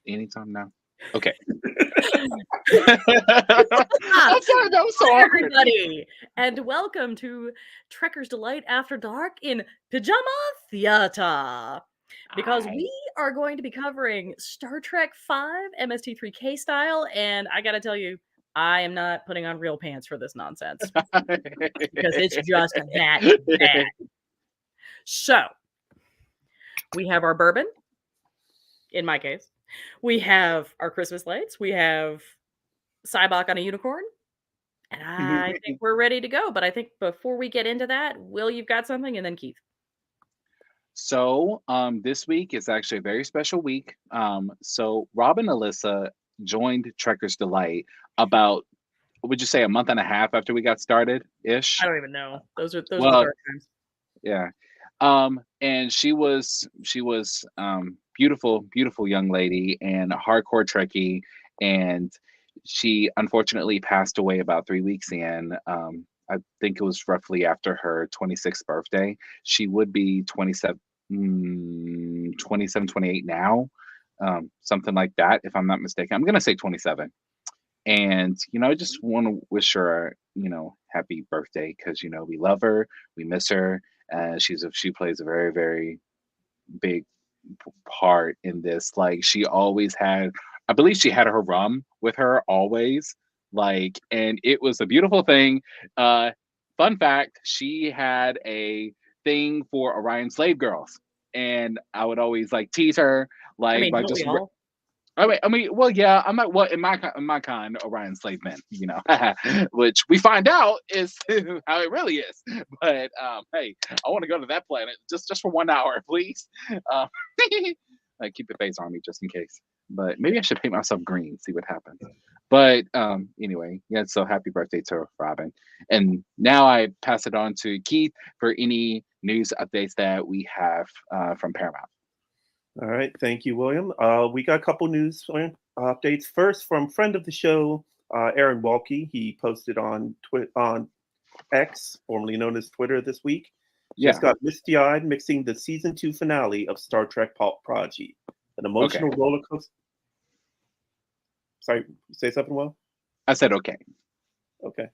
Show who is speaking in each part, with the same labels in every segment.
Speaker 1: Anytime now. Okay.
Speaker 2: Ah,
Speaker 1: I'm sorry, that was so
Speaker 2: hi,
Speaker 1: awkward.
Speaker 2: everybody, and welcome to Trekker's Delight After Dark in Pajama Theater. Because
Speaker 1: Hi.
Speaker 2: we are going to be covering Star Trek V MST3K style, and I gotta tell you, I am not putting on real pants for this nonsense because it's just that bad. So, we have our bourbon, in my case. We have our Christmas lights. We have Cybok on a unicorn. And I think we're ready to go. But I think before we get into that, Will, you've got something, and then Keith.
Speaker 1: So, this week is actually a very special week. So Rob and Alyssa joined Trekker's Delight about, would you say, a month and a half after we got started
Speaker 2: I
Speaker 1: ish?
Speaker 2: don't even know. Those were
Speaker 1: Well,
Speaker 2: dark times.
Speaker 1: yeah. And she was beautiful, beautiful young lady and a hardcore Trekkie, and she unfortunately passed away about 3 weeks in. I think it was roughly after her 26th birthday. She would be 27, 27, 28 now, something like that, if I'm not mistaken. I'm gonna say 27. And I just want to wish her, happy birthday because we love her, we miss her. She plays a very, very big part in this. Like she always had, I believe she had her rum with her always. Like, and it was a beautiful thing. Uh, Fun fact: she had a thing for Orion slave girls, and I would always like tease her
Speaker 2: I
Speaker 1: like
Speaker 2: mean,
Speaker 1: by
Speaker 2: don't we
Speaker 1: just
Speaker 2: all?
Speaker 1: well, yeah, I'm not what in my kind Orion slave men, which we find out is how it really is. But hey, I want to go to that planet just for 1 hour, please. Uh, like keep the face on me just in case. But maybe I should paint myself green, see what happens. But anyway, yeah. So happy birthday to Robin, and now I pass it on to Keith for any news updates that we have from Paramount.
Speaker 3: All right, thank you, William. We got a couple news updates. First, from friend of the show, Aaron Walke. He posted on X, formerly known as Twitter, this week.
Speaker 1: Yeah.
Speaker 3: Just got misty-eyed mixing the season 2 finale of Star Trek Prodigy, an
Speaker 1: Okay.
Speaker 3: emotional roller coaster. Sorry, you say something, Will?
Speaker 1: I said okay.
Speaker 3: Okay.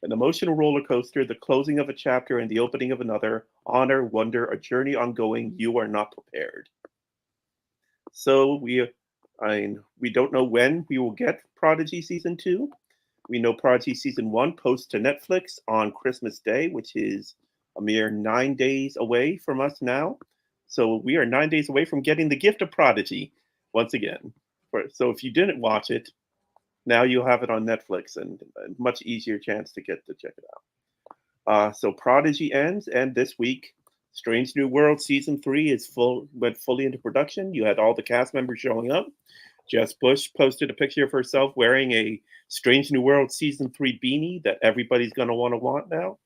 Speaker 3: An emotional roller coaster, the closing of a chapter and the opening of another, honor, wonder, a journey ongoing, you are not prepared. So we don't know when we will get Prodigy Season 2. We know Prodigy Season 1 posts to Netflix on Christmas Day, which is a mere 9 days away from us now. So we are 9 days away from getting the gift of Prodigy once again. So if you didn't watch it, now you'll have it on Netflix and a much easier chance to check it out. So Prodigy ends, and this week, Strange New World Season 3 went fully into production. You had all the cast members showing up. Jess Bush posted a picture of herself wearing a Strange New World Season 3 beanie that everybody's going to want now.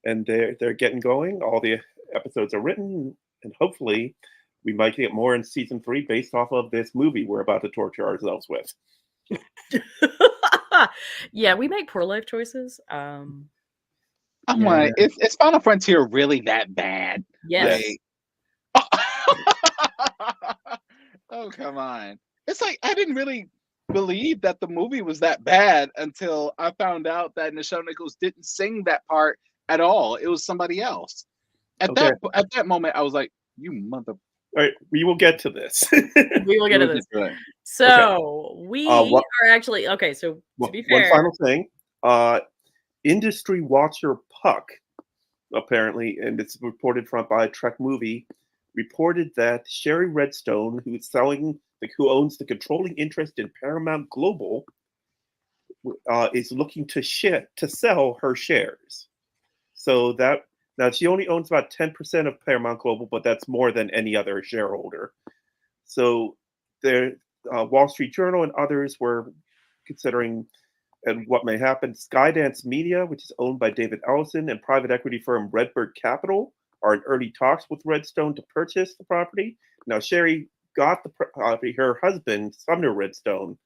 Speaker 3: And they're getting going. All the episodes are written, and hopefully we might get more in Season 3 based off of this movie we're about to torture ourselves with.
Speaker 2: Yeah, we make poor life choices.
Speaker 1: I'm
Speaker 2: Yeah.
Speaker 1: like, is Final Frontier really that bad?
Speaker 2: Yes.
Speaker 1: Like, oh come on! It's like I didn't really believe that the movie was that bad until I found out that Nichelle Nichols didn't sing that part at all. It was somebody else.
Speaker 3: Okay.
Speaker 1: At that moment, I was like, "You mother."
Speaker 3: All right, we will get to this.
Speaker 2: We will get to
Speaker 1: We'll
Speaker 2: this.
Speaker 1: get to it.
Speaker 2: So we are actually okay. So to be
Speaker 3: one
Speaker 2: fair,
Speaker 3: final thing, industry watcher Puck, apparently, and it's reported by Trek Movie, reported that Sherry Redstone, who owns the controlling interest in Paramount Global, is looking to sell her shares. So now she only owns about 10% of Paramount Global, but that's more than any other shareholder. So the Wall Street Journal and others were considering and what may happen. Skydance Media, which is owned by David Ellison, and private equity firm Redbird Capital are in early talks with Redstone to purchase the property. Now, Sherry got the property. Her husband, Sumner Redstone,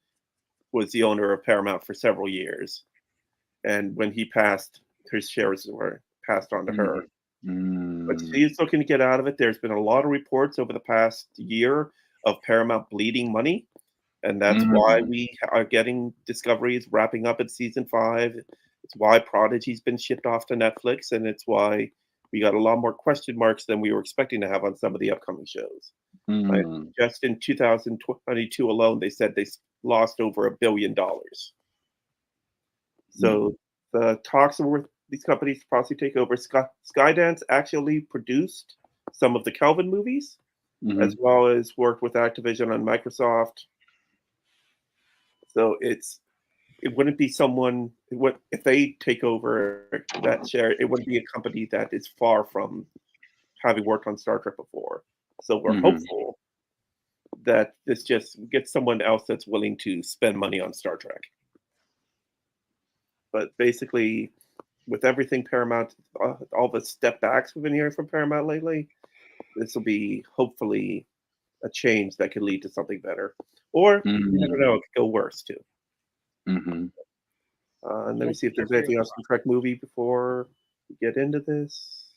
Speaker 3: was the owner of Paramount for several years. And when he passed, his shares were passed on to her. But
Speaker 1: Mm.
Speaker 3: she is looking to get out of it. There's been a lot of reports over the past year of Paramount bleeding money, and that's why
Speaker 1: Mm.
Speaker 3: we are getting Discovery is wrapping up at season 5. It's why Prodigy's been shipped off to Netflix, and it's why we got a lot more question marks than we were expecting to have on some of the upcoming shows.
Speaker 1: Mm.
Speaker 3: Just in 2022 alone, they said they lost over $1 billion. So the talks are with these companies to possibly take over. Skydance actually produced some of the Kelvin movies, as
Speaker 1: Mhm.
Speaker 3: well as worked with Activision on Microsoft. So it wouldn't be someone if they take over that share. It wouldn't be a company that is far from having worked on Star Trek before. So we're
Speaker 1: Mhm.
Speaker 3: hopeful that this just gets someone else that's willing to spend money on Star Trek. But basically, with everything Paramount, all the step backs we've been hearing from Paramount lately, this will be hopefully a change that could lead to something better. Or you never know,
Speaker 1: Mm.
Speaker 3: it could go worse too.
Speaker 1: Mhm.
Speaker 3: And let me
Speaker 2: Let's
Speaker 3: see if there's
Speaker 2: hear
Speaker 3: anything else from Trek movie before we get into this.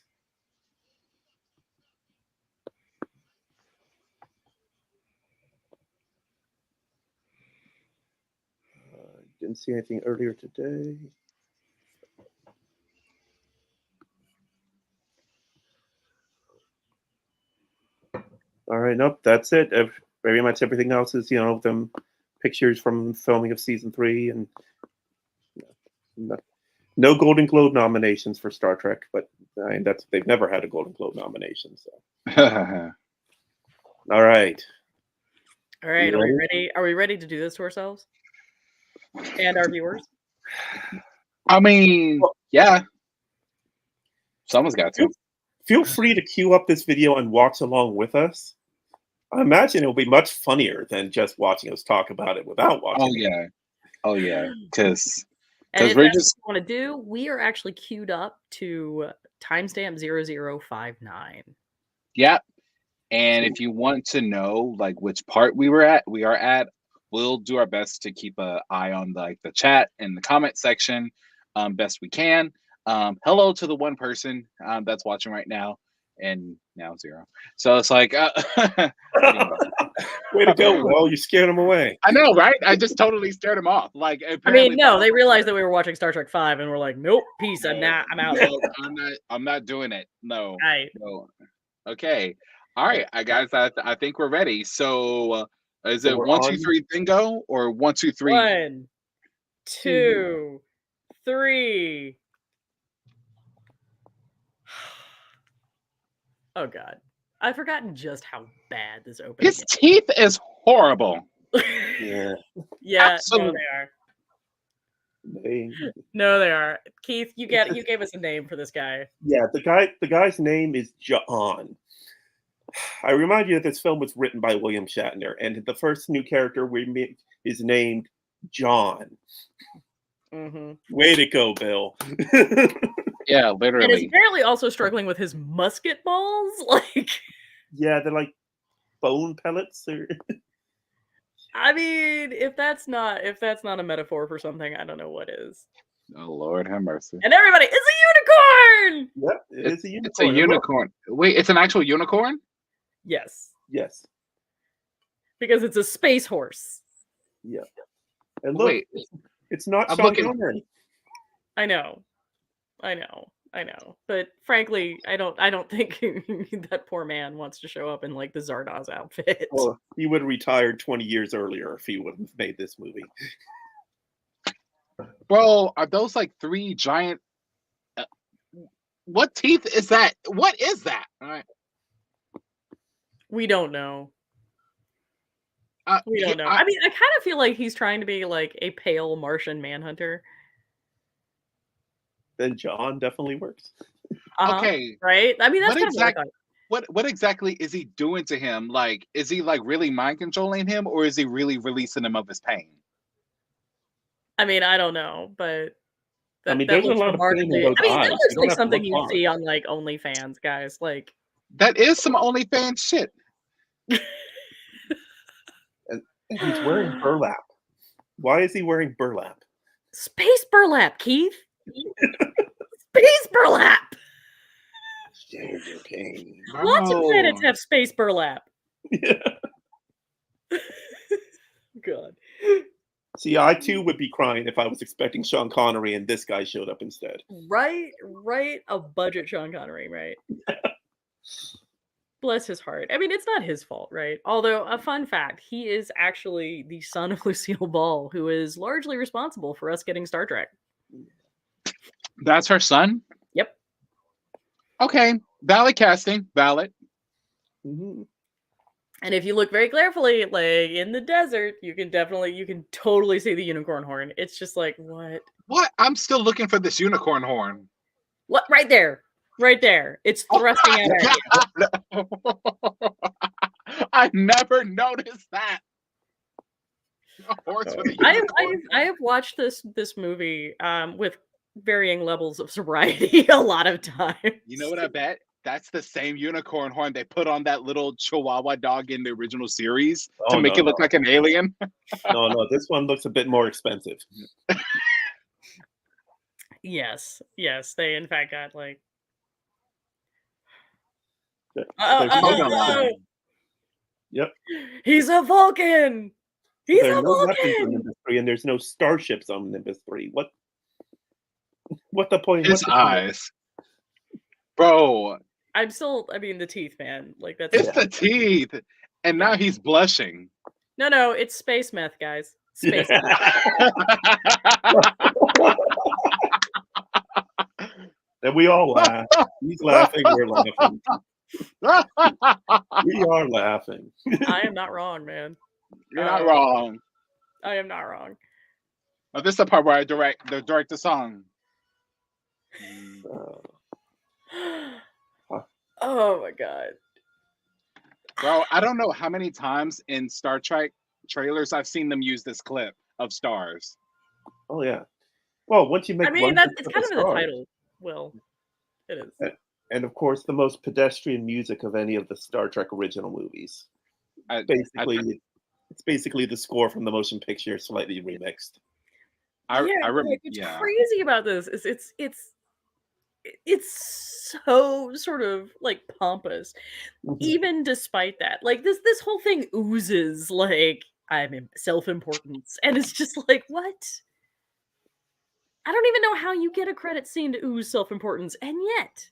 Speaker 3: Didn't see anything earlier today. All right, nope, that's it. Very much everything else is, them pictures from filming of season 3, and no Golden Globe nominations for Star Trek. But I mean, they've never had a Golden Globe nomination. So, all right,
Speaker 2: All right,
Speaker 3: you
Speaker 2: are we
Speaker 3: ready?
Speaker 2: ready? Are we ready to do this to ourselves and our viewers?
Speaker 1: I mean,
Speaker 3: Well,
Speaker 1: yeah, someone's got
Speaker 3: feel,
Speaker 1: to.
Speaker 3: feel free to queue up this video and watch along with us. I imagine it'll be much funnier than just watching us talk about it without
Speaker 1: Oh
Speaker 3: watching it.
Speaker 1: yeah. Oh yeah. Because
Speaker 2: And if
Speaker 1: we're
Speaker 2: that's
Speaker 1: just
Speaker 2: what you want to do, we are actually queued up to timestamp 0059.
Speaker 1: yeah. And if you want to know like which part we are at, we'll do our best to keep an eye on the chat and the comment section, best we can. Hello to the one person that's watching right now, and now 0. So it's like, anyway.
Speaker 3: Way to go, Will. You scared him away.
Speaker 1: I know, right? I just totally scared him off. Like,
Speaker 2: I
Speaker 1: apparently,
Speaker 2: mean, no, they realized that we were watching Star Trek 5 and we're like, nope, peace, I'm out.
Speaker 1: No, I'm not doing it. No,
Speaker 2: Right.
Speaker 1: no. Okay. All right, guys. I think we're ready. So, is
Speaker 3: So
Speaker 1: it
Speaker 3: we're
Speaker 1: 1, 2,
Speaker 3: on
Speaker 1: 3, then go, or 1, 2, 3?
Speaker 2: 1, 2, 3. Oh god. I've forgotten just how bad this opening
Speaker 1: His teeth is horrible.
Speaker 2: is.
Speaker 3: Yeah.
Speaker 2: Yeah, no,
Speaker 1: Absolutely.
Speaker 2: they are.
Speaker 3: They,
Speaker 2: No, they are. Keith, you gave us a name for this guy.
Speaker 3: yeah, the guy's name is John. I remind you that this film was written by William Shatner, and the first new character we meet is named John.
Speaker 2: Mm-hmm.
Speaker 3: Way to go, Bill.
Speaker 1: Yeah,
Speaker 2: And is
Speaker 1: literally.
Speaker 2: apparently also struggling with his musket balls. Like,
Speaker 3: Yeah, they're like bone pellets. Or...
Speaker 2: I mean, if that's not a metaphor for something, I don't know what is.
Speaker 1: Oh Lord, have mercy.
Speaker 2: And everybody, it's a unicorn.
Speaker 3: Yep, it's a unicorn.
Speaker 1: It's a unicorn. Wait, it's an actual unicorn?
Speaker 2: Yes,
Speaker 3: Yes.
Speaker 2: because it's a space horse.
Speaker 3: Yeah. And look,
Speaker 1: Wait,
Speaker 3: it's not
Speaker 1: I'm
Speaker 3: Sean
Speaker 1: looking-
Speaker 3: Connery.
Speaker 2: I know. But frankly, I don't think that poor man wants to show up in like the Zardoz outfit.
Speaker 3: Well, he would have retired 20 years earlier if he would have made this movie.
Speaker 1: Bro, are those like 3 giant? What teeth is that? What is that? All right.
Speaker 2: We don't know. We don't know.
Speaker 1: I
Speaker 2: I mean, I kind of feel like he's trying to be like a pale Martian manhunter.
Speaker 3: Then John definitely works.
Speaker 1: Okay.
Speaker 2: Right? I mean, that's
Speaker 1: What
Speaker 2: kind of what I thought.
Speaker 1: What exactly is he doing to him? Like, is he like really mind controlling him, or is he really releasing him of his pain?
Speaker 2: I mean, I don't know, but
Speaker 3: I mean, there's a lot of pain in those
Speaker 2: I mean,
Speaker 3: eyes.
Speaker 2: that
Speaker 3: You
Speaker 2: looks
Speaker 3: don't
Speaker 2: like
Speaker 3: have to
Speaker 2: something
Speaker 3: look
Speaker 2: you
Speaker 3: hard.
Speaker 2: see on like OnlyFans, guys. Like,
Speaker 1: That is some OnlyFans shit.
Speaker 3: And he's wearing burlap. Why is he wearing burlap?
Speaker 2: space burlap, Keith. Space burlap.
Speaker 3: Danger King.
Speaker 2: Lots of planets
Speaker 1: Bro.
Speaker 2: have space burlap.
Speaker 3: Yeah.
Speaker 2: God.
Speaker 3: See, I too would be crying if I was expecting Sean Connery and this guy showed up instead.
Speaker 2: Right? A budget Sean Connery, right? Bless his heart. I mean, it's not his fault, right? Although, a fun fact, he is actually the son of Lucille Ball, who is largely responsible for us getting Star Trek.
Speaker 1: That's her son?
Speaker 2: Yep.
Speaker 1: Okay. Valid casting. Valid.
Speaker 3: Mhm.
Speaker 2: And if you look very carefully, like in the desert, you can totally see the unicorn horn. It's just like, what?
Speaker 1: What? I'm still looking for this unicorn horn.
Speaker 2: What? Right there. Right there. It's thrusting out at you.
Speaker 1: I never noticed that. A horse with a unicorn.
Speaker 2: I have watched this movie with varying levels of sobriety a lot of times.
Speaker 1: You know what I bet? That's the same unicorn horn they put on that little Chihuahua dog in the original series to make it look like an alien.
Speaker 3: No, this one looks a bit more expensive.
Speaker 2: Yes, they in fact got like.
Speaker 3: Yep.
Speaker 2: He's a Vulcan. He's a
Speaker 3: no weapons on
Speaker 2: Vulcan.
Speaker 3: Nimbus 3, and there's no starships on Nimbus 3. What the point?
Speaker 1: His eyes, bro.
Speaker 2: I mean, the teeth, man. Like that's.
Speaker 1: It's the teeth, and now he's blushing.
Speaker 2: No, it's space meth, guys. Space meth.
Speaker 3: And we all laugh. He's laughing. We're laughing. We are laughing.
Speaker 2: I am not wrong, man.
Speaker 1: You're not wrong.
Speaker 2: I am not wrong.
Speaker 1: Oh, this is the part where I direct the song.
Speaker 2: Oh my god.
Speaker 1: Bro, I don't know how many times in Star Trek trailers I've seen them use this clip of stars.
Speaker 3: Oh yeah. Well, once you make,
Speaker 2: I mean, it's kind of in the title. Well, it is.
Speaker 3: And of course, the most pedestrian music of any of the Star Trek original movies. It's basically the score from the motion picture, slightly remixed.
Speaker 1: I remember.
Speaker 2: What's crazy about this is it's so sort of like pompous, even despite that. Like this whole thing oozes like I'm in self-importance, and it's just like, what? I don't even know how you get a credit scene to ooze self-importance, and yet.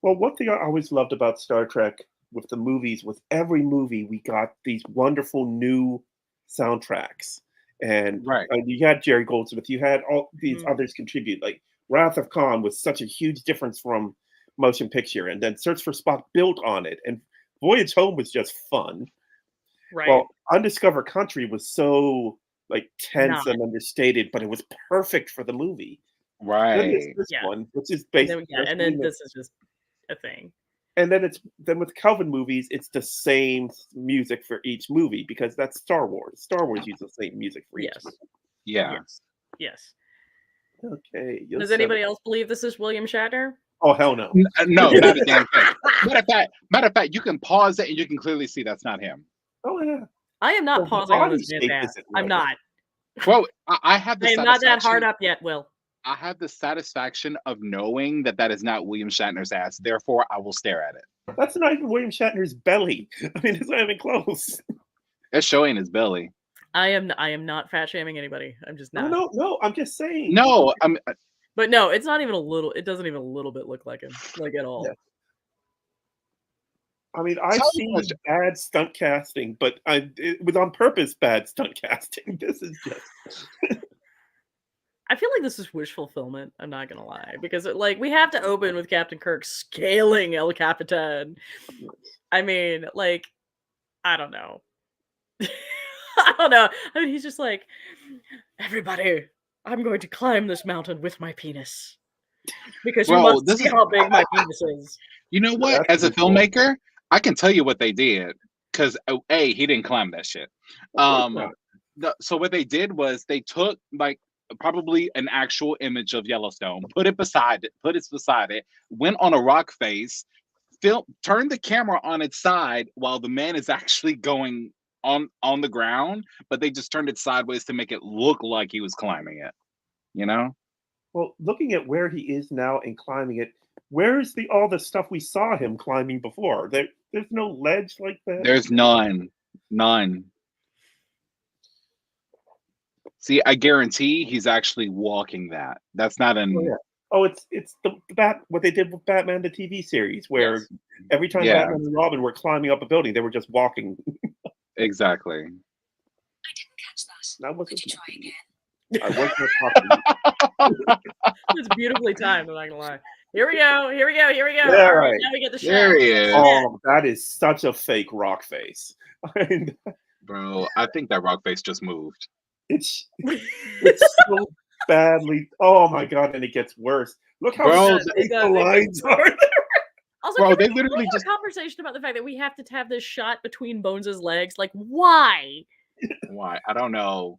Speaker 3: Well, one thing I always loved about Star Trek with the movies was every movie we got these wonderful new soundtracks. And you had Jerry Goldsmith, you had all these others contribute. Like Wrath of Khan was such a huge difference from motion picture. And then Search for Spock built on it. And Voyage Home was just fun.
Speaker 2: Right.
Speaker 3: Well, Undiscovered Country was so like tense and understated, but it was perfect for the movie.
Speaker 1: Right.
Speaker 3: Then this one, which is basically
Speaker 2: and then this is just a thing.
Speaker 3: And then with Kelvin movies, it's the same music for each movie because that's Star Wars. Star Wars uses the same music for each movie.
Speaker 1: Yeah.
Speaker 2: Yes.
Speaker 3: Okay.
Speaker 2: Does anybody else believe this is William Shatner?
Speaker 3: Oh hell no.
Speaker 1: No, not a damn thing. Matter of fact, you can pause it and you can clearly see that's not him.
Speaker 3: Oh yeah.
Speaker 2: I am not pausing on this man. I'm not.
Speaker 1: Well, I have the
Speaker 2: I am not that hard up yet, Will.
Speaker 1: I have the satisfaction of knowing that is not William Shatner's ass. Therefore, I will stare at it.
Speaker 3: That's not even William Shatner's belly. I mean, it's not even close.
Speaker 1: It's showing his belly.
Speaker 2: I am not fat shaming anybody. I'm just not.
Speaker 3: No. I'm just saying.
Speaker 1: No,
Speaker 2: But no, it's not even a little. It doesn't even a little bit look like him, like at all. Yeah.
Speaker 3: I mean, I've seen bad stunt casting, but it was on purpose bad stunt casting. This is just.
Speaker 2: I feel like this is wish fulfillment. I'm not gonna lie, because we have to open with Captain Kirk scaling El Capitan. I mean, I don't know. I don't know. I mean, he's just like, everybody, I'm going to climb this mountain with my penis because you must see how big my penis is.
Speaker 1: You know what? As a filmmaker, I can tell you what they did because he didn't climb that shit. So what they did was they took probably an actual image of Yellowstone, put it beside it, went on a rock face, turned the camera on its side while the man is actually going on the ground, but they just turned it sideways to make it look like he was climbing it. You know?
Speaker 3: Well, looking at where he is now and climbing it, where is all the stuff we saw him climbing before? There's no ledge like that.
Speaker 1: There's none. None. See, I guarantee he's actually walking that. That's not an.
Speaker 3: Oh, yeah. Oh, it's the what they did with Batman the TV series, where
Speaker 2: Yes.
Speaker 3: every time
Speaker 1: Yeah.
Speaker 3: Batman and Robin were climbing up a building, they were just walking.
Speaker 1: Exactly.
Speaker 4: I didn't catch that.
Speaker 3: That wasn't.
Speaker 4: Could you try again?
Speaker 3: I wasn't talking.
Speaker 2: It's beautifully timed. I'm not gonna lie. Here we go. Here we go. Here we go.
Speaker 3: Yeah,
Speaker 2: All right,
Speaker 3: right.
Speaker 2: now we get the shot.
Speaker 1: There he is.
Speaker 3: Oh, that is such a fake rock face.
Speaker 1: Bro, I think that rock face just moved.
Speaker 3: It's so badly. Oh my god, and it gets worse. Look how
Speaker 1: Bro,
Speaker 3: straight the lines are.
Speaker 2: Also,
Speaker 1: Bro,
Speaker 2: can
Speaker 1: they
Speaker 2: we
Speaker 1: literally
Speaker 2: have
Speaker 1: just-
Speaker 2: a conversation about the fact that we have to have this shot between Bones' legs. Like, why?
Speaker 1: Why? I don't know.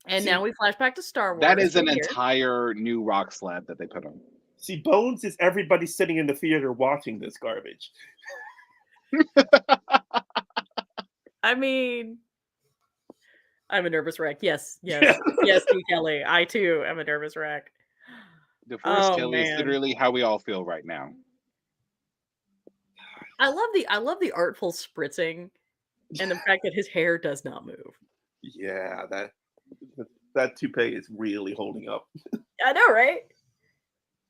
Speaker 2: And
Speaker 3: See,
Speaker 2: now we flash back to Star Wars.
Speaker 1: That is an
Speaker 2: Here.
Speaker 1: entire new rock slab that they put on.
Speaker 3: See, Bones is everybody sitting in the theater watching this garbage.
Speaker 2: I mean, I'm a nervous wreck. Yes, yes, yes, D. Kelly. I too am a nervous wreck.
Speaker 1: DeForest
Speaker 2: Oh,
Speaker 1: Kelly is
Speaker 2: man.
Speaker 1: literally how we all feel right now.
Speaker 2: I love the artful spritzing and the fact that his hair does not move.
Speaker 3: Yeah, that toupee is really holding up.
Speaker 2: I know, right?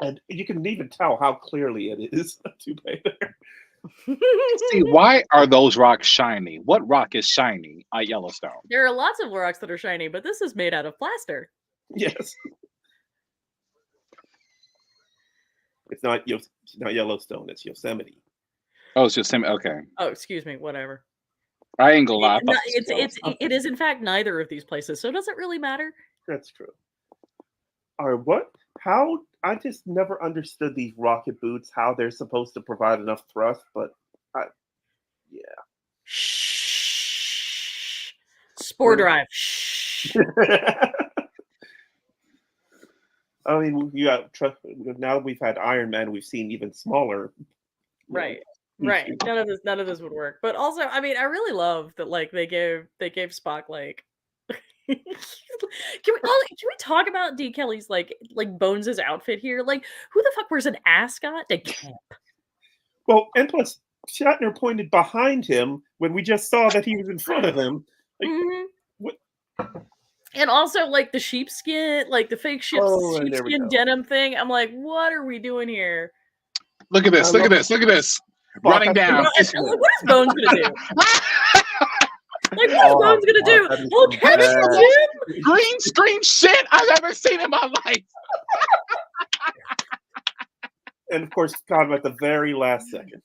Speaker 3: And you can even tell how clearly it is a toupee there.
Speaker 1: See, why are those rocks shiny? What rock is shiny at Yellowstone?
Speaker 2: There are lots of rocks that are shiny, but this is made out of plaster.
Speaker 3: Yes. It's not Yellowstone, it's Yosemite.
Speaker 1: Oh, it's just him. Okay.
Speaker 2: Oh, excuse me, whatever.
Speaker 1: I ain't gonna lie. I thought
Speaker 2: It's,
Speaker 1: this was Yellowstone.
Speaker 2: it is in fact neither of these places, so does it really matter?
Speaker 3: That's true. Or what? How? I just never understood these rocket boots, how they're supposed to provide enough thrust, but yeah.
Speaker 2: Shh. Spore drive. Shh.
Speaker 3: I mean, now that we've had Iron Man, we've seen even smaller.
Speaker 2: Right. Right. None of this would work. But also, I mean, I really love that like they gave Spock like can we talk about D. Kelly's like Bones' outfit here? Like, who the fuck wears an ascot to camp?
Speaker 3: Well, and plus Shatner pointed behind him when we just saw that he was in front of him. Like, what?
Speaker 2: And also like the sheepskin, like the fake
Speaker 3: Oh, and there we
Speaker 2: sheepskin
Speaker 3: go.
Speaker 2: denim thing. I'm like, what are we doing here?
Speaker 1: Look at this. Look at this. Look at this. Running down.
Speaker 2: What is Bones gonna do? Like, what's
Speaker 3: Oh,
Speaker 2: Bones gonna do?
Speaker 3: that is
Speaker 2: Oh,
Speaker 3: so
Speaker 2: catch
Speaker 3: bad.
Speaker 2: him!
Speaker 1: Green screen shit I've ever seen in my life.
Speaker 3: And of course, caught him at the very last second.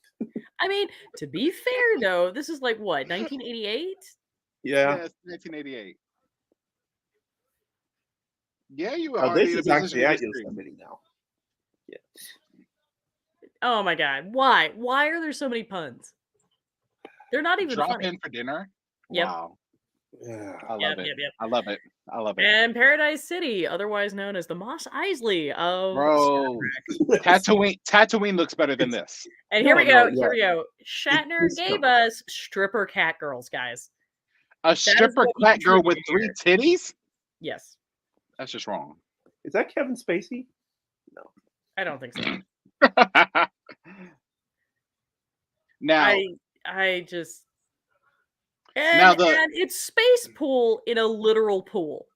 Speaker 2: I mean, to be fair though, this is like what, 1988?
Speaker 3: Yeah.
Speaker 1: Yes, 1988. Yeah, you
Speaker 3: Oh,
Speaker 1: are.
Speaker 3: this is actually at Yosemite now. Yeah.
Speaker 2: Oh my god, why? Why are there so many puns? They're not even
Speaker 1: Drop
Speaker 2: funny.
Speaker 1: in for dinner.
Speaker 2: Yep.
Speaker 1: Wow.
Speaker 3: Yeah.
Speaker 1: I love
Speaker 2: Yep,
Speaker 1: it.
Speaker 2: yep, yep.
Speaker 1: I love it. I love it.
Speaker 2: And Paradise City, otherwise known as the Mos Eisley of
Speaker 1: Bro, Tatooine looks better than this.
Speaker 2: And here
Speaker 3: No,
Speaker 2: we go.
Speaker 3: no,
Speaker 2: Here we
Speaker 3: yeah.
Speaker 2: go. Shatner
Speaker 3: It's
Speaker 2: gave
Speaker 3: not.
Speaker 2: us stripper cat girls, guys.
Speaker 1: A
Speaker 2: is
Speaker 1: stripper
Speaker 2: what we
Speaker 1: cat girl
Speaker 2: treat
Speaker 1: with
Speaker 2: here.
Speaker 1: 3 titties?
Speaker 2: Yes.
Speaker 1: That's just wrong.
Speaker 3: Is that Kevin Spacey?
Speaker 2: I don't think so.
Speaker 1: Now,
Speaker 2: I just
Speaker 1: Now
Speaker 2: and,
Speaker 1: the-
Speaker 2: and it's space pool in a literal pool.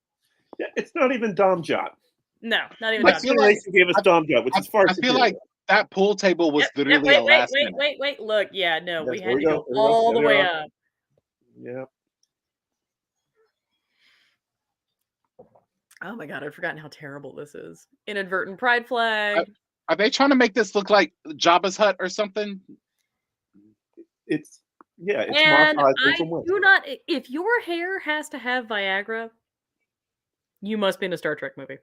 Speaker 3: Yeah, it's not even Dom John.
Speaker 2: No, not even
Speaker 1: I
Speaker 2: that.
Speaker 1: feel like-
Speaker 3: gave us Dom John, which is far
Speaker 1: I feel like that pool table was literally
Speaker 2: wait,
Speaker 1: a last minute.
Speaker 2: wait. Look, yeah, no, we
Speaker 3: Yes,
Speaker 2: had
Speaker 3: there
Speaker 2: to
Speaker 3: we
Speaker 2: go
Speaker 3: go. There we go.
Speaker 2: all the
Speaker 3: There we
Speaker 2: way
Speaker 3: are.
Speaker 2: up.
Speaker 3: Yeah.
Speaker 2: Oh my god, I'd forgotten how terrible this is. Inadvertent pride flag.
Speaker 1: Are they trying to make this look like Jabba's hut or something?
Speaker 3: It's
Speaker 2: and
Speaker 3: Mos Eisley
Speaker 2: I
Speaker 3: from West.
Speaker 2: do not. If your hair has to have Viagra, you must be in a Star Trek movie.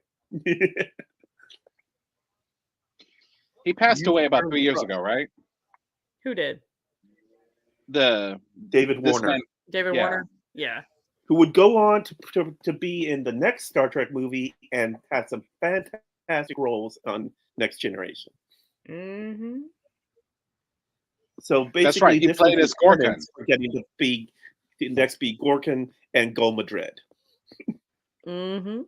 Speaker 1: He passed
Speaker 3: You
Speaker 1: away about
Speaker 3: earned
Speaker 1: 3 years
Speaker 3: trust.
Speaker 1: ago, right?
Speaker 2: Who did?
Speaker 1: The
Speaker 3: David
Speaker 1: this
Speaker 3: Warner,
Speaker 1: man,
Speaker 2: David
Speaker 1: Yeah.
Speaker 2: Warner? Yeah.
Speaker 3: who would go on to be in the next Star Trek movie and had some fantastic roles on Next Generation.
Speaker 2: Mm-hmm.
Speaker 3: So basically,
Speaker 1: That's right, he
Speaker 3: this
Speaker 1: played
Speaker 3: was
Speaker 1: as Gorkin.
Speaker 3: penance for getting to be the next be Gorkin and Go Madrid.
Speaker 2: Mm-hmm.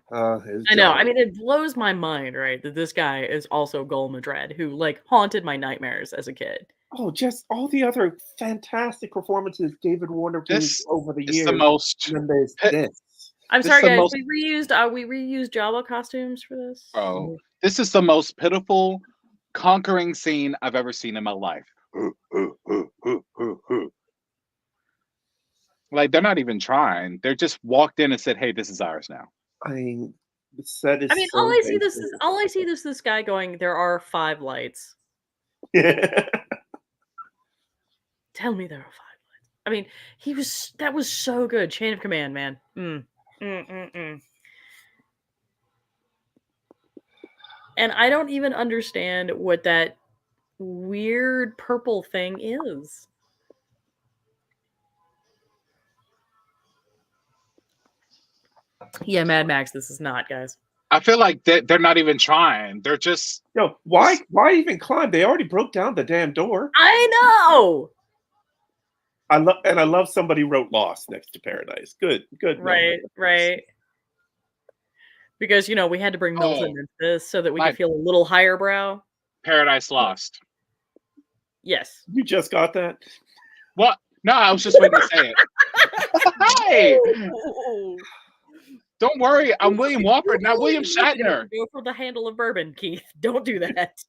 Speaker 2: I know. I mean, it blows my mind, right, that this guy is also Gul Madred, who like haunted my nightmares as a kid.
Speaker 3: Oh, just all the other fantastic performances David Warner gave
Speaker 1: This
Speaker 3: over the
Speaker 1: is the
Speaker 3: years.
Speaker 1: most.
Speaker 3: And then there's this.
Speaker 2: I'm
Speaker 1: This
Speaker 2: sorry,
Speaker 1: is the
Speaker 2: guys.
Speaker 1: most-
Speaker 2: We reused Jawa costumes for this.
Speaker 1: Bro, this is the most pitiful, conquering scene I've ever seen in my life. Like they're not even trying. They're just walked in and said, "Hey, this is ours now."
Speaker 3: I mean, the set is.
Speaker 2: I mean,
Speaker 3: so
Speaker 2: all I see
Speaker 3: basic.
Speaker 2: this guy going, there are 5 lights.
Speaker 3: Yeah.
Speaker 2: Tell me there are 5 lights. I mean, that was so good. Chain of command, man. And I don't even understand what that weird purple thing is. Yeah, Mad Max, this is not, guys.
Speaker 1: I feel like they're not even trying. They're just.
Speaker 3: Yo, why even climb? They already broke down the damn door.
Speaker 2: I know.
Speaker 3: I love somebody wrote Lost next to Paradise. Good.
Speaker 2: Right. Because we had to bring Milton into this so that we could feel a little higher brow.
Speaker 1: Paradise Lost.
Speaker 2: Yes.
Speaker 3: You just got that?
Speaker 1: What? No, I was just waiting to say it. Hey! Don't worry, I'm William Walker, not William Shatner.
Speaker 2: Go for the handle of bourbon, Keith. Don't do that.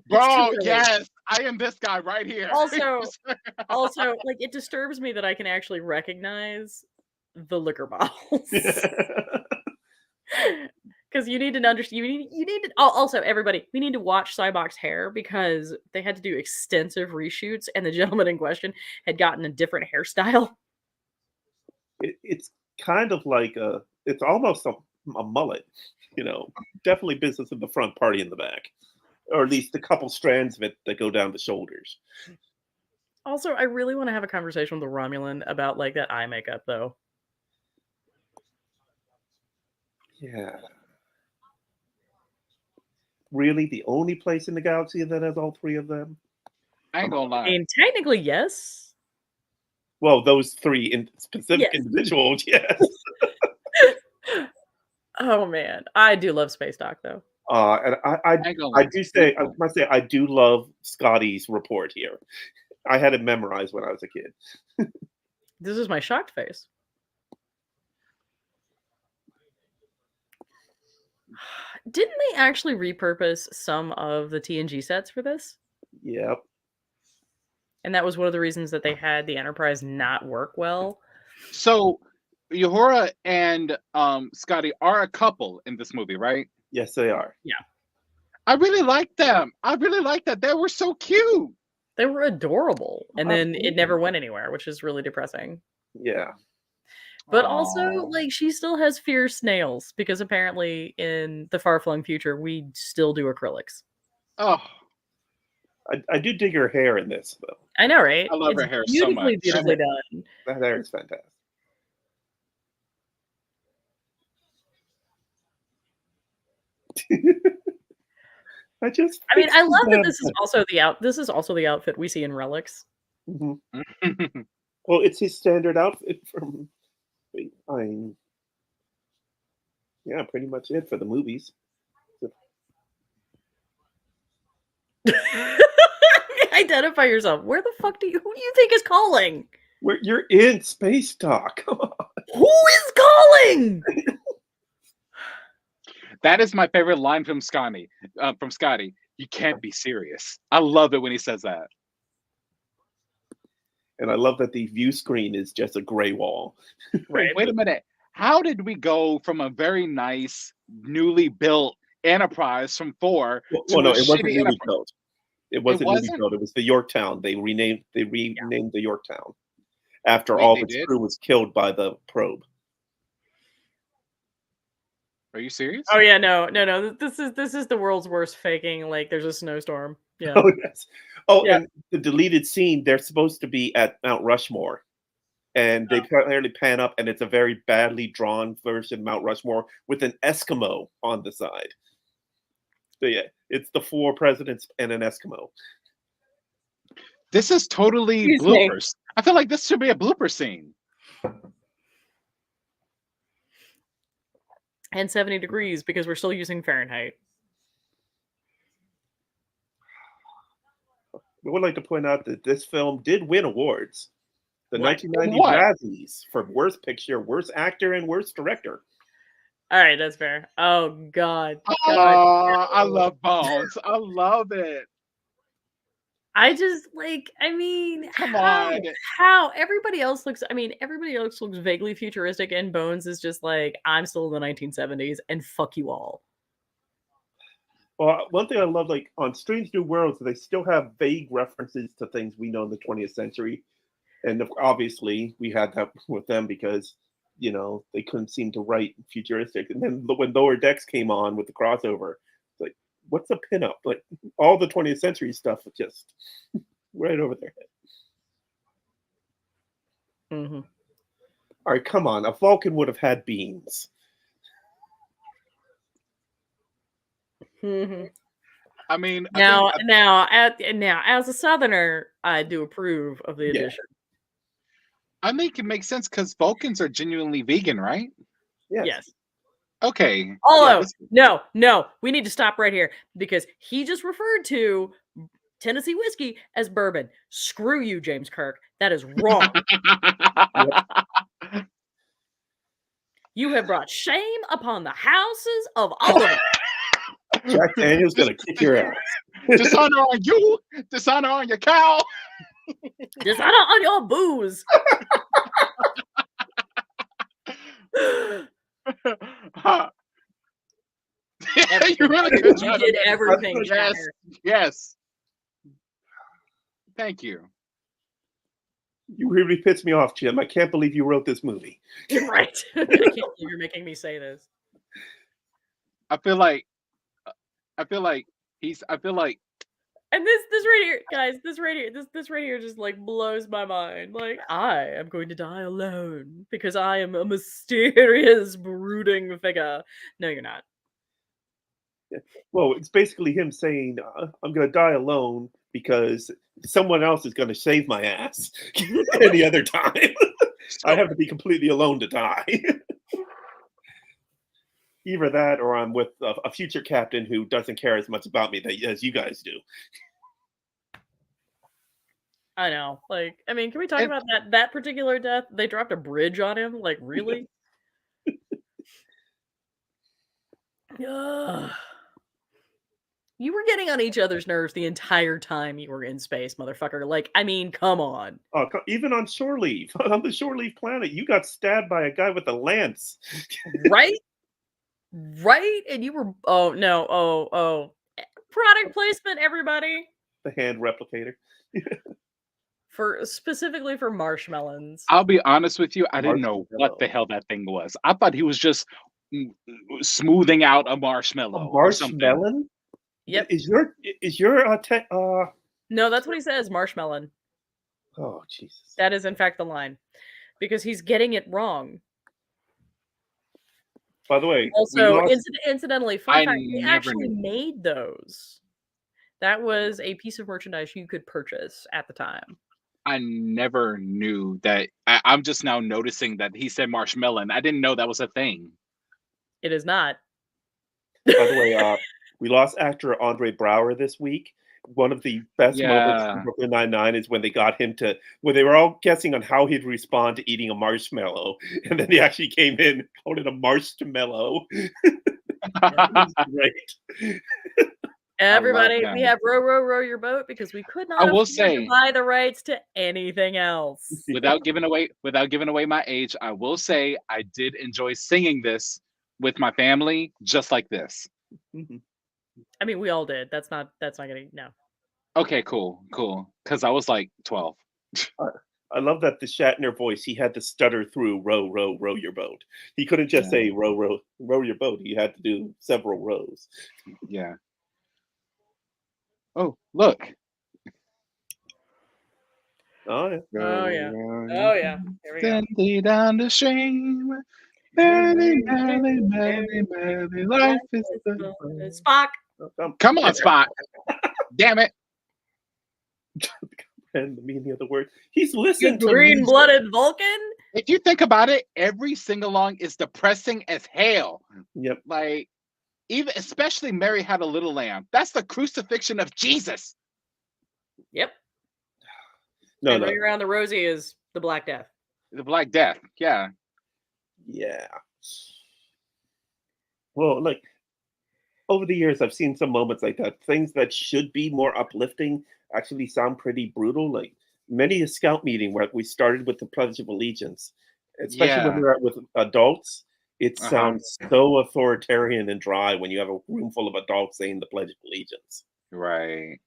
Speaker 1: Bro, yes, I am this guy right here.
Speaker 2: Also, like it disturbs me that I can actually recognize the liquor bottles. Because you need to understand. You need to. Also, everybody, we need to watch Cybok's hair because they had to do extensive reshoots, and the gentleman in question had gotten a different hairstyle.
Speaker 3: It's kind of like it's almost a mullet, definitely business in the front, party in the back, or at least a couple strands of it that go down the shoulders.
Speaker 2: Also, I really want to have a conversation with the Romulan about like that eye makeup, though.
Speaker 3: Yeah. Really, the only place in the galaxy that has all 3 of them?
Speaker 1: I ain't gonna lie.
Speaker 2: I mean, technically, yes.
Speaker 3: Well, those 3 specific individuals, yes.
Speaker 2: Oh man, I do love Space Doc though.
Speaker 3: And I must say I do love Scotty's report here. I had it memorized when I was a kid.
Speaker 2: This is my shocked face. Didn't they actually repurpose some of the TNG sets for this?
Speaker 3: Yep.
Speaker 2: And that was one of the reasons that they had the Enterprise not work well.
Speaker 1: So, Uhura and Scotty are a couple in this movie, right?
Speaker 3: Yes, they are.
Speaker 2: Yeah.
Speaker 1: I really like them. I really like that. They were so cute.
Speaker 2: They were adorable. And then it never went anywhere, which is really depressing.
Speaker 3: Yeah.
Speaker 2: But also, like, she still has fierce nails because apparently in the far-flung future, we still do acrylics.
Speaker 1: Oh.
Speaker 3: I do dig her hair in this, though.
Speaker 2: I know, right?
Speaker 1: I love her hair so much.
Speaker 2: Beautifully done.
Speaker 3: That hair is fantastic. I mean,
Speaker 2: I love that this is also the outfit we see in Relics.
Speaker 3: Mm-hmm. Well, it's his standard outfit from. Yeah, pretty much it for the movies.
Speaker 2: Identify yourself. Who do you think is calling?
Speaker 3: You're in Space Dock.
Speaker 2: Who is calling?
Speaker 1: That is my favorite line from Scotty. You can't be serious. I love it when he says that.
Speaker 3: And I love that the view screen is just a gray wall.
Speaker 1: Right. Wait a minute. How did we go from a very nice, newly built Enterprise from 4 to
Speaker 3: it wasn't
Speaker 1: shitty
Speaker 3: newly built. It wasn't newly built. It was the Yorktown. They renamed the Yorktown after all of its crew was killed by the probe.
Speaker 1: Are you serious?
Speaker 2: Oh yeah, no. This is the world's worst faking. Like there's a snowstorm. Yeah.
Speaker 3: Oh yes. Oh, yeah. And the deleted scene. They're supposed to be at Mount Rushmore, and they clearly pan up, and it's a very badly drawn version of Mount Rushmore with an Eskimo on the side. So yeah, it's the 4 presidents and an Eskimo.
Speaker 1: This is totally bloopers. I feel like this should be a blooper scene.
Speaker 2: and 70 degrees because we're still using Fahrenheit.
Speaker 3: I would like to point out that this film did win awards. The
Speaker 2: What?
Speaker 3: 1990
Speaker 1: What?
Speaker 3: Razzies for Worst Picture, Worst Actor, and Worst Director.
Speaker 2: All right, that's fair. Oh God.
Speaker 1: Oh, I love Bones. I love it.
Speaker 2: I just like, I mean,
Speaker 1: Come
Speaker 2: how?
Speaker 1: on.
Speaker 2: How everybody else looks, I mean, everybody else looks vaguely futuristic, and Bones is just like, I'm still in the 1970s and fuck you all.
Speaker 3: Well, one thing I love, like on Strange New Worlds, they still have vague references to things we know in the 20th century. And obviously, we had that with them because, you know, they couldn't seem to write futuristic. And then when Lower Decks came on with the crossover, it's like, what's a pinup? Like, all the 20th century stuff was just right over their head.
Speaker 2: Mm-hmm.
Speaker 3: All right, come on. A Vulcan would have had beans.
Speaker 2: Mm-hmm.
Speaker 1: I mean,
Speaker 2: Now, as a Southerner, I do approve of the addition.
Speaker 1: I think it makes sense because Vulcans are genuinely vegan, right?
Speaker 2: Yes.
Speaker 1: Okay.
Speaker 2: Although, no, we need to stop right here because he just referred to Tennessee whiskey as bourbon. Screw you, James Kirk. That is wrong. You have brought shame upon the houses of all of us.
Speaker 3: Jack Daniels gonna kick your ass.
Speaker 1: Dishonor on you. Dishonor on your cow.
Speaker 2: Dishonor on your booze.
Speaker 1: You really did.
Speaker 2: You did everything.
Speaker 1: Yes. Yes. Thank you.
Speaker 3: You really pissed me off, Jim. I can't believe you wrote this movie.
Speaker 2: You're right. I can't believe you're making me say this.
Speaker 1: I feel like
Speaker 2: And this right here, guys, this right here just like blows my mind. Like, I am going to die alone because I am a mysterious, brooding figure. No, you're not.
Speaker 3: Well, it's basically him saying, I'm going to die alone because someone else is going to save my ass any other time. I have to be completely alone to die. Either that or I'm with a future captain who doesn't care as much about me as you guys do.
Speaker 2: I know. Like, I mean, can we talk about that particular death? They dropped a bridge on him? Like, really? Ugh. You were getting on each other's nerves the entire time you were in space, motherfucker. Like, I mean, come on.
Speaker 3: Even on shore leave, on the shore leave planet, you got stabbed by a guy with a lance.
Speaker 2: Right? Right? And you were, oh, no, oh. Product placement, everybody.
Speaker 3: The hand replicator.
Speaker 2: Specifically for marshmallows.
Speaker 1: I'll be honest with you, I didn't know what the hell that thing was. I thought he was just smoothing out a marshmallow.
Speaker 3: A marshmallow?
Speaker 2: Yep.
Speaker 3: Is your
Speaker 2: No, that's what he says, marshmallow.
Speaker 3: Oh, Jesus.
Speaker 2: That is in fact the line. Because he's getting it wrong.
Speaker 3: By the way,
Speaker 2: also, incidentally, fun fact, they actually made those. That was a piece of merchandise you could purchase at the time.
Speaker 1: I never knew that. I'm just now noticing that he said marshmallow. I didn't know that was a thing.
Speaker 2: It is not.
Speaker 3: By the way, we lost actor Andre Braugher this week. One of the best moments in Brooklyn Nine-Nine is when they got him when they were all guessing on how he'd respond to eating a marshmallow. And then he actually came in, called it a marshmallow. Great.
Speaker 2: Everybody, we have row your boat because we could not buy the rights to anything else.
Speaker 1: Without giving away my age, I will say I did enjoy singing this with my family, just like this.
Speaker 3: Mm-hmm.
Speaker 2: I mean, we all did. That's not gonna no.
Speaker 1: Okay, cool. Because I was like 12.
Speaker 3: I love that the Shatner voice. He had to stutter through row your boat. He couldn't just say row your boat. He had to do several rows.
Speaker 1: Yeah. Oh, look.
Speaker 3: Oh yeah.
Speaker 2: Oh yeah. Oh yeah. Here we go.
Speaker 1: Gently down the stream. Merrily, life is the
Speaker 2: Spock.
Speaker 1: Come on, Spock. Damn it.
Speaker 3: And the meaning of the word. He's listening
Speaker 2: to green-blooded Vulcan.
Speaker 1: If you think about it, every sing-along is depressing as hell.
Speaker 3: Yep.
Speaker 1: Like, even especially Mary Had a Little Lamb. That's the crucifixion of Jesus.
Speaker 2: Yep.
Speaker 3: No,
Speaker 2: and
Speaker 3: no.
Speaker 2: Ring Around the Rosie is the Black Death.
Speaker 1: The Black Death. Yeah.
Speaker 3: Yeah. Well, like over the years, I've seen some moments like that. Things that should be more uplifting actually sound pretty brutal. Like many a scout meeting where we started with the Pledge of Allegiance, especially when
Speaker 1: Yeah.
Speaker 3: we're with adults, it
Speaker 1: Uh-huh.
Speaker 3: sounds so authoritarian and dry when you have a room full of adults saying the Pledge of Allegiance.
Speaker 1: Right.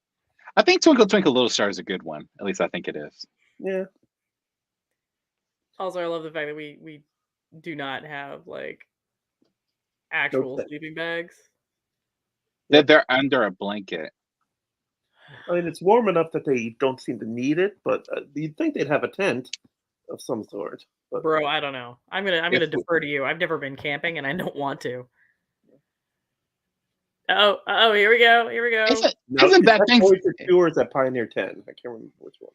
Speaker 1: I think Twinkle Twinkle Little Star is a good one. At least I think it is.
Speaker 3: Yeah.
Speaker 2: Also, I love the fact that we do not have like actual
Speaker 3: Okay.
Speaker 2: sleeping bags.
Speaker 1: That they're under a blanket.
Speaker 3: I mean, it's warm enough that they don't seem to need it, but you'd think they'd have a tent of some sort. But
Speaker 2: Bro, I don't know. I'm gonna
Speaker 1: If we-
Speaker 2: defer to you. I've never been camping and I don't want to. Oh, here we go. Here we go.
Speaker 3: now,
Speaker 1: Isn't
Speaker 3: is
Speaker 1: that
Speaker 3: that
Speaker 1: thing?
Speaker 3: Voyager 2 or is that Pioneer 10? I can't remember which one.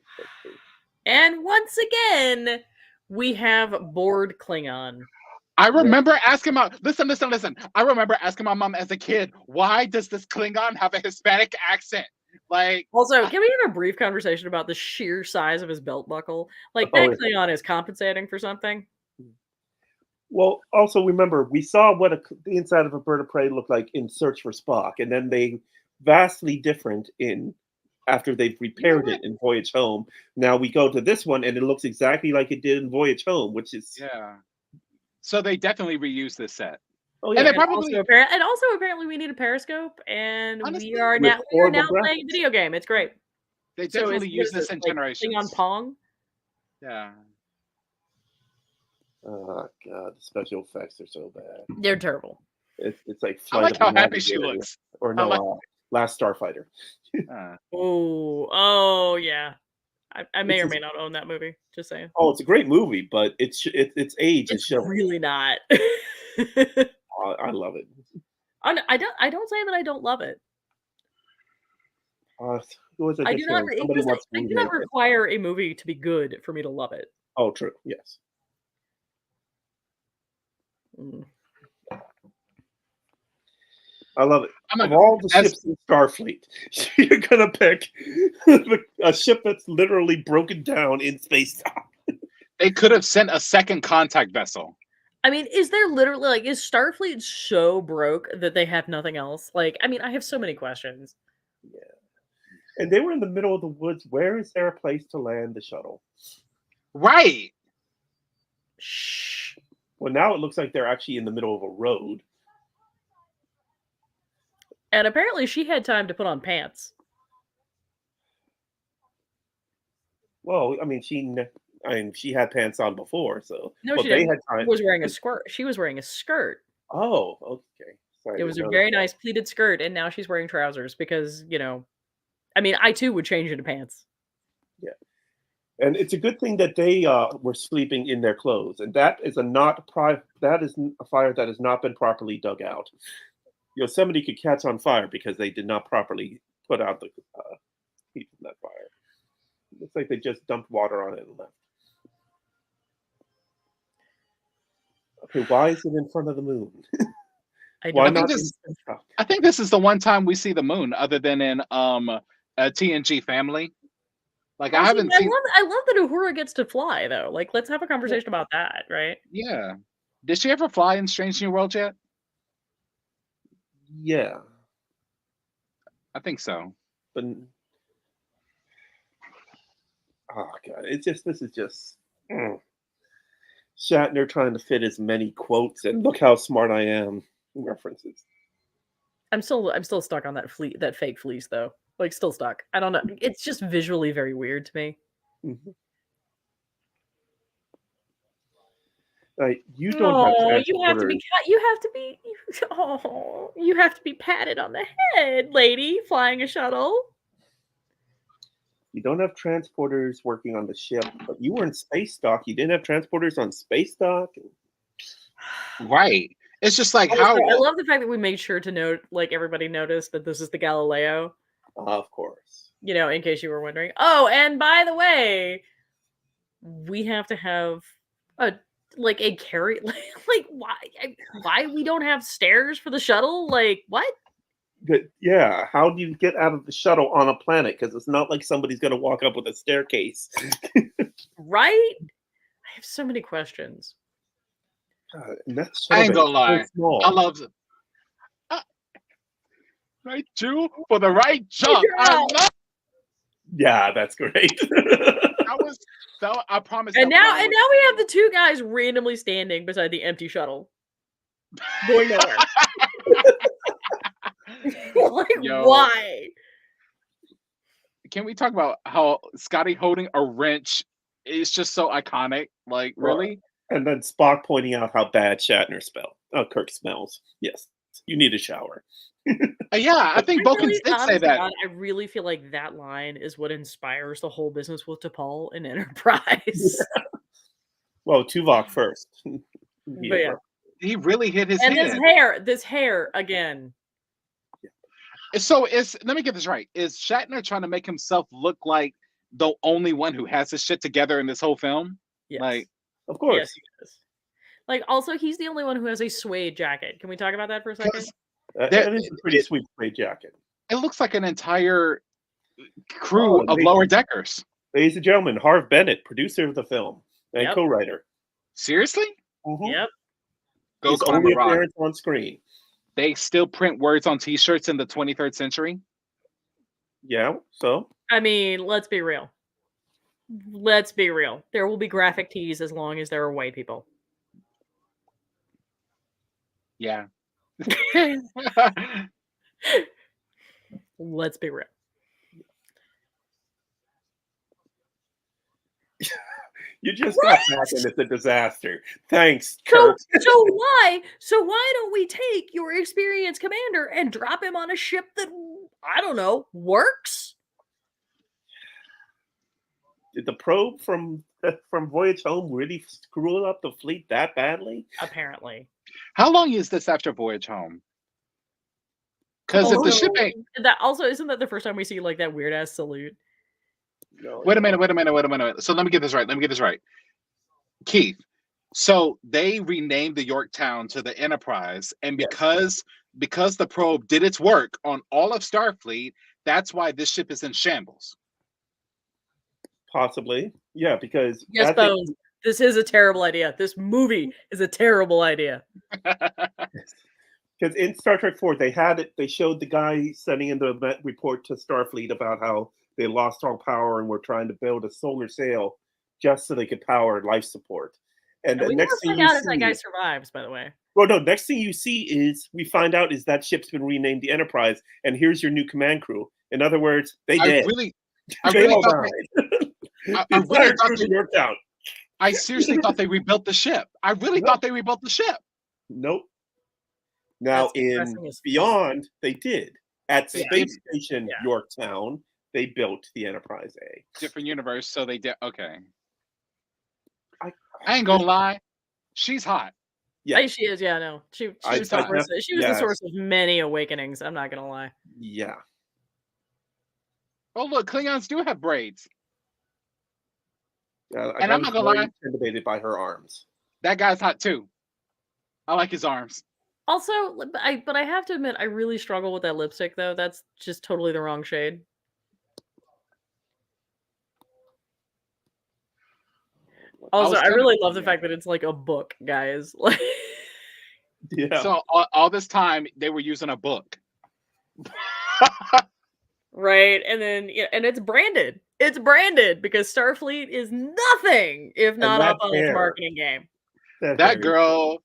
Speaker 2: And once again, we have bored Klingon.
Speaker 1: I remember asking my listen. I remember asking my mom as a kid, why does this Klingon have a Hispanic accent? Like,
Speaker 2: Also, can we have a brief conversation about the sheer size of his belt buckle? Like
Speaker 3: Oh,
Speaker 2: that Klingon is compensating for something.
Speaker 3: Well, also remember, we saw what the inside of a bird of prey looked like in Search for Spock, and then they vastly different in after they've repaired it in Voyage Home. Now we go to this one, and it looks exactly like it did in Voyage Home, which is
Speaker 1: yeah. So they definitely reused this set.
Speaker 3: oh
Speaker 1: And
Speaker 3: yeah,
Speaker 1: they
Speaker 2: And
Speaker 1: probably
Speaker 2: also apparently we need a periscope, and
Speaker 1: Honestly,
Speaker 2: we are
Speaker 3: with
Speaker 2: now
Speaker 3: horrible
Speaker 2: playing a video game. It's great.
Speaker 1: they
Speaker 2: So
Speaker 1: definitely
Speaker 2: what
Speaker 1: use
Speaker 2: is
Speaker 1: this in
Speaker 2: like
Speaker 1: Generations.
Speaker 2: Klingon Pong.
Speaker 1: Yeah.
Speaker 3: oh god, the special effects are so bad.
Speaker 2: They're terrible.
Speaker 3: It's like
Speaker 1: I like
Speaker 3: Flight
Speaker 1: how
Speaker 3: of the
Speaker 1: happy she
Speaker 3: Navigator,
Speaker 1: looks.
Speaker 3: or
Speaker 1: I
Speaker 3: no,
Speaker 1: like-
Speaker 3: Last Starfighter.
Speaker 2: Oh yeah. I may
Speaker 3: It's
Speaker 2: or
Speaker 3: a-
Speaker 2: may not own that movie. Just saying.
Speaker 3: Oh, it's a great movie, but its age is
Speaker 2: It's
Speaker 3: showing.
Speaker 2: really not.
Speaker 3: I love it.
Speaker 2: I don't say that I don't love it.
Speaker 3: Who was it
Speaker 2: I
Speaker 3: just
Speaker 2: do not.
Speaker 3: saying? Somebody wants to
Speaker 2: I do
Speaker 3: remake
Speaker 2: not
Speaker 3: it.
Speaker 2: require a movie to be good for me to love it.
Speaker 3: Oh, true. Yes.
Speaker 2: Mm.
Speaker 3: I love it.
Speaker 1: I'm
Speaker 3: Of
Speaker 1: a-
Speaker 3: all the
Speaker 1: as-
Speaker 3: ships in Starfleet, you're gonna pick a ship that's literally broken down in space time.
Speaker 1: They could have sent a second contact vessel.
Speaker 2: I mean, is there literally like is Starfleet so broke that they have nothing else? Like, I mean, I have so many questions.
Speaker 3: Yeah. And they were in the middle of the woods. Where is there a place to land the shuttle?
Speaker 1: Right.
Speaker 2: Shh.
Speaker 3: Well, now it looks like they're actually in the middle of a road.
Speaker 2: And apparently, she had time to put on pants.
Speaker 3: Well, I mean, she had pants on before, so
Speaker 2: No,
Speaker 3: but
Speaker 2: she
Speaker 3: they
Speaker 2: didn't.
Speaker 3: had time.
Speaker 2: She was wearing a skirt. She was wearing a skirt.
Speaker 3: Oh, okay. Sorry,
Speaker 2: It
Speaker 3: I
Speaker 2: was a
Speaker 3: didn't
Speaker 2: very
Speaker 3: notice
Speaker 2: nice pleated skirt, and now she's wearing trousers because I mean, I too would change into pants.
Speaker 3: that. And it's a good thing that they were sleeping in their clothes, and that is that is a fire that has not been properly dug out. Yosemite could catch on fire because they did not properly put out the heat from that fire. Looks like they just dumped water on it and left. Okay, why is it in front of the moon?
Speaker 2: I
Speaker 3: Why
Speaker 2: don't
Speaker 3: not?
Speaker 1: this-
Speaker 3: in the top?
Speaker 1: I think this is the one time we see the moon, other than in a TNG Family. Like I haven't seen.
Speaker 2: I love that Uhura gets to fly though. Like, let's have a conversation about that, right?
Speaker 1: Yeah. Did she ever fly in Strange New World yet?
Speaker 3: Yeah,
Speaker 1: I think so.
Speaker 3: but oh god, this is just Shatner trying to fit as many quotes and look how smart I am references.
Speaker 2: I'm still stuck on that fake fleece though. Like, still stuck. I don't know. It's just visually very weird to me.
Speaker 3: Mm-hmm. You don't have
Speaker 2: you have to be
Speaker 3: transporters.
Speaker 2: you have to be patted on the head, lady, flying a shuttle.
Speaker 3: You don't have transporters working on the ship, but you were in space dock. You didn't have transporters on space dock.
Speaker 1: Right. It's just like
Speaker 2: Also,
Speaker 1: how.
Speaker 2: I love the fact that we made sure to note, like, everybody noticed that this is the Galileo.
Speaker 3: Of course.
Speaker 2: In case you were wondering. Oh, and by the way, we have to have like a carry, like why we don't have stairs for the shuttle? Like what?
Speaker 3: But yeah, how do you get out of the shuttle on a planet? Because it's not like somebody's going to walk up with a staircase.
Speaker 2: Right? I have so many questions.
Speaker 3: And that
Speaker 1: I ain't
Speaker 3: shuttle
Speaker 1: gonna
Speaker 3: bay
Speaker 1: lie.
Speaker 3: is so small.
Speaker 1: I love it. Right, two for the right jump. I love
Speaker 3: Yeah, that's great.
Speaker 1: that was that. I promise.
Speaker 2: And
Speaker 1: that
Speaker 2: now
Speaker 1: line
Speaker 2: and
Speaker 1: was-
Speaker 2: now we have the two guys randomly standing beside the empty shuttle. Going nowhere. Like
Speaker 1: Yo.
Speaker 2: why?
Speaker 1: Can we talk about how Scotty holding a wrench is just so iconic? Like, really?
Speaker 3: And then Spock pointing out how bad Kirk smells. Yes, you need a shower.
Speaker 1: Yeah, I think Vulcans
Speaker 2: really,
Speaker 1: did say
Speaker 2: honest to
Speaker 1: that.
Speaker 2: God, I really feel like that line is what inspires the whole business with T'Pol and Enterprise.
Speaker 3: Well, Tuvok first.
Speaker 2: But yeah.
Speaker 1: He really hit his
Speaker 2: And
Speaker 1: hand.
Speaker 2: this hair again.
Speaker 1: So let me get this right. Is Shatner trying to make himself look like the only one who has his shit together in this whole film?
Speaker 2: Yes.
Speaker 1: Like,
Speaker 3: Of course.
Speaker 2: Yes, he is. Like, also, he's the only one who has a suede jacket. Can we talk about that for a second?
Speaker 3: That is a pretty sweet suede jacket.
Speaker 1: It looks like an entire crew of lower deckers.
Speaker 3: Ladies and gentlemen, Harv Bennett, producer of the film and
Speaker 2: Yep.
Speaker 3: co-writer.
Speaker 1: Seriously?
Speaker 3: Mhm.
Speaker 2: Yep.
Speaker 1: Go
Speaker 3: His
Speaker 1: climb
Speaker 3: only
Speaker 1: a rock.
Speaker 3: appearance on screen.
Speaker 1: They still print words on T-shirts in the 23rd century.
Speaker 3: Yeah, so
Speaker 2: I mean, let's be real. Let's be real. There will be graphic tees as long as there are white people.
Speaker 1: Yeah.
Speaker 2: Let's be real.
Speaker 3: you just got back and it's a disaster. Thanks,
Speaker 2: So,
Speaker 3: Kirk.
Speaker 2: so why don't we take your experienced commander and drop him on a ship that, I don't know, works?
Speaker 3: Did the probe from Voyage Home really screw up the fleet that badly?
Speaker 2: Apparently.
Speaker 1: How long is this after Voyage Home? Because if the ship ain't...
Speaker 2: That also, isn't that the first time we see like that weird ass salute?
Speaker 3: No,
Speaker 1: Wait a minute. So let me get this right. Keith, so they renamed the Yorktown to the Enterprise, and because the probe did its work on all of Starfleet, that's why this ship is in shambles.
Speaker 3: Possibly. Yeah, because
Speaker 2: Yes, Bones. This is a terrible idea. This movie is a terrible idea.
Speaker 3: Because in Star Trek 4, they showed the guy sending in the report to Starfleet about how they lost all power and were trying to build a solar sail just so they could power life support. And the
Speaker 2: we
Speaker 3: next thing
Speaker 2: never
Speaker 3: you
Speaker 2: find out if
Speaker 3: see,
Speaker 2: that guy survives, by the way.
Speaker 3: well, no, next thing you see is we find out is that ship's been renamed the Enterprise, and here's your new command crew. In other words, they
Speaker 1: I
Speaker 3: did.
Speaker 1: really
Speaker 3: They all
Speaker 1: thought
Speaker 3: died.
Speaker 1: I really thought
Speaker 3: they worked out.
Speaker 1: I seriously thought they rebuilt the ship. I really thought they rebuilt the ship.
Speaker 3: Nope. Now
Speaker 2: That's
Speaker 3: in
Speaker 2: depressing as fuck.
Speaker 3: Beyond, they did. At
Speaker 1: Yeah.
Speaker 3: Space Station
Speaker 2: Yeah.
Speaker 3: Yorktown, they built the Enterprise A.
Speaker 1: Different universe, so they did. Okay.
Speaker 3: I
Speaker 1: I ain't gonna lie. She's hot.
Speaker 3: Yeah.
Speaker 2: Hey, she is, yeah, no. She was,
Speaker 3: I
Speaker 2: the, source, she was the
Speaker 3: yes.
Speaker 2: source of many awakenings, I'm not gonna lie.
Speaker 3: Yeah.
Speaker 1: Oh, look, Klingons do have braids.
Speaker 3: And
Speaker 1: I'm not gonna lie.
Speaker 3: Intimidated by her arms.
Speaker 1: That guy's hot too. I like his arms.
Speaker 2: Also, but I have to admit, I really struggle with that lipstick, though. That's just totally the wrong shade. Also, I really love the fact that it's like a book, guys. Like,
Speaker 3: Yeah.
Speaker 1: So all this time they were using a book.
Speaker 2: right, and then and it's branded. It's branded because Starfleet is nothing if not up on its marketing game.
Speaker 1: That girl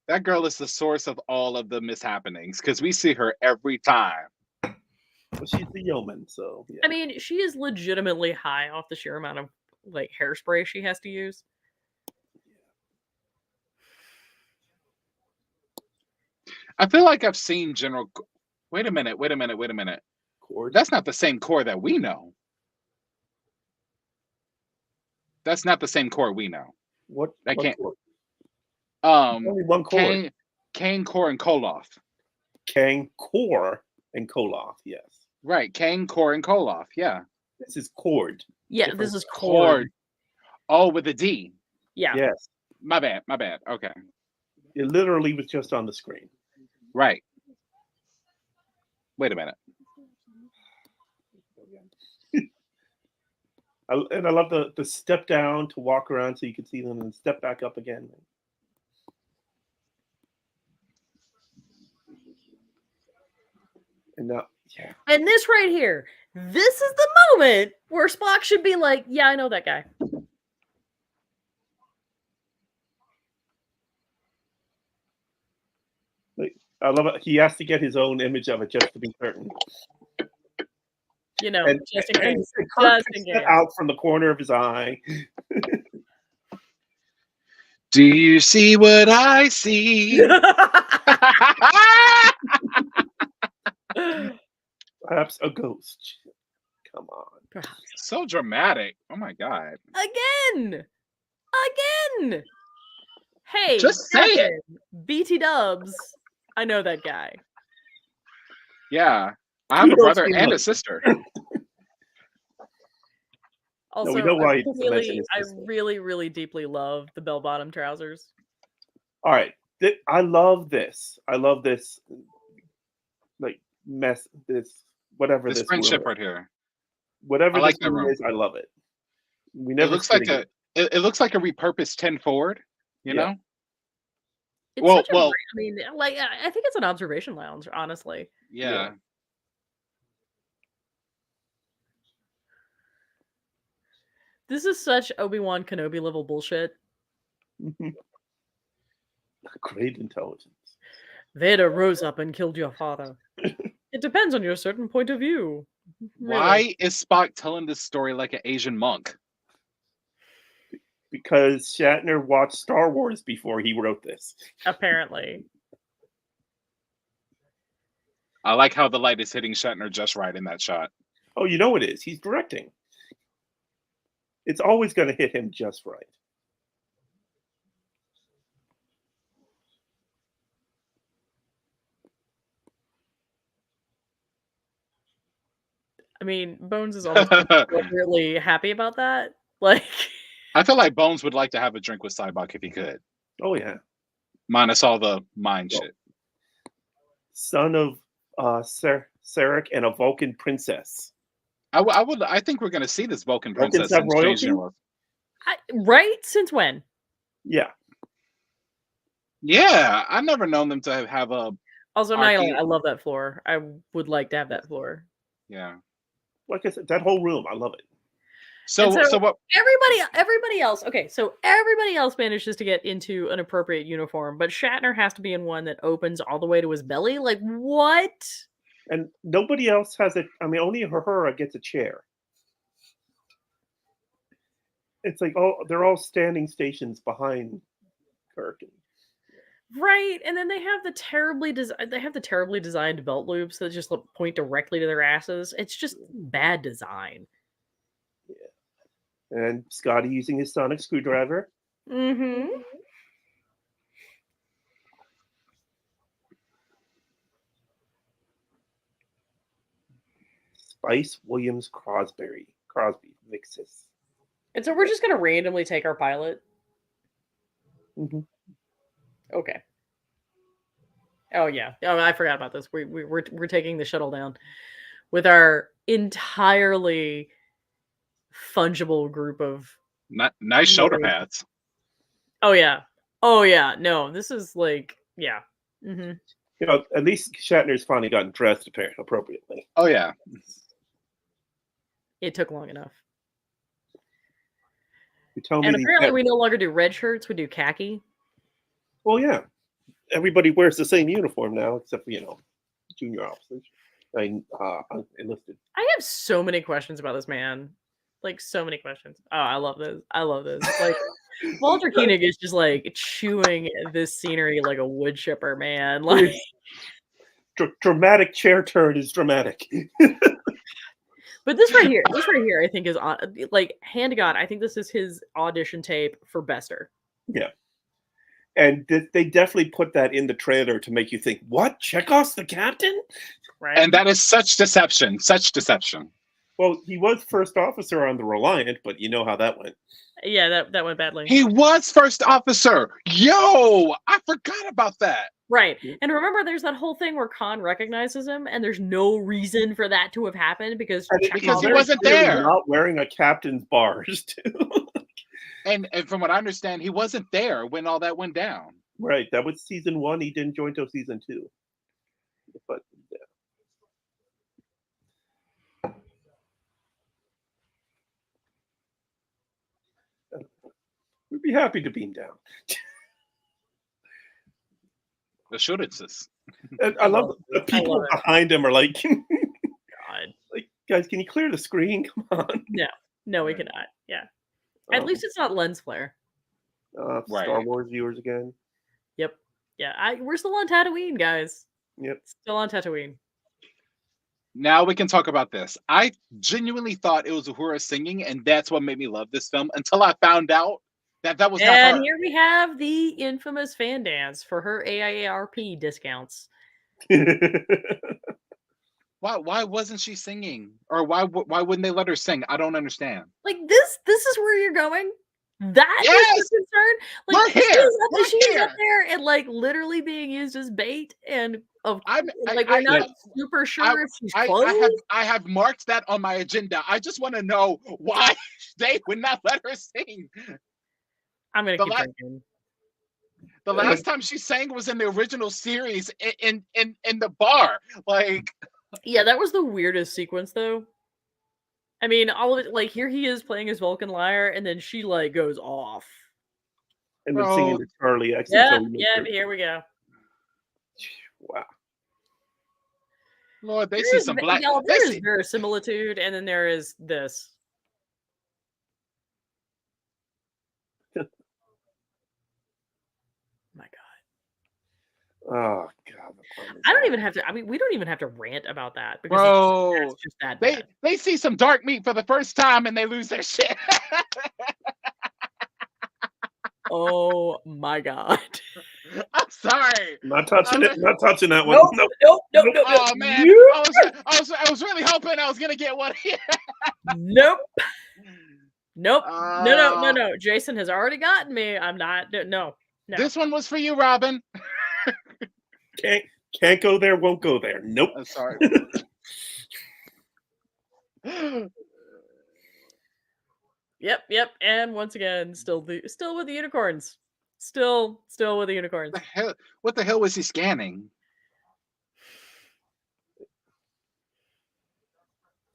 Speaker 1: is the source of all of the mishappenings because we see her every time.
Speaker 3: Well, she's the yeoman, so yeah.
Speaker 2: I mean, she is legitimately high off the sheer amount of like hairspray she has to use.
Speaker 1: I feel like I've seen General. Wait a minute.
Speaker 3: Cord.
Speaker 1: That's not the same core that we know. That's not the same core we know.
Speaker 3: What?
Speaker 1: I
Speaker 3: what
Speaker 1: can't.
Speaker 3: cord?
Speaker 1: Only
Speaker 3: one cord.
Speaker 1: Kane, Core, and Koloth.
Speaker 3: Kang, Core, and Koloth. Yes.
Speaker 1: Right, Kane, Core, and Koloth. Yeah.
Speaker 3: This is Cord.
Speaker 2: Yeah,
Speaker 3: Different
Speaker 2: this is Cord.
Speaker 1: Oh, with a D.
Speaker 2: Yeah.
Speaker 3: Yes.
Speaker 1: My bad. My bad. Okay.
Speaker 3: It literally was just on the screen.
Speaker 1: Right. Wait a minute.
Speaker 3: And I love the step down to walk around so you can see them and step back up again. And now, yeah.
Speaker 2: And this right here, this is the moment where Spock should be like, yeah, I know that guy.
Speaker 3: I love it. He has to get his own image of it just to be certain.
Speaker 2: You know,
Speaker 3: And,
Speaker 2: just in
Speaker 3: and
Speaker 2: case.
Speaker 3: Kirk
Speaker 2: Just in
Speaker 3: puts that
Speaker 2: case.
Speaker 3: out from the corner of his eye.
Speaker 1: Do you see what I see?
Speaker 3: Perhaps a ghost. Come on.
Speaker 2: Perhaps.
Speaker 1: So dramatic. Oh my god.
Speaker 2: Again. Hey,
Speaker 1: Just say it.
Speaker 2: Captain, BT Dubs. I know that guy.
Speaker 1: Yeah. I have a
Speaker 3: Kudos
Speaker 1: brother
Speaker 3: to
Speaker 1: and
Speaker 3: you.
Speaker 1: a sister.
Speaker 2: Also,
Speaker 3: we know why
Speaker 2: I
Speaker 3: he doesn't mention
Speaker 2: really,
Speaker 3: his
Speaker 2: I
Speaker 3: sister.
Speaker 2: really deeply love the bell-bottom trousers.
Speaker 3: All right. I love this. I love this, like, mess, this, whatever
Speaker 1: This
Speaker 3: this
Speaker 1: friendship
Speaker 3: room
Speaker 1: right here.
Speaker 3: Whatever
Speaker 1: I like
Speaker 3: this
Speaker 1: that
Speaker 3: room
Speaker 1: room.
Speaker 3: is, I love it. We
Speaker 1: It
Speaker 3: never
Speaker 1: looks
Speaker 3: see
Speaker 1: like
Speaker 3: again.
Speaker 1: it looks like a repurposed 10 Ford, you
Speaker 3: Yeah.
Speaker 1: know?
Speaker 2: It's
Speaker 1: Well,
Speaker 2: such a
Speaker 1: well,
Speaker 2: great, I mean, like, I think it's an observation lounge, honestly.
Speaker 1: yeah.
Speaker 2: This is such Obi-Wan Kenobi level bullshit.
Speaker 3: Great intelligence.
Speaker 2: Vader rose up and killed your father. It depends on your certain point of view. Really.
Speaker 1: Why is Spock telling this story like an Asian monk?
Speaker 3: Because Shatner watched Star Wars before he wrote this.
Speaker 2: Apparently.
Speaker 1: I like how the light is hitting Shatner just right in that shot.
Speaker 3: Oh, you know it is. He's directing. It's always going to hit him just right.
Speaker 2: I mean, Bones is almost really happy about that. Like,
Speaker 1: I feel like Bones would like to have a drink with Cybok if he could.
Speaker 3: Oh, yeah.
Speaker 1: Minus all the mind
Speaker 3: Well,
Speaker 1: shit.
Speaker 3: Son of Sarek and a Vulcan princess.
Speaker 1: I think we're going to see this Vulcan
Speaker 3: Vulcans
Speaker 1: princess
Speaker 3: have
Speaker 1: in Strange
Speaker 3: royalty?
Speaker 1: New Worlds.
Speaker 2: right? Since when?
Speaker 3: Yeah.
Speaker 1: Yeah, I've never known them to have a.
Speaker 2: Also, I'm not gonna lie,
Speaker 1: Archie-
Speaker 2: I love that floor. I would like to have that floor.
Speaker 1: Yeah.
Speaker 3: Like I said, that whole room, I love it.
Speaker 1: So what?
Speaker 2: Everybody else. Okay, so everybody else manages to get into an appropriate uniform, but Shatner has to be in one that opens all the way to his belly. Like, what?
Speaker 3: And nobody else has it. I mean, only Uhura gets a chair. It's like, oh, they're all standing stations behind Kirk.
Speaker 2: Right, and then they have the terribly designed belt loops that just point directly to their asses. It's just bad design.
Speaker 3: And Scotty using his sonic screwdriver.
Speaker 2: Mm-hmm.
Speaker 3: Spice Williams Crosby mixes.
Speaker 2: And so we're just gonna randomly take our pilot.
Speaker 3: Mm-hmm.
Speaker 2: Okay. Oh yeah. Oh, I forgot about this. We're taking the shuttle down with our entirely fungible group of.
Speaker 1: Nice shoulder
Speaker 2: Literally.
Speaker 1: pads.
Speaker 2: Oh yeah. Oh yeah. No, this is like yeah. Mm-hmm.
Speaker 3: You know, at least Shatner's finally gotten dressed appropriately.
Speaker 1: Oh yeah.
Speaker 2: It took long enough.
Speaker 3: You tell
Speaker 2: And
Speaker 3: me
Speaker 2: apparently we no longer do red shirts, we do khaki.
Speaker 3: Well, yeah. Everybody wears the same uniform now, except for, junior officers. Enlisted.
Speaker 2: I have so many questions about this man. Like, so many questions. Oh, I love this. Like, Walter Koenig is just, like, chewing this scenery like a wood chipper, man. Like,
Speaker 3: Dramatic chair turn is dramatic.
Speaker 2: but this right here, I think is, like, hand to God, I think this is his audition tape for Bester.
Speaker 3: Yeah. And they definitely put that in the trailer to make you think, what? Chekhov's the captain?
Speaker 2: Right.
Speaker 1: And that is such deception. Such deception.
Speaker 3: Well, he was first officer on the Reliant, but you know how that went.
Speaker 2: Yeah, that went badly.
Speaker 1: He was first officer. Yo, I forgot about that.
Speaker 2: Right. And remember, there's that whole thing where Khan recognizes him, and there's no reason for that to have happened because
Speaker 1: Because he
Speaker 3: Very
Speaker 1: wasn't
Speaker 3: clearly
Speaker 1: there.
Speaker 3: Not wearing a captain's bars, too.
Speaker 1: And from what I understand, he wasn't there when all that went down.
Speaker 3: Right, that was season 1. He didn't join till season 2. But yeah. We'd be happy to beam down.
Speaker 1: The assurances.
Speaker 3: And I love the people behind him are like,
Speaker 2: God.
Speaker 3: like, guys, can you clear the screen? Come on.
Speaker 2: No, we cannot. Yeah. At least it's not lens flare.
Speaker 3: Star
Speaker 1: Right.
Speaker 3: Wars viewers again.
Speaker 2: Yep. Yeah, we're still on Tatooine, guys.
Speaker 3: Yep.
Speaker 2: Still on Tatooine.
Speaker 1: Now we can talk about this. I genuinely thought it was Uhura singing, and that's what made me love this film until I found out that was not
Speaker 2: And
Speaker 1: her.
Speaker 2: here we have the infamous fan dance for her AIARP discounts.
Speaker 1: Why wasn't she singing? Or why wouldn't they let her sing? I don't understand.
Speaker 2: Like this is where you're going? That
Speaker 1: Yes!
Speaker 2: is the concern? Like
Speaker 1: We're here!
Speaker 2: she's up there and like literally being used as bait, and we're not super sure if she's close.
Speaker 1: I have marked that on my agenda. I just want to know why they would not let her sing.
Speaker 2: I'm gonna keep drinking.
Speaker 1: The last time she sang was in the original series in the bar. Like,
Speaker 2: yeah, that was the weirdest sequence though. I mean, all of it, like, here he is playing his Vulcan lyre, and then she, like, goes off.
Speaker 3: And then singing the Charlie accent.
Speaker 2: Yeah, here we go.
Speaker 3: Wow.
Speaker 1: Lord, they see some black...
Speaker 2: There is verisimilitude, and then there is this. My God.
Speaker 3: Oh, God.
Speaker 2: I don't even have to, I mean, we don't even have to rant about that. Because it's just that
Speaker 1: bad. They see some dark meat for the first time, and they lose their shit.
Speaker 2: Oh, my God.
Speaker 1: I'm sorry.
Speaker 3: Not touching it. Not touching that one.
Speaker 2: Nope.
Speaker 1: Oh, man. I was really hoping I was going to get one here.
Speaker 2: Nope. No. Jason has already gotten me. I'm not. No.
Speaker 1: This one was for you, Robin.
Speaker 3: Can't go there, won't go there. Nope.
Speaker 1: I'm sorry.
Speaker 2: Yep. And once again, still with the unicorns. Still with the unicorns.
Speaker 1: What the hell was he scanning?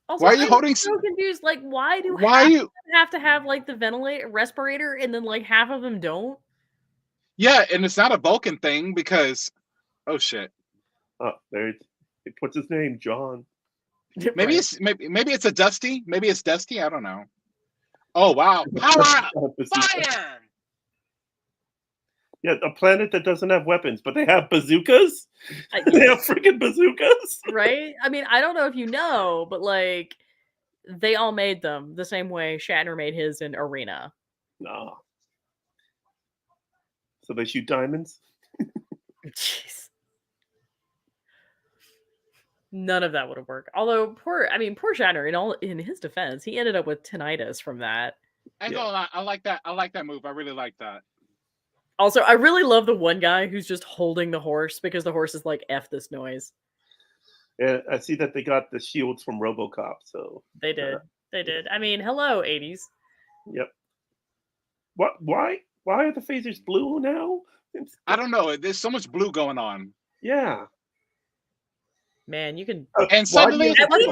Speaker 2: Also,
Speaker 1: why are you holding?
Speaker 2: So confused. Like, why do you have to have like the ventilator respirator, and then like half of them don't?
Speaker 1: Yeah, and it's not a Vulcan thing because, oh shit.
Speaker 3: Oh, there it puts his name, John.
Speaker 1: Maybe it's a Dusty. Maybe it's Dusty. I don't know. Oh wow! Power up! Fire!
Speaker 3: Yeah, a planet that doesn't have weapons, but they have bazookas. They have freaking bazookas,
Speaker 2: right? I mean, I don't know if you know, but like, they all made them the same way Shatner made his in Arena.
Speaker 3: No. So they shoot diamonds.
Speaker 2: Jeez. None of that would have worked. Although poor Shatner, in his defense, he ended up with tinnitus from that.
Speaker 1: I like that. I like that move. I really like that.
Speaker 2: Also, I really love the one guy who's just holding the horse because the horse is like, F this noise.
Speaker 3: Yeah, I see that they got the shields from RoboCop, so
Speaker 2: they did. They did. I mean, hello, 80s.
Speaker 3: Yep. What? Why are the phasers blue now?
Speaker 1: I don't know. There's so much blue going on.
Speaker 3: Yeah.
Speaker 2: Man, you can.
Speaker 1: And suddenly,
Speaker 2: a horse.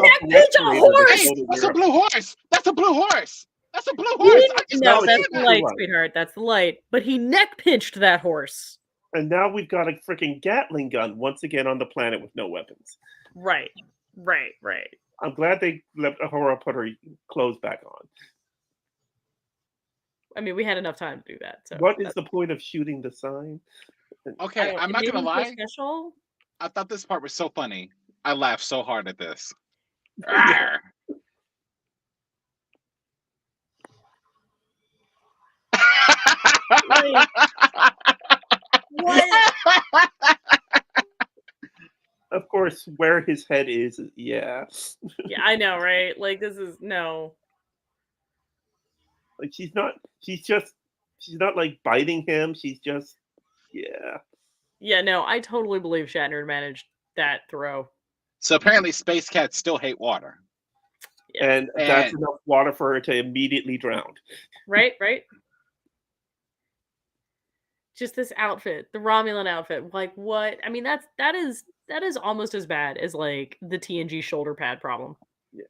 Speaker 1: Hey, that's a blue horse. That's a blue horse. That's a blue horse.
Speaker 2: No, that's the light, sweetheart. That's the light. But he neck pinched that horse.
Speaker 3: And now we've got a freaking Gatling gun once again on the planet with no weapons.
Speaker 2: Right.
Speaker 3: I'm glad they let Ahura put her clothes back on.
Speaker 2: I mean, we had enough time to do that. So
Speaker 3: what is the point of shooting the sign?
Speaker 1: Okay, I'm not gonna lie. I thought this part was so funny. I laughed so hard at this.
Speaker 2: What?
Speaker 3: Of course. course, where his head is, yeah.
Speaker 2: Yeah, I know, right? Like, this is no.
Speaker 3: Like she's not like biting him. She's just yeah.
Speaker 2: Yeah, no, I totally believe Shatner managed that throw.
Speaker 1: So apparently, space cats still hate water.
Speaker 2: Yeah.
Speaker 3: And that's enough water for her to immediately drown.
Speaker 2: Right, right. Just this outfit, the Romulan outfit. Like what? I mean, that is almost as bad as like the TNG shoulder pad problem.
Speaker 3: Yeah.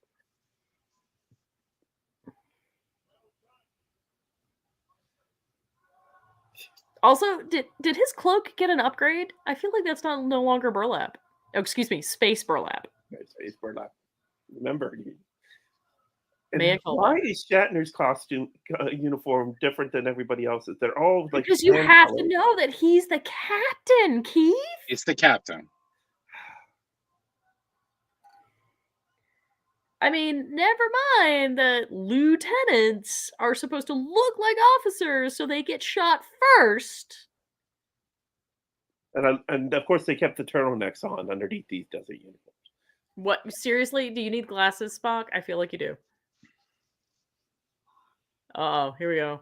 Speaker 2: Also, did his cloak get an upgrade? I feel like that's not no longer burlap. Oh, excuse me, space burlap.
Speaker 3: Space burlap. Remember.
Speaker 2: Mea
Speaker 3: And
Speaker 2: culpa.
Speaker 3: why is Shatner's costume uniform different than everybody else's? They're all like
Speaker 2: Because you
Speaker 3: tan
Speaker 2: have
Speaker 3: colors.
Speaker 2: to know that he's the captain, Keith.
Speaker 1: It's the captain.
Speaker 2: I mean, never mind that lieutenants are supposed to look like officers, so they get shot first.
Speaker 3: And of course they kept the turtlenecks on underneath these desert uniforms.
Speaker 2: What? Seriously? Do you need glasses, Spock? I feel like you do. Uh-oh, here we go.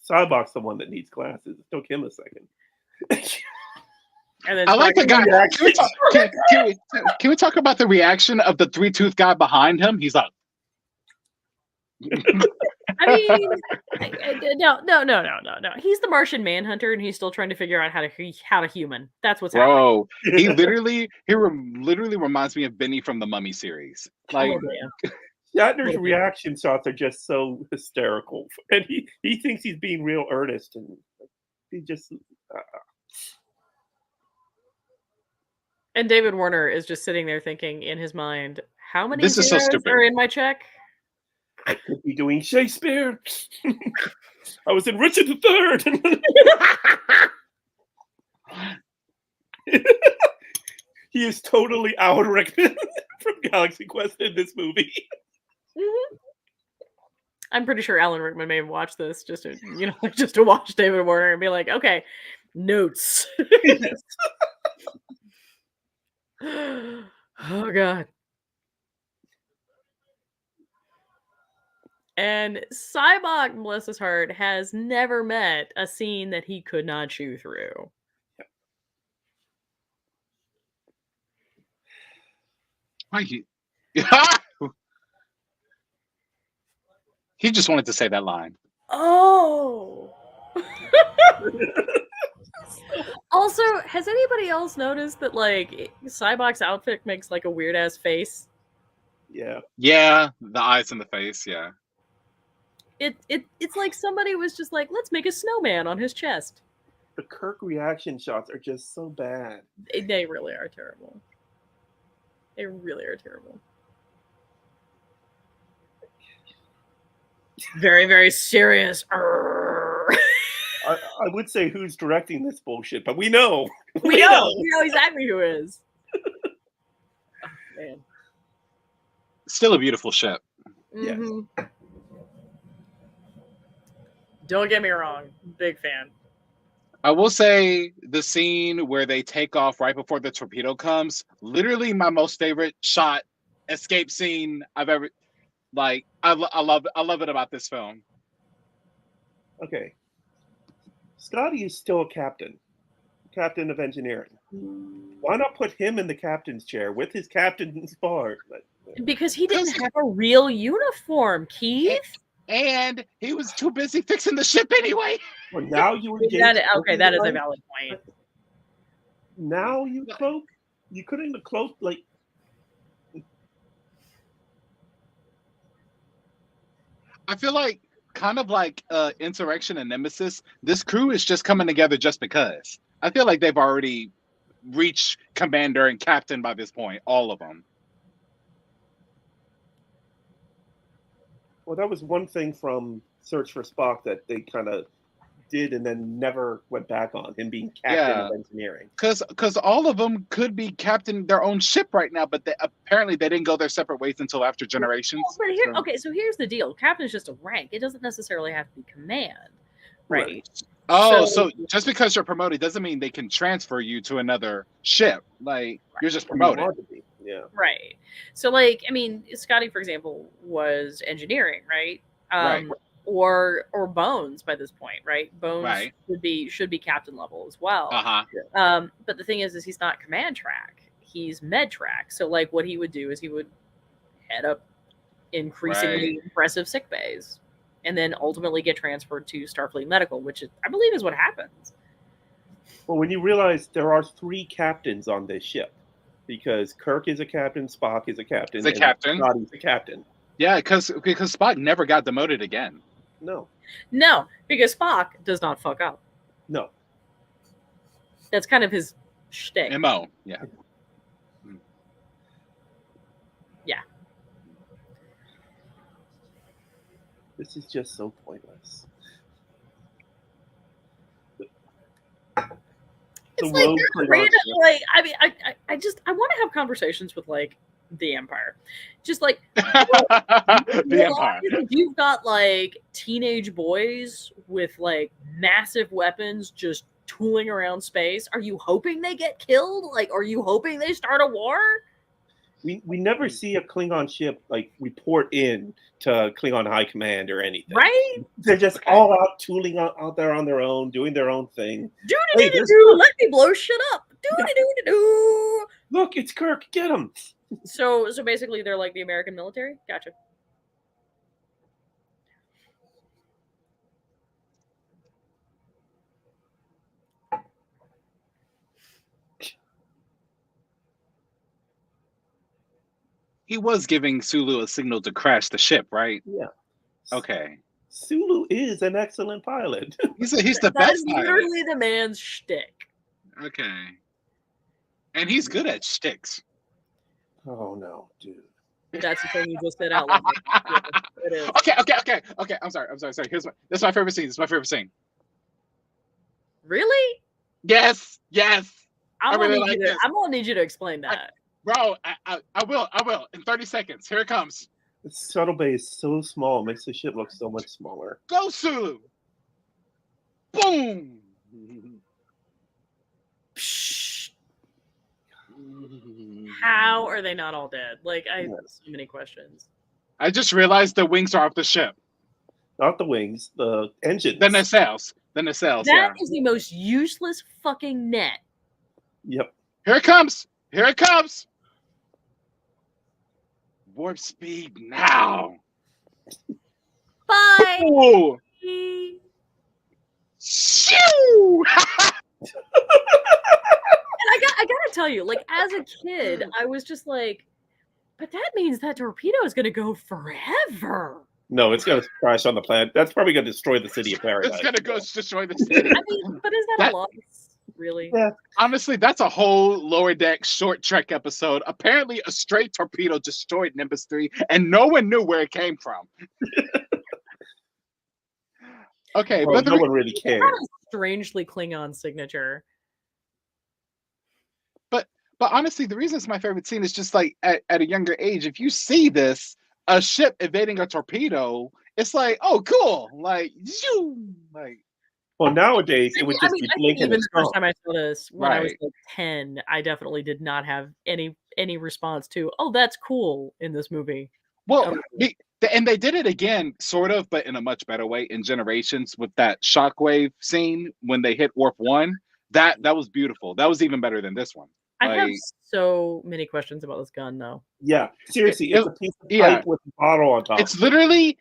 Speaker 3: Cybok's the one that needs glasses. It took him a second.
Speaker 2: And then
Speaker 1: I like the guy.
Speaker 3: Reaction.
Speaker 1: Can we talk about the reaction of the 3-tooth guy behind him? He's like,
Speaker 2: I mean, no. He's the Martian Manhunter, and he's still trying to figure out how to human. That's what's happening.
Speaker 1: bro, he literally reminds me of Benny from the Mummy series. Like,
Speaker 2: Oh,
Speaker 3: Shatner's reaction shots are just so hysterical, and he thinks he's being real earnest, and he just.
Speaker 2: And David Warner is just sitting there thinking in his mind, "How many
Speaker 1: This is so
Speaker 2: zeros
Speaker 1: stupid.
Speaker 2: are in my check?"
Speaker 3: I could be doing Shakespeare. I was in Richard III. He is totally Alan Rickman from Galaxy Quest in this movie.
Speaker 2: Mm-hmm. I'm pretty sure Alan Rickman may have watched this just to watch David Warner and be like, "Okay, notes." Oh God. And Cybok, bless his heart, has never met a scene that he could not chew through.
Speaker 1: he just wanted to say that line.
Speaker 2: Oh. Also, has anybody else noticed that like Cybok's outfit makes like a weird ass face?
Speaker 3: Yeah.
Speaker 1: Yeah, the eyes in the face. Yeah.
Speaker 2: It's like somebody was just like, let's make a snowman on his chest.
Speaker 3: The Kirk reaction shots are just so bad.
Speaker 2: They really are terrible. They really are terrible. Very, very serious.
Speaker 3: I would say who's directing this bullshit, but we know.
Speaker 2: We know exactly who is. Oh, man.
Speaker 1: Still a beautiful ship.
Speaker 3: Yes.
Speaker 2: Mm-hmm. Don't get me wrong, big fan.
Speaker 1: I will say the scene where they take off right before the torpedo comes, literally my most favorite shot escape scene I've ever like. I love it about this film.
Speaker 3: Okay. Scotty is still a captain of engineering. Why not put him in the captain's chair with his captain's bar?
Speaker 2: Because he didn't have a real uniform, Keith.
Speaker 3: And
Speaker 1: he was too busy fixing the ship anyway.
Speaker 3: Well, now you engage.
Speaker 2: That is a valid point.
Speaker 3: Now you cloak. You couldn't have cloaked like.
Speaker 1: I feel like kind of like Insurrection and Nemesis. This crew is just coming together just because. I feel like they've already reached commander and captain by this point, all of them.
Speaker 3: Well, that was one thing from Search for Spock that they kind of did and then never went back on, him being captain of engineering.
Speaker 1: Because all of them could be captain their own ship right now, but apparently they didn't go their separate ways until after Generations.
Speaker 2: But so here's the deal. Captain is just a rank. It doesn't necessarily have to be command, right?
Speaker 1: Oh,
Speaker 2: So
Speaker 1: so just because you're promoted doesn't mean they can transfer you to another ship. Like you're just
Speaker 3: Or you
Speaker 1: promoted.
Speaker 3: want to be. Yeah.
Speaker 2: right. So like, I mean, Scotty, for example, was engineering, right?
Speaker 1: Right.
Speaker 2: Or Bones by this point, right? Bones
Speaker 1: Right.
Speaker 2: should be captain level as well.
Speaker 1: Uh-huh.
Speaker 2: But the thing is he's not command track. He's med track. So like, what he would do is he would head up increasingly
Speaker 1: Right.
Speaker 2: impressive sick bays, and then ultimately get transferred to Starfleet Medical, which is, I believe is what happens.
Speaker 3: Well, when you realize there are 3 captains on this ship, because Kirk is a captain, Spock is a captain,
Speaker 1: He's a
Speaker 3: and
Speaker 1: captain.
Speaker 3: Scotty's a captain.
Speaker 1: Yeah, because Spock never got demoted again.
Speaker 3: No.
Speaker 2: No, because Spock does not fuck up.
Speaker 3: No.
Speaker 2: That's kind of his shtick.
Speaker 1: MO. Yeah.
Speaker 2: Yeah.
Speaker 3: This is just so pointless.
Speaker 2: It's like random, like, I mean, I want to have conversations with like the Empire, just like
Speaker 1: The Empire.
Speaker 2: you've got like teenage boys with like massive weapons just tooling around space. Are you hoping they get killed? Like, are you hoping they start a war?
Speaker 3: We never see a Klingon ship like report in to Klingon High Command or anything.
Speaker 2: Right?
Speaker 3: They're just all out tooling out there on their own, doing their own thing.
Speaker 2: Let me blow shit up. Do.
Speaker 3: Look, it's Kirk. Get him.
Speaker 2: So basically, they're like the American military. Gotcha.
Speaker 1: He was giving Sulu a signal to crash the ship, right?
Speaker 3: Yeah.
Speaker 1: Okay.
Speaker 3: Sulu is an excellent pilot.
Speaker 1: He's the
Speaker 2: That
Speaker 1: best
Speaker 2: is
Speaker 1: pilot.
Speaker 2: literally the man's shtick.
Speaker 1: Okay. And he's good at shticks.
Speaker 3: Oh no, dude.
Speaker 2: That's the thing you just said out loud. Yeah, it is.
Speaker 1: Okay. I'm sorry. This is my favorite scene.
Speaker 2: Really?
Speaker 1: Yes.
Speaker 2: I'm
Speaker 1: really
Speaker 2: gonna
Speaker 1: like this.
Speaker 2: need you to explain that.
Speaker 1: Bro, I will. In 30 seconds. Here it comes.
Speaker 3: The shuttle bay is so small, it makes the ship look so much smaller.
Speaker 1: Go, Sulu. Boom.
Speaker 2: Psh. How are they not all dead? Like, I have so many questions.
Speaker 1: I just realized the wings are off the ship.
Speaker 3: Not the wings, the engines.
Speaker 1: The nacelles.
Speaker 2: That is the most useless fucking net.
Speaker 3: Yep.
Speaker 1: Here it comes. Warp speed now.
Speaker 2: Bye.
Speaker 1: Ooh. Shoo!
Speaker 2: And I gotta tell you, like, as a kid, I was just like, but that means that torpedo is gonna go forever.
Speaker 3: No, it's going to crash on the planet. That's probably going to destroy the city of Paradise.
Speaker 1: It's gonna go destroy the city.
Speaker 2: I mean, but is that a loss? Really?
Speaker 3: Yeah.
Speaker 1: Honestly, that's a whole Lower Deck short trek episode. Apparently, a stray torpedo destroyed Nimbus 3, and no one knew where it came from. Okay,
Speaker 3: Well,
Speaker 1: but
Speaker 3: no one really cared.
Speaker 2: That is strangely Klingon signature.
Speaker 1: But honestly, the reason it's my favorite scene is just like at a younger age, if you see this, a ship evading a torpedo, it's like, oh, cool. Like, zoom. Like,
Speaker 3: Well, nowadays it would just be
Speaker 2: I think
Speaker 3: blinking
Speaker 2: even
Speaker 3: and
Speaker 2: the first
Speaker 3: strong.
Speaker 2: time I saw this when I was
Speaker 1: Right.
Speaker 2: like 10, I definitely did not have any response to, oh, that's cool in this movie.
Speaker 1: well, and they did it again, sort of, but in a much better way in Generations with that shockwave scene when they hit Warp 1. That was beautiful. That was even better than this one.
Speaker 2: I have
Speaker 1: Like,
Speaker 2: so many questions about this gun, though.
Speaker 3: Yeah, seriously, it's a piece of
Speaker 1: yeah.
Speaker 3: pipe with a bottle on top.
Speaker 1: it's literally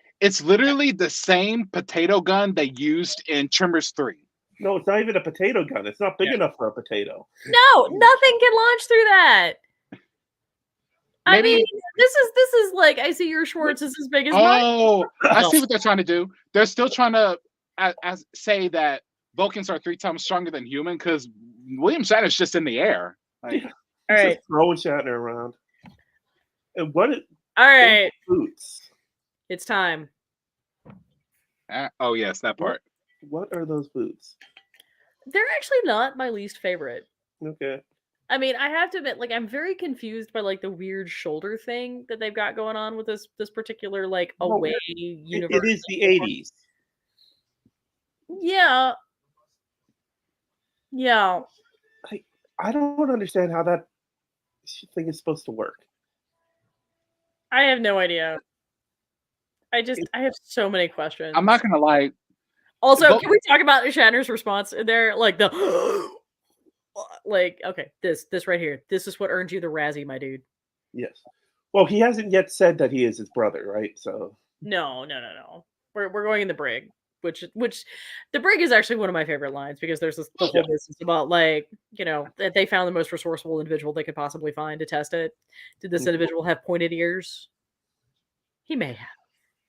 Speaker 1: the same potato gun they used in Tremors 3.
Speaker 3: No, it's not even a potato gun. It's not big
Speaker 1: Yeah.
Speaker 3: enough for a potato.
Speaker 2: No, nothing can launch through that. I
Speaker 1: Maybe-
Speaker 2: mean, this is like, I see your Schwartz is as big as mine.
Speaker 1: Oh, I see what they're trying to do. They're still trying to say that Vulcans are 3 times stronger than human because William Shatner's just in the air. Like,
Speaker 3: All
Speaker 2: All right.
Speaker 3: Just throwing Shatner around. And what?
Speaker 2: All right.
Speaker 3: Boots.
Speaker 2: It's time.
Speaker 1: oh yes, that part.
Speaker 3: What are those boots?
Speaker 2: They're actually not my least favorite.
Speaker 3: Okay.
Speaker 2: I mean, I have to admit, like, I'm very confused by like the weird shoulder thing that they've got going on with this particular like
Speaker 3: Well,
Speaker 2: away
Speaker 3: It
Speaker 2: universe.
Speaker 3: is the 80s.
Speaker 2: Yeah, Yeah.
Speaker 3: I don't understand how that thing is supposed to work.
Speaker 2: I have no idea. I have so many questions.
Speaker 1: I'm not gonna lie.
Speaker 2: Also,
Speaker 1: But-
Speaker 2: can we talk about Shatner's response there? Like the like, okay, this right here. This is what earned you the Razzie, my dude.
Speaker 3: Yes. Well, he hasn't yet said that he is his brother, right? So
Speaker 2: No. We're going in the brig, which the brig is actually one of my favorite lines because there's the whole business about like, you know, that they found the most resourceful individual they could possibly find to test it. Did this individual have pointed ears? He may have.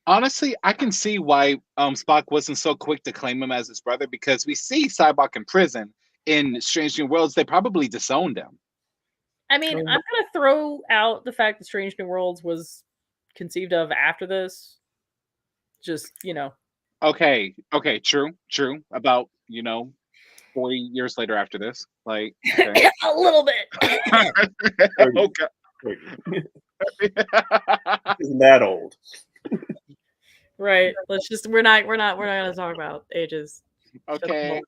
Speaker 1: Honestly, I can see why Spock wasn't so quick to claim him as his brother, because we see Cybok in prison in Strange New Worlds. They probably disowned him.
Speaker 2: I mean, I'm gonna throw out the fact that Strange New Worlds was conceived of after this. Just, you know.
Speaker 1: Okay, true. About 40 years later after this, like okay.
Speaker 2: A little bit.
Speaker 1: Okay.
Speaker 3: isn't that old?
Speaker 2: Right. Let's just we're not gonna talk about ages.
Speaker 1: Okay.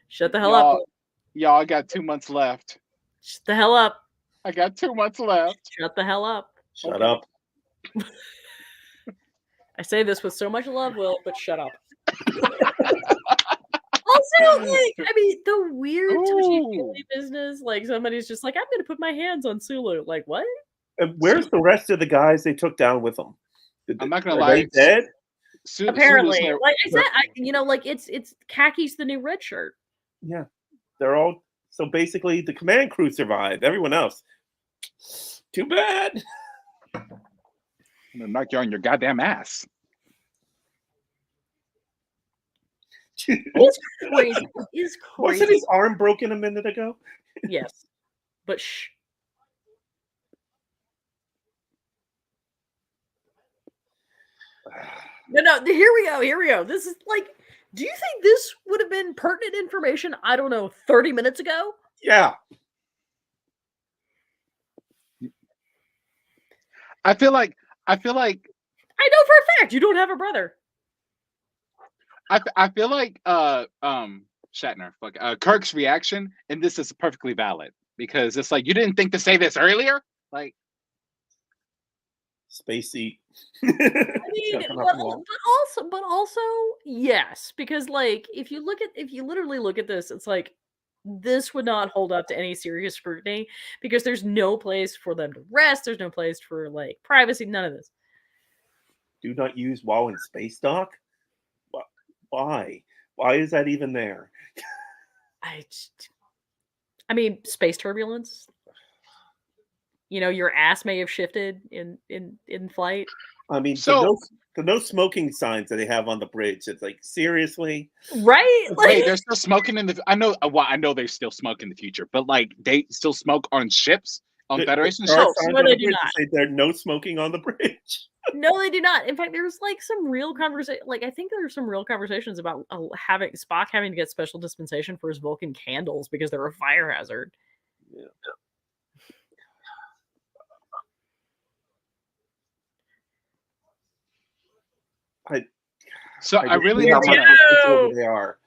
Speaker 2: Shut the hell up.
Speaker 1: Y'all, I got 2 months left.
Speaker 2: Shut the hell up.
Speaker 1: I got 2 months left.
Speaker 2: Shut the hell up.
Speaker 3: Shut up.
Speaker 2: I say this with so much love, Will, but shut up. Also, like, I mean, the weird touchy-feely business, like somebody's just like, I'm gonna put my hands on Sulu. Like, what?
Speaker 3: And where's the rest of the guys they took down with them?
Speaker 1: I'm not gonna
Speaker 3: Are
Speaker 1: lie.
Speaker 3: they dead?
Speaker 2: Apparently, like I said, like it's khakis the new red shirt.
Speaker 3: Yeah, they're all. So basically, the command crew survived. Everyone else, too bad.
Speaker 1: I'm gonna knock you on your goddamn ass.
Speaker 2: It's crazy. It's crazy.
Speaker 3: Wasn't his arm broken a minute ago?
Speaker 2: Yes, but shh. No. Here we go. This is like, do you think this would have been pertinent information? I don't know, 30 minutes ago?
Speaker 3: Yeah.
Speaker 1: I feel like
Speaker 2: I know for a fact you don't have a brother.
Speaker 1: I feel like Shatner, Kirk's reaction, and this is perfectly valid, because it's like, you didn't think to say this earlier, like
Speaker 3: Spacey.
Speaker 2: I mean, but also, yes, because like if you literally look at this, it's like this would not hold up to any serious scrutiny because there's no place for them to rest. There's no place for like privacy. None of this.
Speaker 3: Do not use while in space dock. Why? Why is that even there?
Speaker 2: I mean, space turbulence. You know, your ass may have shifted in flight.
Speaker 3: I mean,
Speaker 1: so
Speaker 3: the no smoking signs that they have on the bridge. It's like, seriously,
Speaker 2: right? Like,
Speaker 1: wait, they're still smoking in the. I know they still smoke in the future, but like they still smoke on ships, on Federation ships.
Speaker 2: No, they do not.
Speaker 3: There's no smoking on the bridge.
Speaker 2: No, they do not. In fact, there's like some real conversation. Like, I think there's some real conversations about having Spock having to get special dispensation for his Vulcan candles because they're a fire hazard.
Speaker 3: Yeah.
Speaker 1: I really
Speaker 3: how
Speaker 1: don't
Speaker 3: much they are.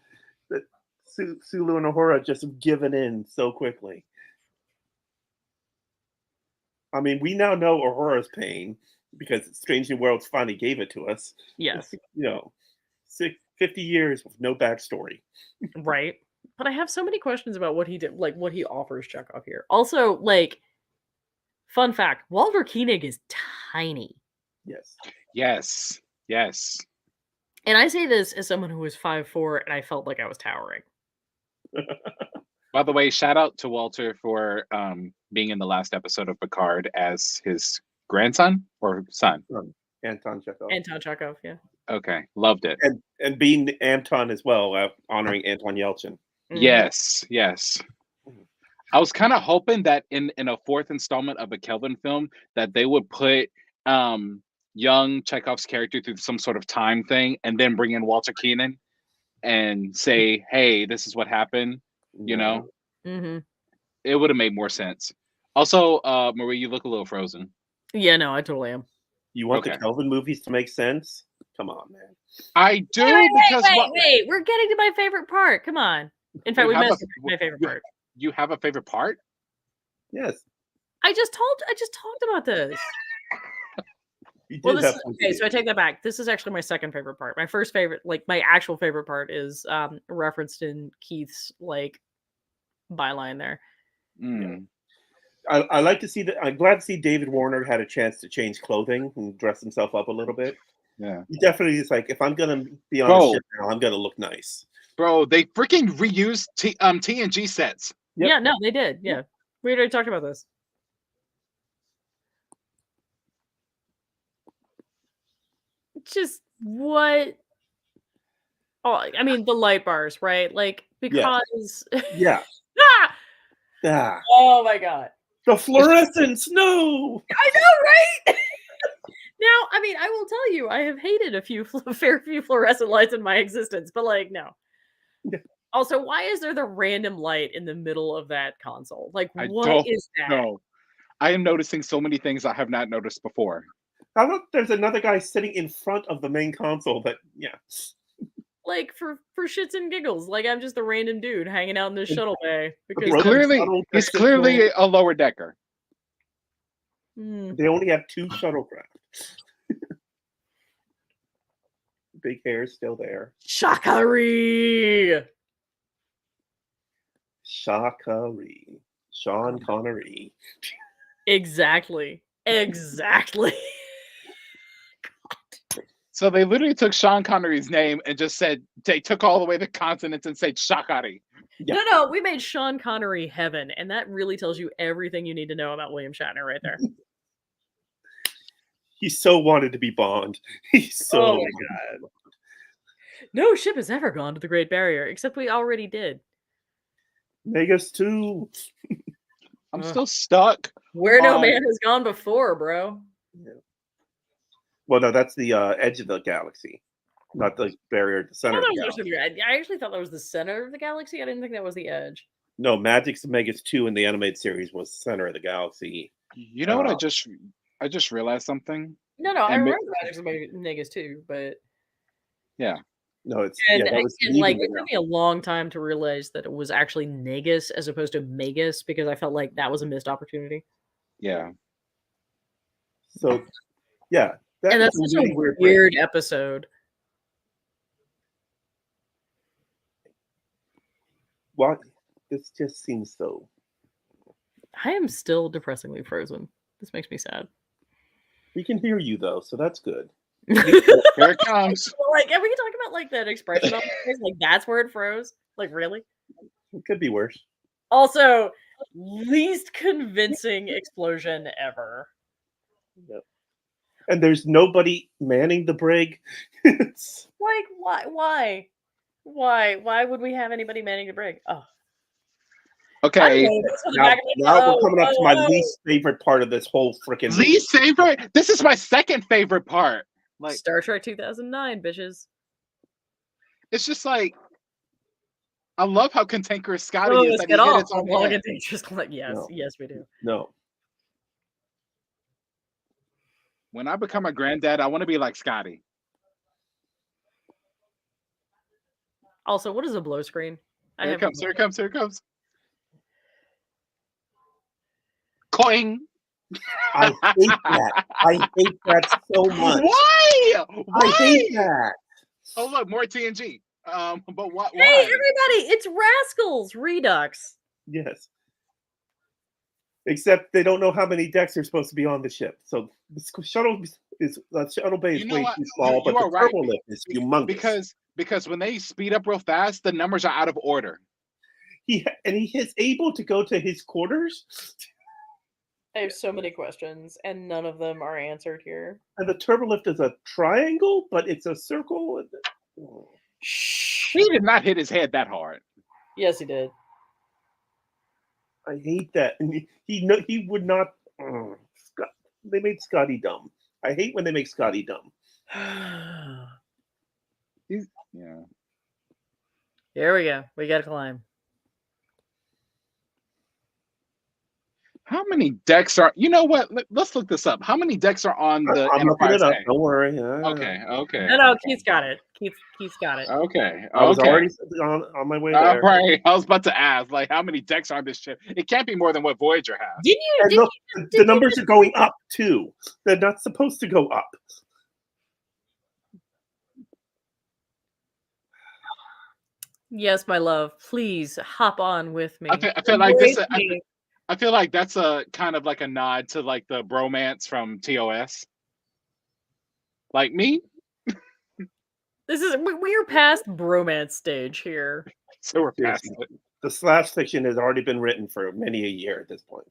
Speaker 3: That Sulu and Uhura just have given in so quickly. I mean, we now know Uhura's pain because Strange New Worlds finally gave it to us.
Speaker 2: Yes.
Speaker 3: 50 years with no backstory.
Speaker 2: Right. But I have so many questions about what he did, like what he offers Chekhov here. Also, like, fun fact, Walter Koenig is tiny.
Speaker 3: Yes.
Speaker 2: And I say this as someone who was 5'4", and I felt like I was towering.
Speaker 1: By the way, shout out to Walter for being in the last episode of Picard as his grandson or son.
Speaker 3: Anton Chekhov.
Speaker 2: Anton Chekhov, yeah.
Speaker 1: Okay, loved it.
Speaker 3: And being Anton as well, honoring Anton Yelchin.
Speaker 1: Yes. I was kind of hoping that in a fourth installment of a Kelvin film that they would put young Chekhov's character through some sort of time thing and then bring in Walter Koenig and say, hey, this is what happened, you know?
Speaker 2: Mm-hmm.
Speaker 1: It would have made more sense. Also, Marie, you look a little frozen.
Speaker 2: Yeah, no, I totally am.
Speaker 3: You want the Kelvin movies to make sense? Come on, man.
Speaker 1: I do
Speaker 2: Wait, we're getting to my favorite part. Come on. In fact,
Speaker 1: You
Speaker 2: we
Speaker 1: have
Speaker 2: missed
Speaker 1: a
Speaker 2: my favorite part.
Speaker 1: you have a favorite part?
Speaker 3: Yes,
Speaker 2: I just talked about this.
Speaker 3: you
Speaker 2: Well,
Speaker 3: did
Speaker 2: this
Speaker 3: have
Speaker 2: is
Speaker 3: some
Speaker 2: okay, so I
Speaker 3: good-
Speaker 2: take that back. This is actually my second favorite part. My first favorite, like my actual favorite part, is referenced in Keith's like byline there.
Speaker 1: Mm.
Speaker 3: I like to see that. I'm glad to see David Warner had a chance to change clothing and dress himself up a little bit.
Speaker 1: Yeah.
Speaker 3: He definitely is like, if I'm gonna be on a
Speaker 1: Bro.
Speaker 3: ship now, I'm gonna look nice.
Speaker 1: Bro, they freaking reused TNG sets.
Speaker 3: Yep.
Speaker 2: Yeah, no, they did. Yeah, we already talked about this. Just what? Oh, I mean the light bars, right? Like because
Speaker 3: Yeah.
Speaker 2: ah!
Speaker 3: Ah,
Speaker 2: Oh my god.
Speaker 3: the fluorescence. No.
Speaker 2: I know, right? Now, I mean, I will tell you, I have hated a fair few fluorescent lights in my existence, but like, no.
Speaker 3: Yeah.
Speaker 2: Also, why is there the random light in the middle of that console? Like,
Speaker 1: I
Speaker 2: what
Speaker 1: don't
Speaker 2: is that?
Speaker 1: know. I am noticing so many things I have not noticed before.
Speaker 3: How about there's another guy sitting in front of the main console? That
Speaker 2: Like for shits and giggles, like I'm just a random dude hanging out in this shuttle bay because
Speaker 1: He's
Speaker 3: broken
Speaker 1: clearly
Speaker 3: shuttle
Speaker 1: he's
Speaker 3: that's just
Speaker 1: clearly a lower decker.
Speaker 3: they only have 2 shuttlecraft. Big hair is still there.
Speaker 2: Shakari.
Speaker 3: Shakari. Sean Connery.
Speaker 2: Exactly. Exactly.
Speaker 1: So they literally took Sean Connery's name and just said they took all the way the consonants and said Shakari.
Speaker 3: Yeah.
Speaker 2: No, we made Sean Connery heaven, and that really tells you everything you need to know about William Shatner right there.
Speaker 3: He so wanted to be Bond. He's so.
Speaker 2: Oh my god. No ship has ever gone to the Great Barrier, except we already did.
Speaker 3: Megas 2.
Speaker 1: I'm
Speaker 2: Ugh.
Speaker 1: still stuck.
Speaker 2: Where no man has gone before, bro.
Speaker 3: Yeah. Well, no, that's the edge of the galaxy, not the barrier at the center of the galaxy.
Speaker 2: I actually thought that was the center of the galaxy. I didn't think that was the edge.
Speaker 3: No, Magic's Megas 2 in the animated series was center of the galaxy.
Speaker 1: You know what I just realized something?
Speaker 2: No, I
Speaker 1: And
Speaker 2: remember Magic's Negas too, but
Speaker 1: yeah.
Speaker 3: No, it's
Speaker 2: and
Speaker 3: that was
Speaker 2: again, like it took me a long time to realize that it was actually Negus as opposed to Megas because I felt like that was a missed opportunity.
Speaker 1: Yeah.
Speaker 3: So, yeah, that
Speaker 2: And
Speaker 3: was
Speaker 2: that's such
Speaker 3: really
Speaker 2: a weird episode.
Speaker 3: Why? This just seems so.
Speaker 2: I am still depressingly frozen. This makes me sad.
Speaker 3: We can hear you though, so that's good.
Speaker 1: Here it comes.
Speaker 2: Like, and we can talk about like that expression on the face, like that's where it froze. Like, really?
Speaker 3: It could be worse.
Speaker 2: Also, least convincing explosion ever.
Speaker 3: Yep. And there's nobody manning the brig. It's-
Speaker 2: Like, why would we have anybody manning the brig? Oh,
Speaker 1: Okay.
Speaker 3: now we're coming up to my least favorite part of this whole freaking
Speaker 1: Least favorite? This is my second favorite part. Like
Speaker 2: Star Trek 2009, bitches.
Speaker 1: it's just like I love how cantankerous Scotty
Speaker 2: Oh,
Speaker 1: is
Speaker 2: let's
Speaker 1: that
Speaker 2: get
Speaker 1: he hit
Speaker 2: off
Speaker 1: its own
Speaker 2: on
Speaker 1: head.
Speaker 2: just like yes,
Speaker 3: No.
Speaker 2: yes, we do.
Speaker 3: No.
Speaker 1: When I become a granddad, I want to be like Scotty.
Speaker 2: Also, what is a blow screen?
Speaker 1: Here it comes, here it comes, here it comes. Coing.
Speaker 3: I hate that. I hate that so much.
Speaker 1: Why?
Speaker 3: I hate that.
Speaker 1: Oh look, more TNG. But what?
Speaker 2: Hey,
Speaker 1: Why?
Speaker 2: everybody! It's Rascals Redux.
Speaker 3: Yes. Except they don't know how many decks are supposed to be on the ship. So the shuttle bay is
Speaker 1: You know
Speaker 3: way
Speaker 1: what?
Speaker 3: too small,
Speaker 1: You
Speaker 3: but the
Speaker 1: are right.
Speaker 3: turbo lift is humongous.
Speaker 1: Because when they speed up real fast, the numbers are out of order.
Speaker 3: He is able to go to his quarters,
Speaker 2: I have so many questions, and none of them are answered here.
Speaker 3: and the turbo lift is a triangle, but it's a circle.
Speaker 2: Shh.
Speaker 1: He did not hit his head that hard.
Speaker 2: Yes, he did.
Speaker 3: I hate that. And he would not. They made Scotty dumb. I hate when they make Scotty dumb.
Speaker 1: Yeah.
Speaker 2: Here we go. We gotta climb.
Speaker 1: How many decks are? You know what? Let's look this up. How many decks are on the
Speaker 3: I'm looking
Speaker 1: Enterprise
Speaker 3: it up.
Speaker 1: A?
Speaker 3: Don't worry.
Speaker 1: Okay, okay,
Speaker 2: No, Keith's got it. Keith's got it.
Speaker 1: okay,
Speaker 3: I was
Speaker 1: okay.
Speaker 3: already on my way
Speaker 1: All
Speaker 3: there.
Speaker 1: right. I was about to ask, like, how many decks are on this ship? It can't be more than what Voyager has.
Speaker 2: Didn't you?
Speaker 3: And
Speaker 2: Didn't
Speaker 3: look,
Speaker 2: you
Speaker 3: the numbers are going up too. They're not supposed to go up.
Speaker 2: Yes, my love. Please hop on with me.
Speaker 1: I feel like this.
Speaker 2: Embrace me.
Speaker 1: I feel like that's a kind of like a nod to like the bromance from TOS. Like me,
Speaker 2: This is we're past bromance stage here.
Speaker 1: so we're past
Speaker 3: Seriously.
Speaker 1: it.
Speaker 3: The slash fiction has already been written for many a year at this point.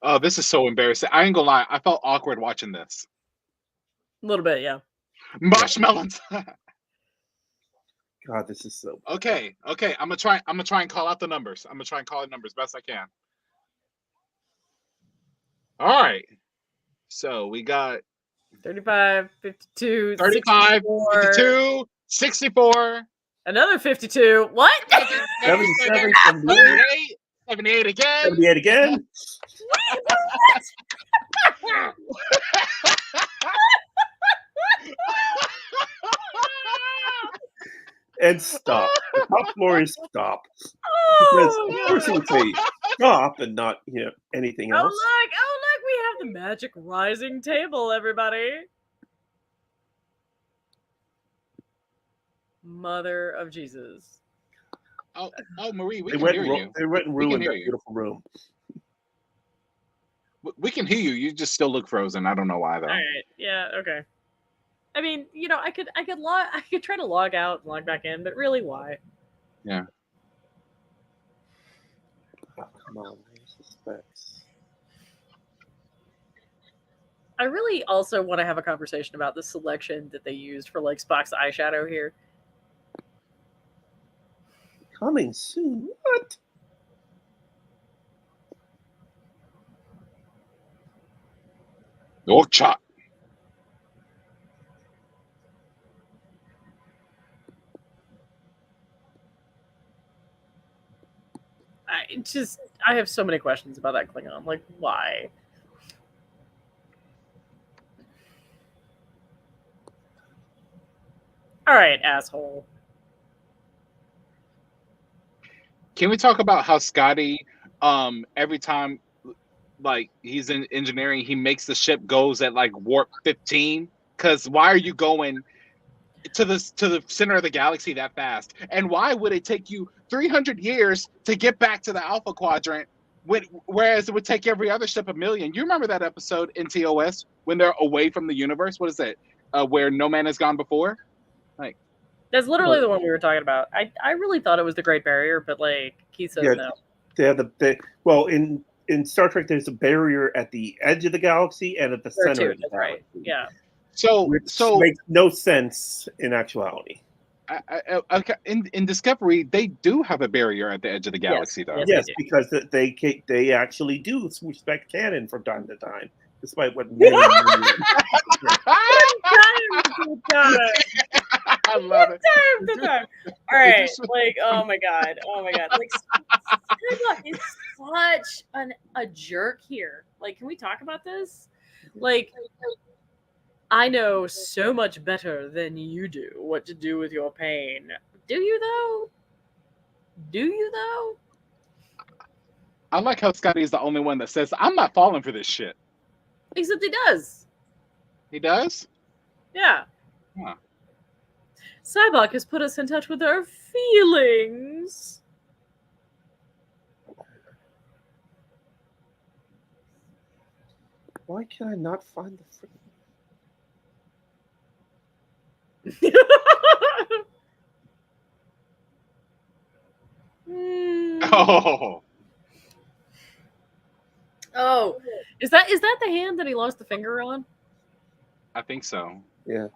Speaker 1: Oh, this is so embarrassing. I ain't gonna lie. I felt awkward watching this.
Speaker 2: A little bit, yeah.
Speaker 1: Marshmallows.
Speaker 3: God, this is so.
Speaker 1: Okay. I'm gonna try and call out the numbers. I'm gonna try and call out numbers best I can. All right. So we got
Speaker 2: 35, 52,
Speaker 1: 35,
Speaker 2: 64,
Speaker 1: 52, 64,
Speaker 2: another 52. What?
Speaker 3: 77,
Speaker 1: 78, 78 again.
Speaker 3: 78 again. And stop. The top floor is stop. Because of course it would say stop and not anything
Speaker 2: Oh
Speaker 3: else.
Speaker 2: look, we have the magic rising table, everybody. Mother of Jesus.
Speaker 1: Oh, Marie, we
Speaker 3: They
Speaker 1: can
Speaker 3: went,
Speaker 1: hear you.
Speaker 3: they went and
Speaker 1: We can
Speaker 3: ruined
Speaker 1: hear
Speaker 3: that
Speaker 1: you.
Speaker 3: beautiful room.
Speaker 1: We can hear you. You just still look frozen. I don't know why though.
Speaker 2: All right. Yeah. Okay. I mean, I could try to log out and log back in, but really, why?
Speaker 1: Yeah.
Speaker 3: Oh, come on, there's the specs.
Speaker 2: I really also want to have a conversation about the selection that they used for like Spock's eyeshadow here.
Speaker 3: Coming soon. What?
Speaker 1: Orc chop.
Speaker 2: I have so many questions about that Klingon. Like, why? All right, asshole.
Speaker 1: Can we talk about how Scotty, every time, like he's in engineering, he makes the ship goes at like warp 15? Because why are you going to the center of the galaxy that fast? And why would it take you 300 years to get back to the Alpha Quadrant, whereas it would take every other ship a million? You remember that episode in TOS when they're away from the universe? What is it? Where no man has gone before? Like,
Speaker 2: That's literally the one we were talking about. I really thought it was the Great Barrier, but like Keith says no.
Speaker 3: Well, in Star Trek, there's a barrier at the edge of the galaxy and at the
Speaker 2: There
Speaker 3: center
Speaker 2: too,
Speaker 3: of the
Speaker 2: that's right.
Speaker 3: galaxy.
Speaker 2: Yeah.
Speaker 1: So
Speaker 3: makes no sense in actuality.
Speaker 1: Okay, in Discovery, they do have a barrier at the edge of the galaxy, though.
Speaker 2: Yes.
Speaker 3: Yes, because they actually do respect canon from time to time, despite what. Many
Speaker 1: I love it.
Speaker 2: Time. All right, like oh my god, like Skyblock is such a jerk here. Like, can we talk about this? Like, I know so much better than you do what to do with your pain. Do you though?
Speaker 1: I like how Scotty is the only one that says, "I'm not falling for this shit."
Speaker 2: Except he does.
Speaker 1: He does?
Speaker 2: Yeah.
Speaker 1: Huh.
Speaker 2: Cybok has put us in touch with our feelings.
Speaker 3: Why can I not find the freaking?
Speaker 1: Oh,
Speaker 2: Oh, is that the hand that he lost the finger on?
Speaker 1: I think so.
Speaker 3: Yeah.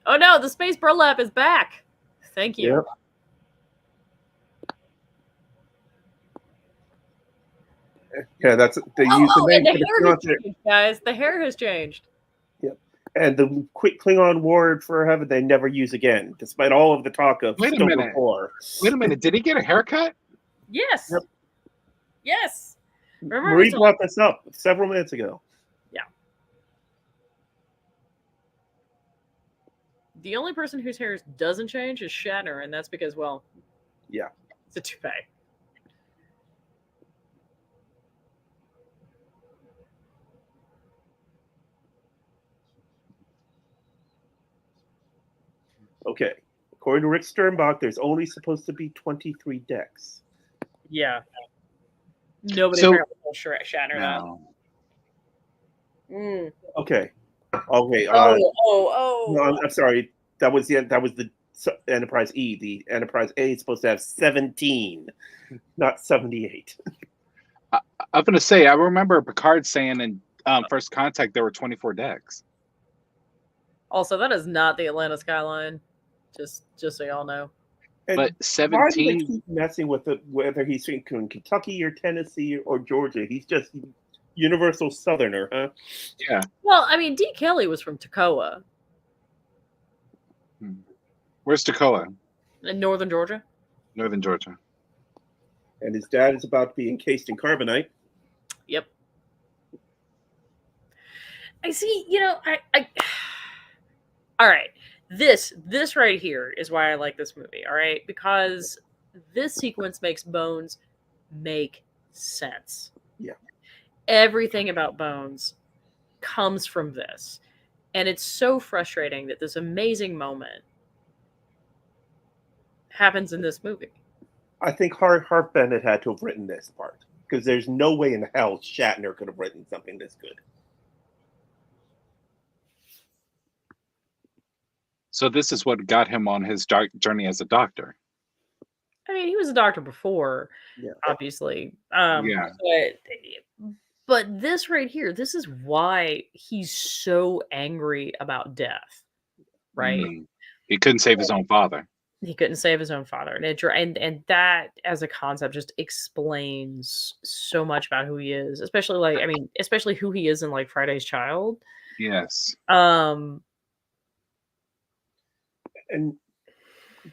Speaker 2: Oh no, the space burlap is back. Thank you.
Speaker 3: Yep. Yeah, that's they use the
Speaker 2: And
Speaker 3: name
Speaker 2: the
Speaker 3: for
Speaker 2: hair has
Speaker 3: the Klingon,
Speaker 2: changed, guys. The hair has changed.
Speaker 3: and the quick Klingon word for heaven they never use again, despite all of the talk of
Speaker 1: Wait a
Speaker 3: Silver
Speaker 1: minute.
Speaker 3: 4.
Speaker 1: Wait a minute. Did he get a haircut?
Speaker 2: Yes.
Speaker 3: Yep.
Speaker 2: Yes. Remember
Speaker 3: Marie
Speaker 2: we saw-
Speaker 3: brought this up several minutes ago.
Speaker 2: The only person whose hair doesn't change is Shatner, and that's because, well,
Speaker 3: Yeah.
Speaker 2: it's a toupee.
Speaker 3: Okay. According to Rick Sternbach, there's only supposed to be 23 decks.
Speaker 2: Yeah. Nobody
Speaker 1: So-
Speaker 2: apparently told Shatner that.
Speaker 1: No.
Speaker 2: Mm.
Speaker 3: Okay. Okay.
Speaker 2: Oh.
Speaker 3: No, I'm sorry. That was the Enterprise E. The Enterprise A is supposed to have 17, not 78.
Speaker 1: I'm gonna say I remember Picard saying in First Contact there were 24 decks.
Speaker 2: Also, that is not the Atlanta skyline. Just so y'all know.
Speaker 3: And
Speaker 1: But
Speaker 3: why do they
Speaker 1: 17.
Speaker 3: keep messing with it? Whether he's in Kentucky or Tennessee or Georgia, he's just universal Southerner, huh?
Speaker 1: Yeah.
Speaker 2: Well, I mean, D. Kelly was from Toccoa
Speaker 1: Where's Toccoa?
Speaker 2: in northern Georgia.
Speaker 1: Northern Georgia.
Speaker 3: And his dad is about to be encased in carbonite.
Speaker 2: Yep. I see. You know, I all right. This right here is why I like this movie. All right, because this sequence makes Bones make sense.
Speaker 3: Yeah.
Speaker 2: Everything about Bones comes from this, and it's so frustrating that this amazing moment happens in this movie.
Speaker 3: I think Harp Bennett had to have written this part because there's no way in hell Shatner could have written something this good.
Speaker 1: So this is what got him on his dark journey as a doctor.
Speaker 2: I mean, he was a doctor before,
Speaker 3: Yeah.
Speaker 2: obviously.
Speaker 1: Yeah.
Speaker 2: But this right here, this is why he's so angry about death, right?
Speaker 1: He couldn't save his own father.
Speaker 2: He couldn't save his own father, and that as a concept just explains so much about who he is, especially who he is in like Friday's Child.
Speaker 1: Yes.
Speaker 3: And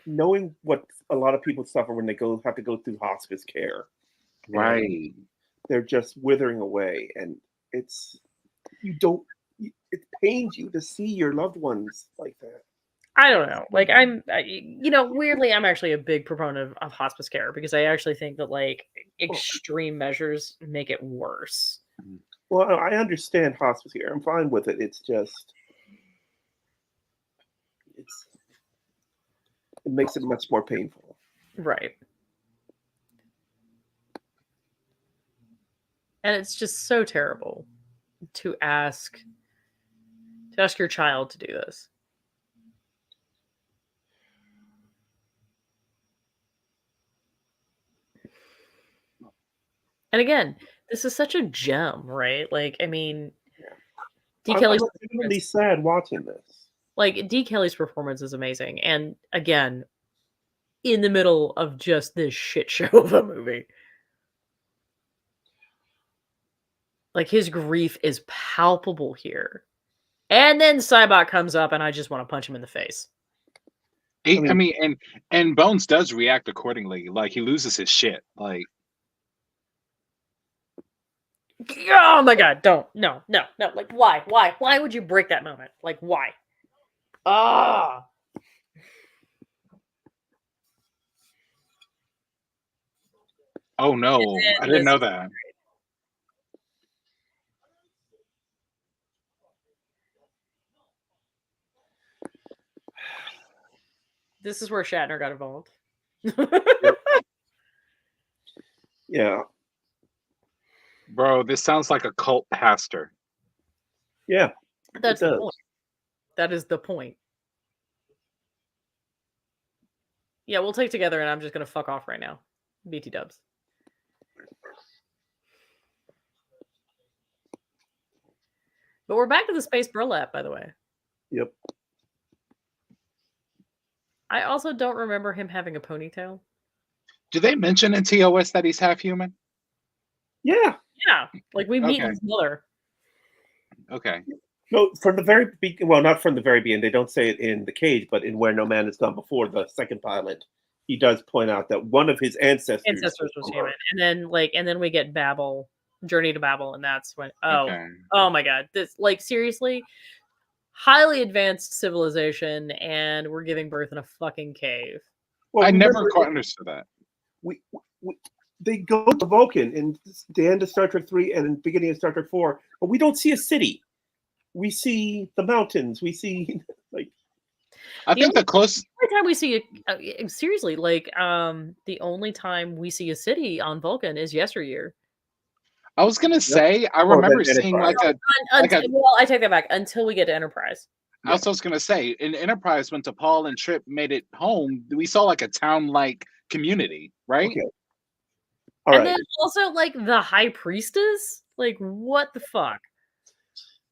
Speaker 3: knowing what a lot of people suffer when they have to go through hospice care,
Speaker 1: Right.
Speaker 3: they're just withering away, and it pains you to see your loved ones like that.
Speaker 2: I don't know. Like weirdly, I'm actually a big proponent of hospice care because I actually think that like extreme measures make it worse.
Speaker 3: Well, I understand hospice care. I'm fine with it. It's just it makes it much more painful.
Speaker 2: Right. And it's just so terrible to ask your child to do this. And again, this is such a gem, right? Like, I mean, D. Kelly's
Speaker 3: I'm really sad watching this.
Speaker 2: Like, D. Kelly's performance is amazing. And again, in the middle of just this shit show of a movie. Like, his grief is palpable here. And then Cybok comes up and I just want to punch him in the face.
Speaker 1: I mean, and Bones does react accordingly. Like, he loses his shit. Like,
Speaker 2: oh my god, don't. No. Like, why? Why would you break that moment? Like, why? Ah.
Speaker 1: oh no, I didn't know that.
Speaker 2: This is where Shatner got involved.
Speaker 3: Yeah.
Speaker 1: Bro, this sounds like a cult pastor.
Speaker 3: Yeah.
Speaker 2: That's the point. That is the point. Yeah, we'll take together and I'm just going to fuck off right now. BT dubs. But we're back to the space burlap, by the way.
Speaker 3: Yep.
Speaker 2: I also don't remember him having a ponytail.
Speaker 1: Do they mention in TOS that he's half human?
Speaker 3: Yeah.
Speaker 2: Yeah. Like, we meet his mother.
Speaker 1: Okay.
Speaker 3: No, from the very beginning. Well, not from the very beginning. They don't say it in The Cage, but in Where No Man Has Gone Before, the second pilot, he does point out that one of his ancestors
Speaker 2: was
Speaker 3: from
Speaker 2: human,
Speaker 3: Earth.
Speaker 2: and then we get Babel, Journey to Babel, and that's when
Speaker 1: Okay.
Speaker 2: oh my god, this seriously, highly advanced civilization, and we're giving birth in a fucking cave.
Speaker 3: Well,
Speaker 1: I never
Speaker 3: remember,
Speaker 1: quite understood that.
Speaker 3: we they go to Vulcan in the end of Star Trek 3 and in the beginning of Star Trek 4, but we don't see a city. We see the mountains. We see like
Speaker 1: I think the close.
Speaker 2: only time we see seriously, the only time we see a city on Vulcan is yesteryear.
Speaker 1: I was gonna say I
Speaker 3: Or
Speaker 1: remember
Speaker 3: the
Speaker 1: seeing like
Speaker 3: Enterprise.
Speaker 1: a.
Speaker 2: Well, I take that back. Until we get to Enterprise.
Speaker 1: I also was gonna say in Enterprise when T'Pol and Trip made it home, we saw like a town-like community, right?
Speaker 3: Okay. All
Speaker 2: And
Speaker 3: right.
Speaker 2: then also like the High Priestess. Like what the fuck?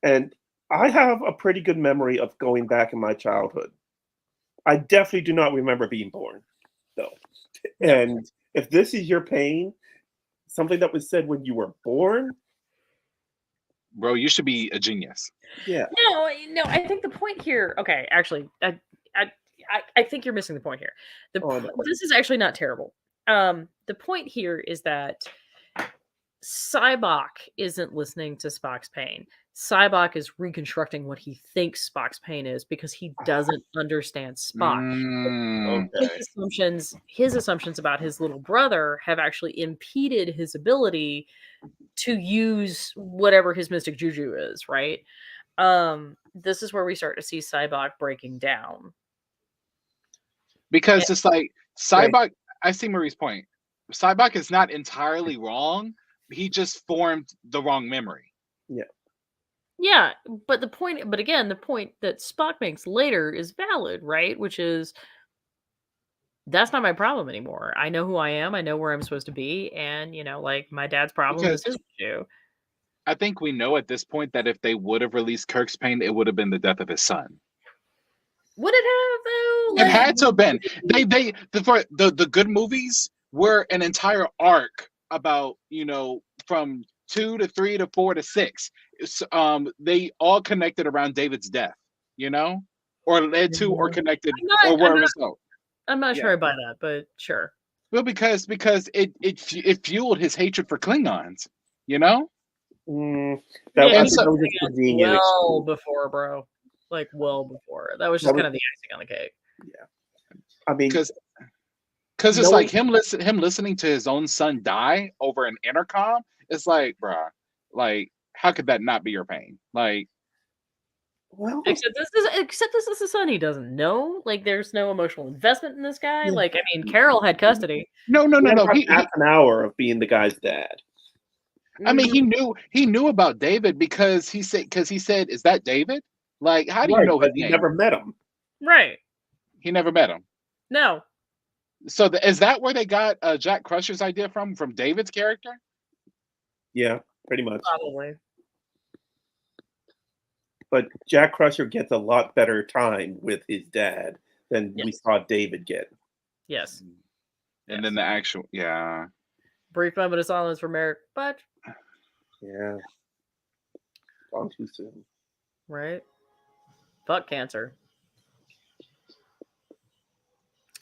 Speaker 3: And I have a pretty good memory of going back in my childhood. I definitely do not remember being born, though. And if this is your pain, something that was said when you were born,
Speaker 1: Bro, you should be a genius.
Speaker 3: yeah.
Speaker 2: No. I think the point here. Okay, actually, I think you're missing the point here. This is actually not terrible. The point here is that Cybok isn't listening to Spock's pain. Cybok is reconstructing what he thinks Spock's pain is because he doesn't understand Spock.
Speaker 1: Okay.
Speaker 2: His assumptions about his little brother have actually impeded his ability to use whatever his mystic juju is, right? This is where we start to see Cybok breaking down.
Speaker 1: Because it's like Cybok, I see Marie's point. Cybok is not entirely wrong. He just formed the wrong memory.
Speaker 2: Yeah, but the point that Spock makes later is valid, right? Which is that's not my problem anymore. I know who I am. I know where I'm supposed to be, and my dad's problem is his issue.
Speaker 1: I think we know at this point that if they would have released Kirk's pain, it would have been the death of his son.
Speaker 2: Would it have though?
Speaker 1: It had to have been. The good movies were an entire arc about from 2 to 3 to 4 to 6. They all connected around David's death, or led to or connected or were a result.
Speaker 2: I'm not sure I buy that, but sure.
Speaker 1: Well, because it fueled his hatred for Klingons,
Speaker 3: That was convenient.
Speaker 2: Well before, bro. Like well before. That was just kind of the icing on the cake.
Speaker 3: Yeah, I mean,
Speaker 1: because it's like him listening to his own son die over an intercom. It's like, bruh, like how could that not be your pain? Like,
Speaker 3: well,
Speaker 2: except this is the son he doesn't know. Like, there's no emotional investment in this guy. Like, I mean, Carol had custody.
Speaker 1: No.
Speaker 3: He half an hour of being the guy's dad.
Speaker 1: I mean, he knew about David because he said, "Is that David?" Like, how do you know his name?
Speaker 3: Never met him.
Speaker 2: Right.
Speaker 1: He never met him.
Speaker 2: No.
Speaker 1: So is that where they got Jack Crusher's idea from David's character?
Speaker 3: Yeah, pretty much.
Speaker 2: Probably.
Speaker 3: But Jack Crusher gets a lot better time with his dad than we saw David get.
Speaker 2: Yes.
Speaker 1: And then the actual,
Speaker 2: brief moment of silence for Merrick, but
Speaker 3: yeah, gone too soon.
Speaker 2: Right. Fuck cancer.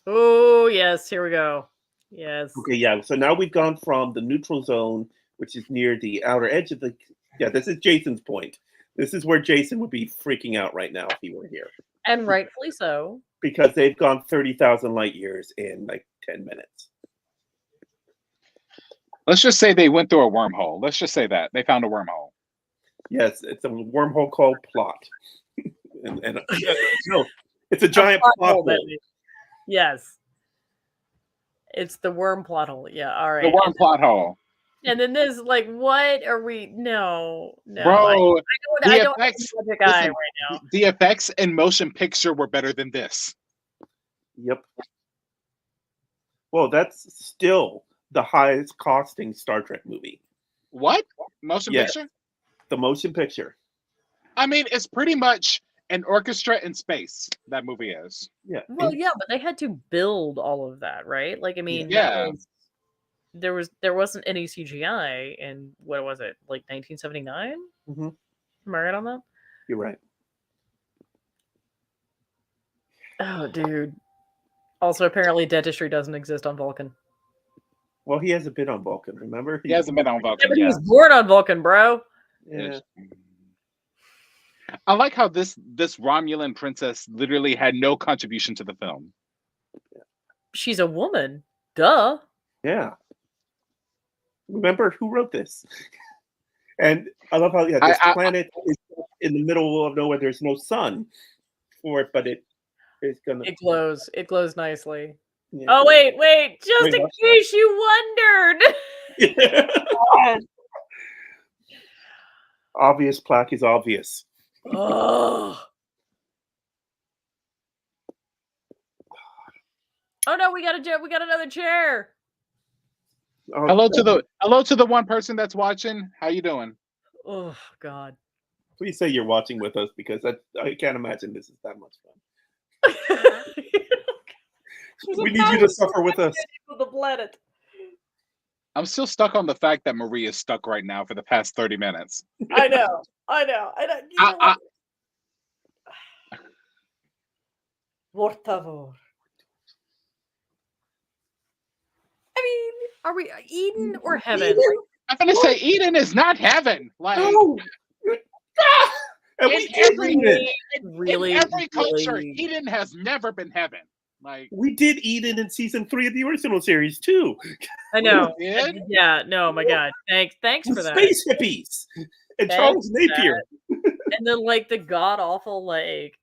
Speaker 2: Oh yes, here we go. Yes.
Speaker 3: Okay, yeah. So now we've gone from the neutral zone, which is near the outer edge of the. Yeah, this is Jason's point. This is where Jason would be freaking out right now if he were here.
Speaker 2: And rightfully so.
Speaker 3: Because they've gone 30,000 light years in like 10 minutes.
Speaker 1: Let's just say they went through a wormhole. Let's just say that they found a wormhole.
Speaker 3: Yes, it's a wormhole called plot. and no, it's a giant plot hole.
Speaker 2: Yes. It's the worm plot hole. Yeah, all right.
Speaker 1: The worm plot hole.
Speaker 2: And then this, like, what are we? No.
Speaker 1: Bro,
Speaker 2: I don't the guy right now.
Speaker 1: The effects and motion picture were better than this.
Speaker 3: Yep. Well, that's still the highest costing Star Trek movie.
Speaker 1: What? Motion picture?
Speaker 3: The motion picture.
Speaker 1: I mean, it's pretty much an orchestra in space, that movie is.
Speaker 3: Yeah.
Speaker 2: Well, yeah, but they had to build all of that, right? Like, I mean, there wasn't any CGI in, what was it, like 1979?
Speaker 3: Mm-hmm.
Speaker 2: Am I right on that?
Speaker 3: You're right.
Speaker 2: Oh, dude. Also, apparently, dentistry doesn't exist on Vulcan.
Speaker 3: Well, he hasn't been on Vulcan, remember?
Speaker 1: He hasn't been on
Speaker 2: Yeah,
Speaker 1: Vulcan.
Speaker 2: but he
Speaker 1: Yeah.
Speaker 2: was born on Vulcan, bro.
Speaker 3: Yeah.
Speaker 1: I like how this Romulan princess literally had no contribution to the film.
Speaker 2: She's a woman. Duh.
Speaker 3: Yeah. Remember who wrote this? And I love how this planet is in the middle of nowhere. There's no sun for it, but it's gonna.
Speaker 2: It glows. It glows nicely.
Speaker 3: Yeah.
Speaker 2: Oh wait! Just
Speaker 3: Wait,
Speaker 2: in
Speaker 3: what?
Speaker 2: case you wondered.
Speaker 3: Obvious plaque is obvious.
Speaker 2: Oh. Oh no, we got another chair.
Speaker 3: Oh,
Speaker 1: Hello to the one person that's watching. How you doing?
Speaker 2: Oh God.
Speaker 3: Please say you're watching with us because I can't imagine this is that much fun. We need you to suffer with us.
Speaker 2: The planet.
Speaker 1: I'm still stuck on the fact that Marie is stuck right now for the past 30 minutes.
Speaker 2: I know. Por favor. I mean, are we Eden or heaven?
Speaker 1: I'm gonna say Eden is not heaven. Like
Speaker 3: No. And we did Eden.
Speaker 2: Really,
Speaker 1: in every culture,
Speaker 2: really-
Speaker 1: Eden has never been heaven. Like
Speaker 3: We did Eden in season 3 of the original series too.
Speaker 2: I know.
Speaker 1: we did?
Speaker 2: Yeah. No. My God. Thanks for
Speaker 3: With
Speaker 2: that.
Speaker 3: space hippies and
Speaker 2: Thanks
Speaker 3: Charles
Speaker 2: for
Speaker 3: Napier.
Speaker 2: And then like the god awful like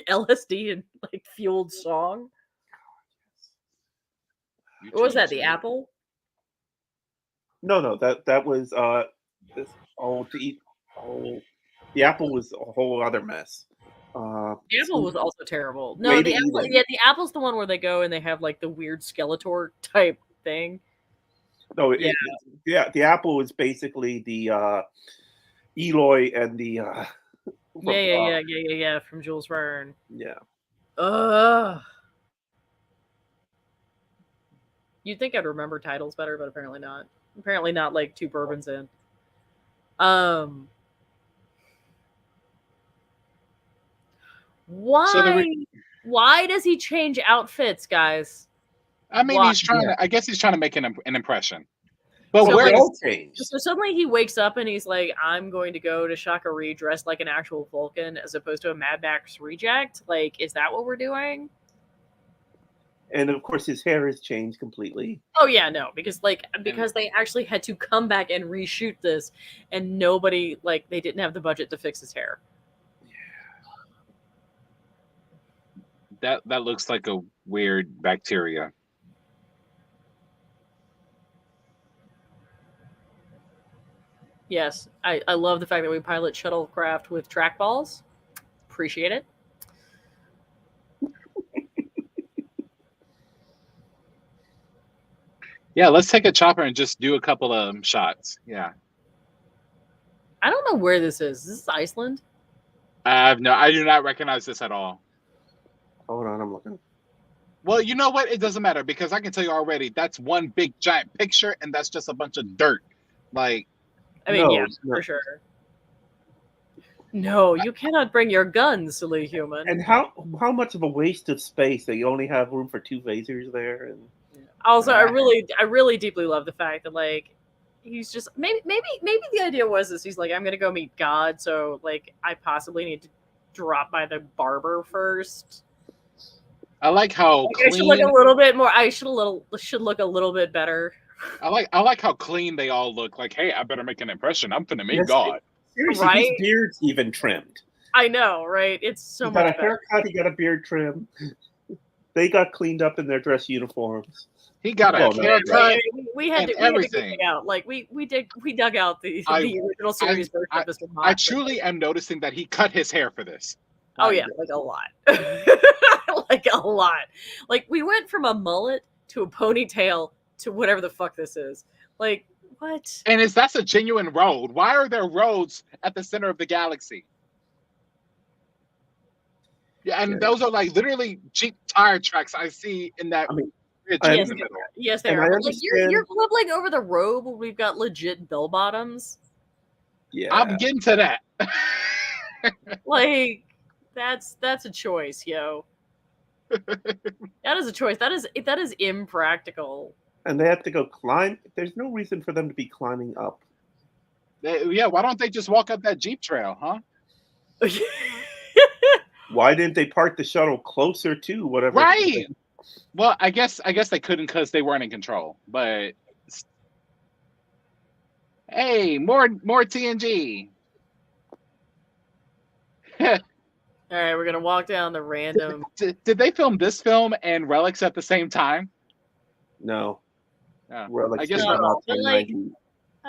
Speaker 2: LSD and like fueled song. What was that? The apple?
Speaker 3: No, that was this the apple was a whole other mess.
Speaker 2: The apple was also terrible. No,
Speaker 3: Way
Speaker 2: the
Speaker 3: to
Speaker 2: apple.
Speaker 3: Eden.
Speaker 2: Yeah, the apple's the one where they go and they have like the weird Skeletor type thing.
Speaker 3: No,
Speaker 2: Yeah.
Speaker 3: the apple is basically the Eloy and the
Speaker 2: Yeah. From Jules Verne.
Speaker 3: yeah.
Speaker 2: Ugh. You'd think I'd remember titles better, but apparently not. Apparently not like 2 bourbons in. Why? Why does he change outfits, guys?
Speaker 1: I mean,
Speaker 2: Why?
Speaker 1: he's trying to. I guess he's trying to make an impression. But
Speaker 2: So
Speaker 1: where
Speaker 3: They
Speaker 1: does
Speaker 3: all changed.
Speaker 2: So suddenly he wakes up and he's like, "I'm going to go to Shakari dressed like an actual Vulcan as opposed to a Mad Max reject." Like, is that what we're doing?
Speaker 3: And of course his hair has changed completely.
Speaker 2: Oh yeah, no, because they actually had to come back and reshoot this, and nobody they didn't have the budget to fix his hair.
Speaker 1: that looks like a weird bacteria.
Speaker 2: Yes, I love the fact that we pilot shuttlecraft with trackballs. Appreciate it.
Speaker 1: Yeah, let's take a chopper and just do a couple of shots. Yeah.
Speaker 2: I don't know where this is. Is this Iceland?
Speaker 1: I do not recognize this at all.
Speaker 3: Hold on, I'm looking.
Speaker 1: Well, you know what? It doesn't matter because I can tell you already that's one big giant picture and that's just a bunch of dirt. Like,
Speaker 2: I mean,
Speaker 3: No,
Speaker 2: yeah,
Speaker 3: no.
Speaker 2: for sure. No, you cannot bring your guns, silly human.
Speaker 3: And how much of a waste of space that you only have room for 2 phasers there and
Speaker 2: Also, I really deeply love the fact that he's just maybe the idea was this. He's like, I'm gonna go meet God, so I possibly need to drop by the barber first.
Speaker 1: I like how
Speaker 2: I should look
Speaker 1: clean.
Speaker 2: a little bit more. I should look a little bit better.
Speaker 1: I like how clean they all look. Like, hey, I better make an impression. I'm finna meet
Speaker 3: Yes,
Speaker 1: God.
Speaker 3: seriously,
Speaker 2: Right?
Speaker 3: his beard's even trimmed.
Speaker 2: I know, right? It's so
Speaker 3: He got a
Speaker 2: much better.
Speaker 3: haircut, he got a beard trim. They got cleaned up in their dress uniforms.
Speaker 1: He got a
Speaker 3: Oh, no.
Speaker 1: haircut.
Speaker 2: Right? We had
Speaker 1: and
Speaker 2: to
Speaker 1: everything.
Speaker 2: dig out. We dug out the original series version of Mr.
Speaker 1: I
Speaker 2: Moss.
Speaker 1: truly am noticing that he cut his hair for this.
Speaker 2: Oh yeah, a lot. A lot. We went from a mullet to a ponytail to whatever the fuck this is. What?
Speaker 1: And that's a genuine road. Why are there roads at the center of the galaxy? Yeah, and those are literally Jeep tire tracks I see in that
Speaker 3: I mean,
Speaker 1: ridge
Speaker 3: I
Speaker 1: in
Speaker 2: Yes,
Speaker 1: the middle.
Speaker 2: yes, they
Speaker 3: And
Speaker 2: are.
Speaker 3: I
Speaker 2: But, you're
Speaker 3: understand-
Speaker 2: quibbling over the road when we've got legit bell bottoms.
Speaker 3: Yeah.
Speaker 1: I'm getting to that.
Speaker 2: That's a choice, yo. That is a choice. That is impractical.
Speaker 3: And they have to go climb. There's no reason for them to be climbing up.
Speaker 1: Yeah, why don't they just walk up that Jeep trail, huh?
Speaker 3: Why didn't they park the shuttle closer to whatever?
Speaker 1: Right. Well, I guess they couldn't because they weren't in control. But hey, more TNG.
Speaker 2: All right, we're gonna walk down the random.
Speaker 1: Did they film this film and Relics at the same time?
Speaker 3: No.
Speaker 1: Yeah.
Speaker 3: Relics
Speaker 1: I guess
Speaker 3: did not
Speaker 2: but
Speaker 3: in
Speaker 2: like-
Speaker 3: 90.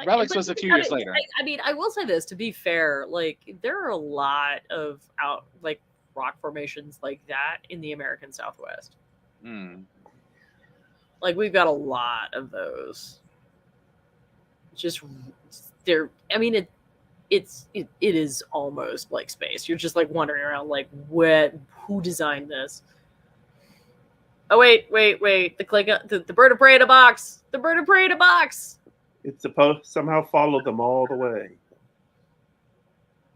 Speaker 1: Relics was a few years later.
Speaker 2: I mean, I will say this, to be fair, like there are a lot of rock formations like that in the American Southwest.
Speaker 1: Hmm.
Speaker 2: Like we've got a lot of those. Just there. I mean, it is almost like space. You're just like wandering around, like who designed this? Oh wait! The bird of prey in a box. The bird of prey in a box.
Speaker 3: It's supposed to somehow follow them all the way.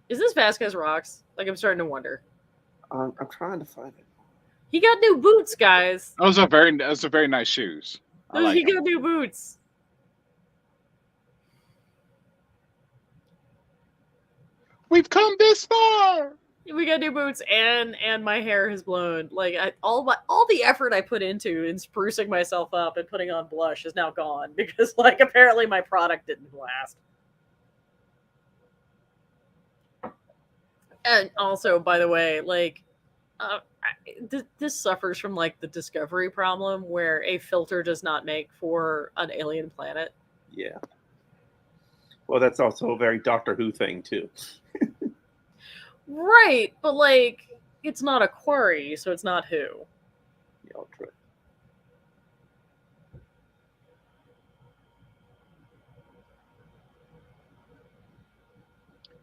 Speaker 2: Is this Vasquez Rocks? Like I'm starting to wonder.
Speaker 3: I'm trying to find it.
Speaker 2: He got new boots, guys.
Speaker 1: Those are very nice shoes. I like
Speaker 2: He
Speaker 1: them.
Speaker 2: got new boots.
Speaker 1: We've come this far.
Speaker 2: We got new boots, and my hair has blown. Like all the effort I put into in sprucing myself up and putting on blush is now gone because like apparently my product didn't last. And also, by the way, like this suffers from like the discovery problem where a filter does not make for an alien planet.
Speaker 3: Yeah. Well, that's also a very Doctor Who thing too.
Speaker 2: Right, but like it's not a quarry, so it's not Who.
Speaker 3: Yeah, true.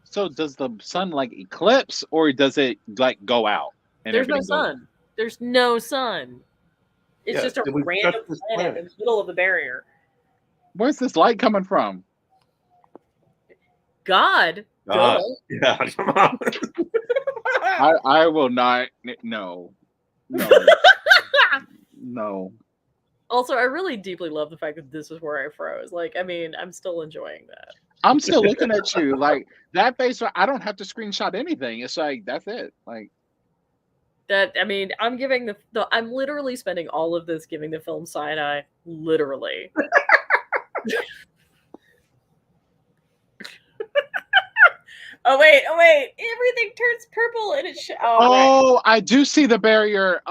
Speaker 1: So does the sun like eclipse, or does it like go out? And
Speaker 2: There's no
Speaker 1: everything goes-
Speaker 2: sun. There's no sun. It's
Speaker 3: Yeah,
Speaker 2: just a
Speaker 3: it was
Speaker 2: random
Speaker 3: just this
Speaker 2: planet
Speaker 3: planet.
Speaker 2: in the middle of the barrier.
Speaker 1: Where's this light coming from?
Speaker 2: God.
Speaker 3: God.
Speaker 2: Duh.
Speaker 3: Yeah, come on.
Speaker 1: I will not. No. No.
Speaker 2: Also, I really deeply love the fact that this is where I froze. Like, I mean, I'm still enjoying that.
Speaker 1: I'm still looking at you like that face. I don't have to screenshot anything. It's like that's it. Like
Speaker 2: That I mean, I'm giving I'm literally spending all of this giving the film side eye. Literally. Oh wait! Everything turns purple and it's right.
Speaker 1: I do see the barrier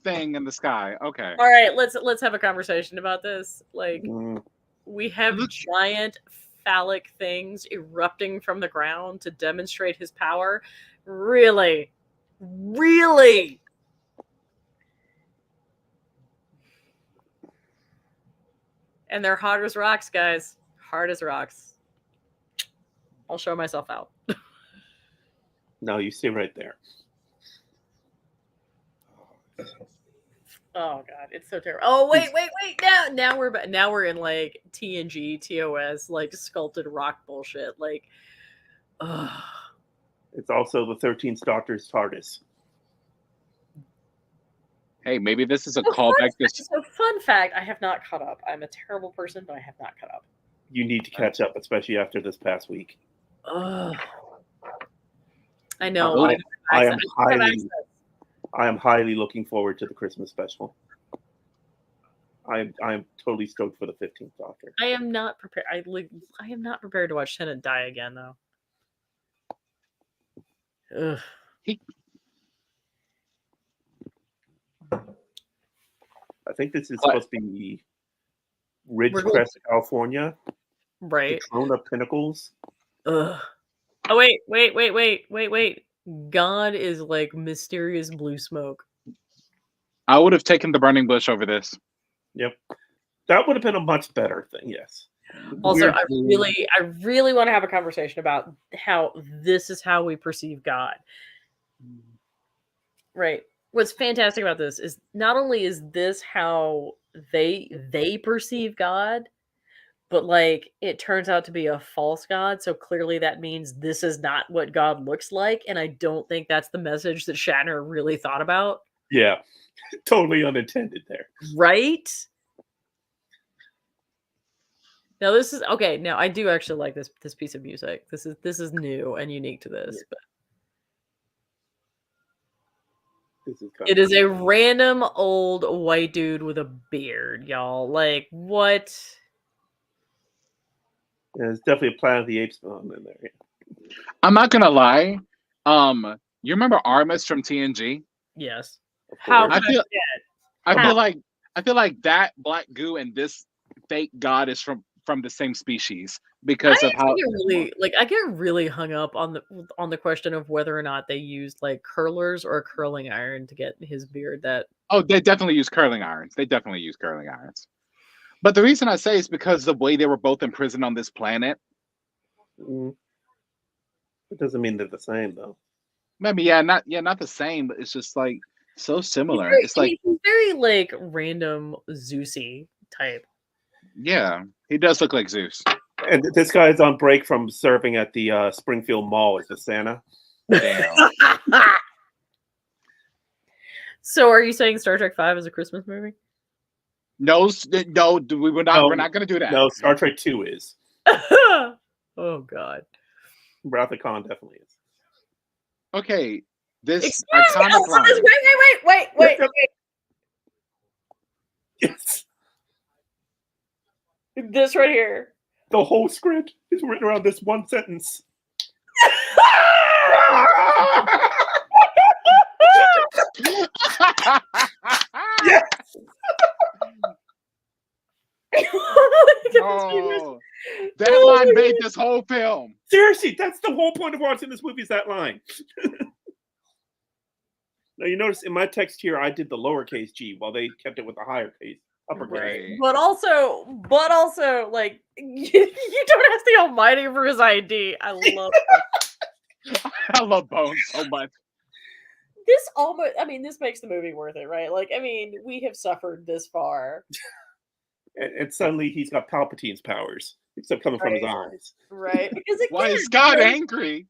Speaker 1: thing in the sky. Okay.
Speaker 2: All right, let's have a conversation about this. Like
Speaker 3: Mm,
Speaker 2: we have giant phallic things erupting from the ground to demonstrate his power. Really? And they're hard as rocks, guys. Hard as rocks. I'll show myself out.
Speaker 3: no, you stay right there.
Speaker 2: Oh god, it's so terrible. Oh wait! Now we're in like TNG, TOS, like sculpted rock bullshit. Like, ugh.
Speaker 3: It's also the 13th Doctor's TARDIS.
Speaker 1: Hey, maybe this is a
Speaker 2: So
Speaker 1: callback.
Speaker 2: So fun fact, I have not caught up. I'm a terrible person, but I have not caught up.
Speaker 3: You need to catch up, especially after this past week.
Speaker 2: Ugh. I know.
Speaker 3: I am
Speaker 2: I have
Speaker 3: highly,
Speaker 2: access.
Speaker 3: I am highly looking forward to the Christmas special. I am totally stoked for the 15th Doctor.
Speaker 2: I am not prepared. I am not prepared to watch Tennant die again, though. Ugh.
Speaker 3: I think this is supposed to be Ridgecrest, California.
Speaker 2: Right.
Speaker 3: The Trona Pinnacles.
Speaker 2: Ugh. Oh wait. God is like mysterious blue smoke.
Speaker 1: I would have taken the burning bush over this.
Speaker 3: Yep. That would have been a much better thing, yes.
Speaker 2: Also,
Speaker 3: Weird-
Speaker 2: I really want to have a conversation about how this is how we perceive God. Right. What's fantastic about this is not only is this how they perceive God, but like it turns out to be a false God. So clearly that means this is not what God looks like. And I don't think that's the message that Shatner really thought about.
Speaker 3: Yeah, totally unintended there.
Speaker 2: Right? Now this is okay. Now I do actually like this piece of music. This is new and unique to this. But
Speaker 3: This is kind
Speaker 2: it
Speaker 3: of
Speaker 2: is a random old white dude with a beard, y'all. Like what?
Speaker 3: yeah, it's definitely a Planet of the Apes film in there. Yeah.
Speaker 1: I'm not gonna lie. You remember Armus from TNG?
Speaker 2: Yes.
Speaker 3: Of
Speaker 2: How
Speaker 3: course.
Speaker 2: could I forget?
Speaker 1: I
Speaker 2: How?
Speaker 1: feel like that black goo and this fake god is from the same species
Speaker 2: I
Speaker 1: because of how.
Speaker 2: get really I get really hung up on the question of whether or not they used like curlers or a curling iron to get his beard that.
Speaker 1: Oh, they definitely use curling irons. They definitely use curling irons. But the reason I say is because the way they were both imprisoned on this planet.
Speaker 3: It doesn't mean they're the same though.
Speaker 1: Maybe not the same, but it's just like so similar.
Speaker 2: Very,
Speaker 1: It's like
Speaker 2: he's very like random Zeusy type.
Speaker 1: yeah, he does look like Zeus.
Speaker 3: And this guy is on break from serving at the Springfield Mall as the Santa.
Speaker 1: Damn.
Speaker 2: So, are you saying Star Trek V is a Christmas movie?
Speaker 1: No, we're not gonna do that.
Speaker 3: No, Star Trek 2 is.
Speaker 2: Oh God.
Speaker 3: Wrath of Khan definitely is.
Speaker 1: Okay, this
Speaker 2: Excuse me.
Speaker 1: iconic
Speaker 2: Oh,
Speaker 1: line.
Speaker 2: wait.
Speaker 3: Yes.
Speaker 2: This right here.
Speaker 3: The whole script is written around this one sentence. Yes.
Speaker 1: Oh, that line made this whole film.
Speaker 3: Seriously, that's the whole point of watching this movie is that line. Now you notice in my text here, I did the lowercase g while they kept it with the higher case, uppercase.
Speaker 1: Right.
Speaker 2: But also, like you don't ask the Almighty for his ID. I love it.
Speaker 1: I love Bones so much.
Speaker 2: This almost, I mean, this makes the movie worth it, right? Like, I mean, we have suffered this far.
Speaker 3: And suddenly he's got Palpatine's powers, except coming from his eyes.
Speaker 2: Right. Because
Speaker 1: Why
Speaker 2: again,
Speaker 1: is Scott angry?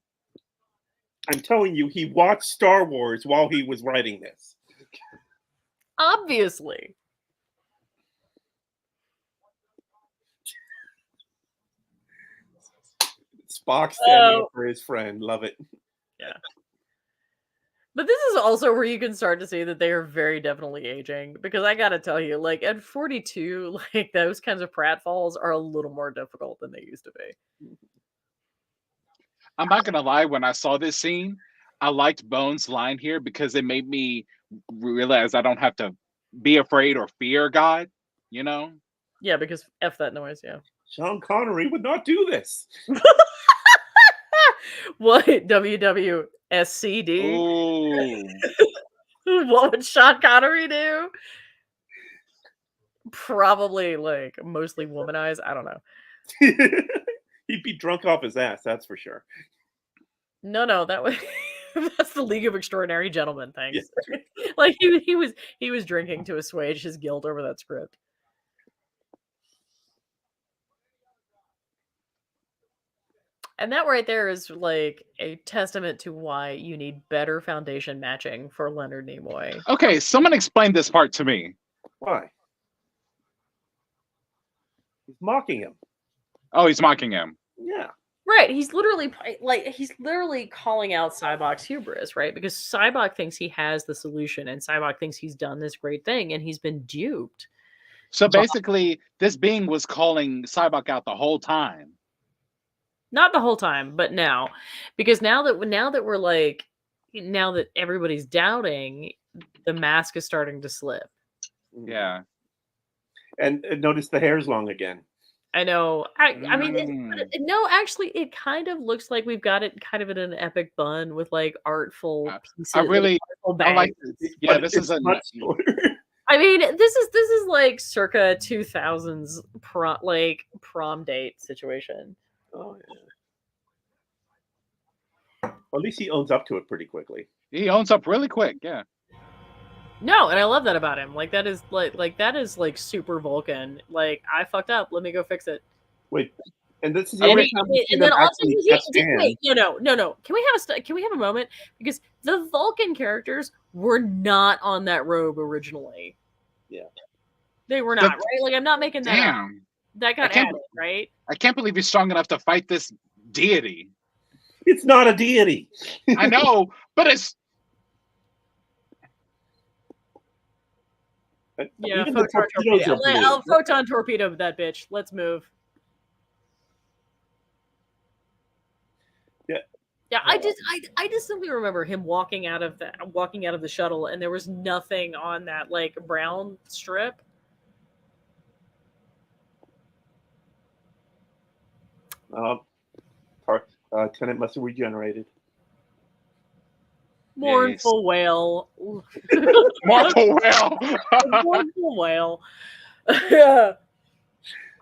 Speaker 3: I'm telling you, he watched Star Wars while he was writing this.
Speaker 2: obviously.
Speaker 3: Spock standing up for his friend. Love it.
Speaker 2: Yeah. But this is also where you can start to see that they are very definitely aging. Because I gotta tell you, like at 42, like those kinds of pratfalls are a little more difficult than they used to be.
Speaker 1: I'm not gonna lie, when I saw this scene, I liked Bones' line here because it made me realize I don't have to be afraid or fear God, you know?
Speaker 2: Yeah, because F that noise, yeah.
Speaker 3: Sean Connery would not do this.
Speaker 2: What? WWSCD?
Speaker 1: Ooh.
Speaker 2: What would Sean Connery do? Probably like mostly womanize. I don't know.
Speaker 3: He'd be drunk off his ass, that's for sure.
Speaker 2: No, that was that's the League of Extraordinary Gentlemen. Thanks.
Speaker 3: Yeah.
Speaker 2: Like he was drinking to assuage his guilt over that script. And that right there is like a testament to why you need better foundation matching for Leonard Nimoy.
Speaker 1: Okay, someone explain this part to me.
Speaker 3: Why? He's mocking him.
Speaker 1: Oh, he's mocking him.
Speaker 3: Yeah.
Speaker 2: Right, he's literally calling out Cybok's hubris, right? Because Cybok thinks he has the solution, and Cybok thinks he's done this great thing, and he's been duped.
Speaker 1: So basically, this being was calling Cybok out the whole time.
Speaker 2: Not the whole time, but now, because now that we're like, now that everybody's doubting, the mask is starting to slip.
Speaker 1: Yeah.
Speaker 3: And notice the hair's long again.
Speaker 2: I know. I mean, no, actually, it kind of looks like we've got it kind of in an epic bun with like artful pieces.
Speaker 1: I really, I like this. Yeah,
Speaker 3: But
Speaker 1: this
Speaker 3: it's
Speaker 1: is a
Speaker 3: much shorter.
Speaker 2: I mean, this is like circa 2000s prom date situation.
Speaker 3: Oh yeah. Well, at least he owns up to it pretty quickly.
Speaker 1: He owns up really quick. Yeah.
Speaker 2: No, and I love that about him. Like that is like super Vulcan. Like I fucked up. Let me go fix it.
Speaker 3: Wait, And this is the
Speaker 2: And,
Speaker 3: only time we see
Speaker 2: and
Speaker 3: them
Speaker 2: then also,
Speaker 3: actually touch hands.
Speaker 2: wait, no. Can we have a moment? Because the Vulcan characters were not on that robe originally.
Speaker 3: Yeah.
Speaker 2: They were not, right? Like, I'm not making that up.
Speaker 1: Damn.
Speaker 2: That got added, right?
Speaker 1: I can't believe you're strong enough to fight this deity.
Speaker 3: It's not a deity.
Speaker 1: I know, but it's
Speaker 2: Yeah,
Speaker 3: Even the
Speaker 2: photon
Speaker 3: torpedoes
Speaker 2: torpedo.
Speaker 3: are blue.
Speaker 2: I'll photon torpedo that bitch. Let's move.
Speaker 3: Yeah.
Speaker 2: Yeah, I just simply remember him walking out of the shuttle, and there was nothing on that like brown strip.
Speaker 3: Tenant must have regenerated.
Speaker 2: Mournful whale.
Speaker 1: Mournful whale.
Speaker 2: Mournful whale.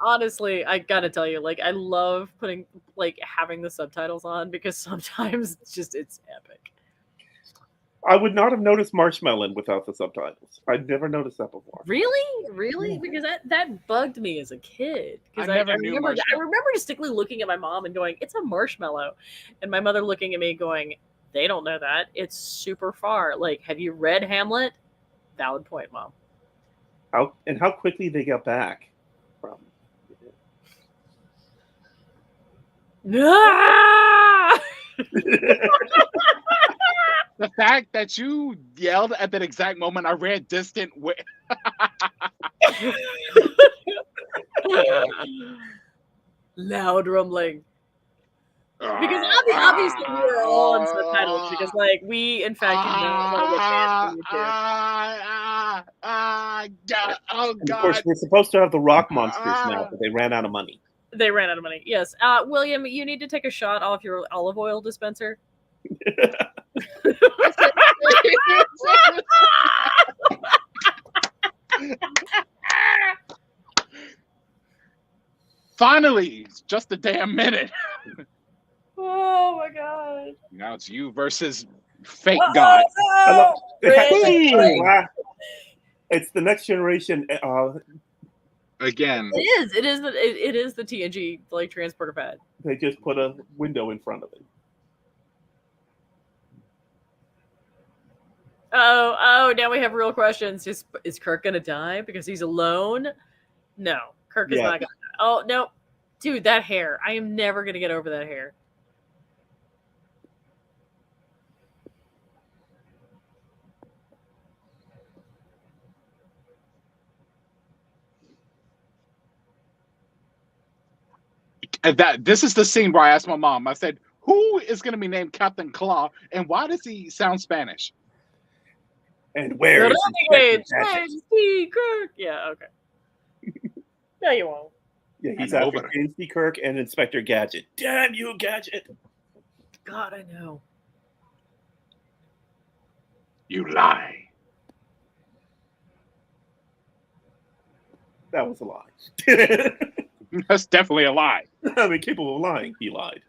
Speaker 2: Honestly, I gotta tell you, like, I love having the subtitles on because sometimes it's epic.
Speaker 3: I would not have noticed Marshmallow without the subtitles. I'd never noticed that before.
Speaker 2: Really?
Speaker 3: Yeah.
Speaker 2: Because that bugged me as a kid. Because
Speaker 1: I never knew
Speaker 2: remember distinctly looking at my mom and going, "It's a marshmallow," and my mother looking at me going, "They don't know that. It's super far. Like, have you read Hamlet?" Valid point, Mom.
Speaker 3: How quickly they got back from.
Speaker 2: Ah!
Speaker 1: The fact that you yelled at that exact moment, I read distant.
Speaker 2: Loud rumbling. Because obviously we were all on subtitles because, like, we in fact did not want to get banned from YouTube.
Speaker 1: Oh
Speaker 3: And of course, we're supposed to have the rock monsters now, but they ran out of money.
Speaker 2: They ran out of money. Yes, William, you need to take a shot off your olive oil dispenser.
Speaker 1: Finally, it's just a damn minute.
Speaker 2: Oh my god!
Speaker 1: Now it's you versus fake God.
Speaker 3: It's the next generation.
Speaker 1: Again,
Speaker 2: It is the TNG like transporter pad.
Speaker 3: They just put a window in front of it.
Speaker 2: Oh! Now we have real questions. Is Kirk gonna die because he's alone? No, Kirk is not gonna die. Oh no, dude, that hair! I am never gonna get over that hair.
Speaker 1: This is the scene where I asked my mom. I said, "Who is going to be named Captain Claw, and why does he sound Spanish?"
Speaker 3: And where is
Speaker 2: Steve Kirk? Yeah, okay. No, you won't.
Speaker 3: Yeah, he's after James D. Kirk and Inspector Gadget. Damn you, Gadget!
Speaker 2: God, I know.
Speaker 1: You lie.
Speaker 3: That was a lie.
Speaker 1: That's definitely a lie.
Speaker 3: I mean, capable of lying, he lied.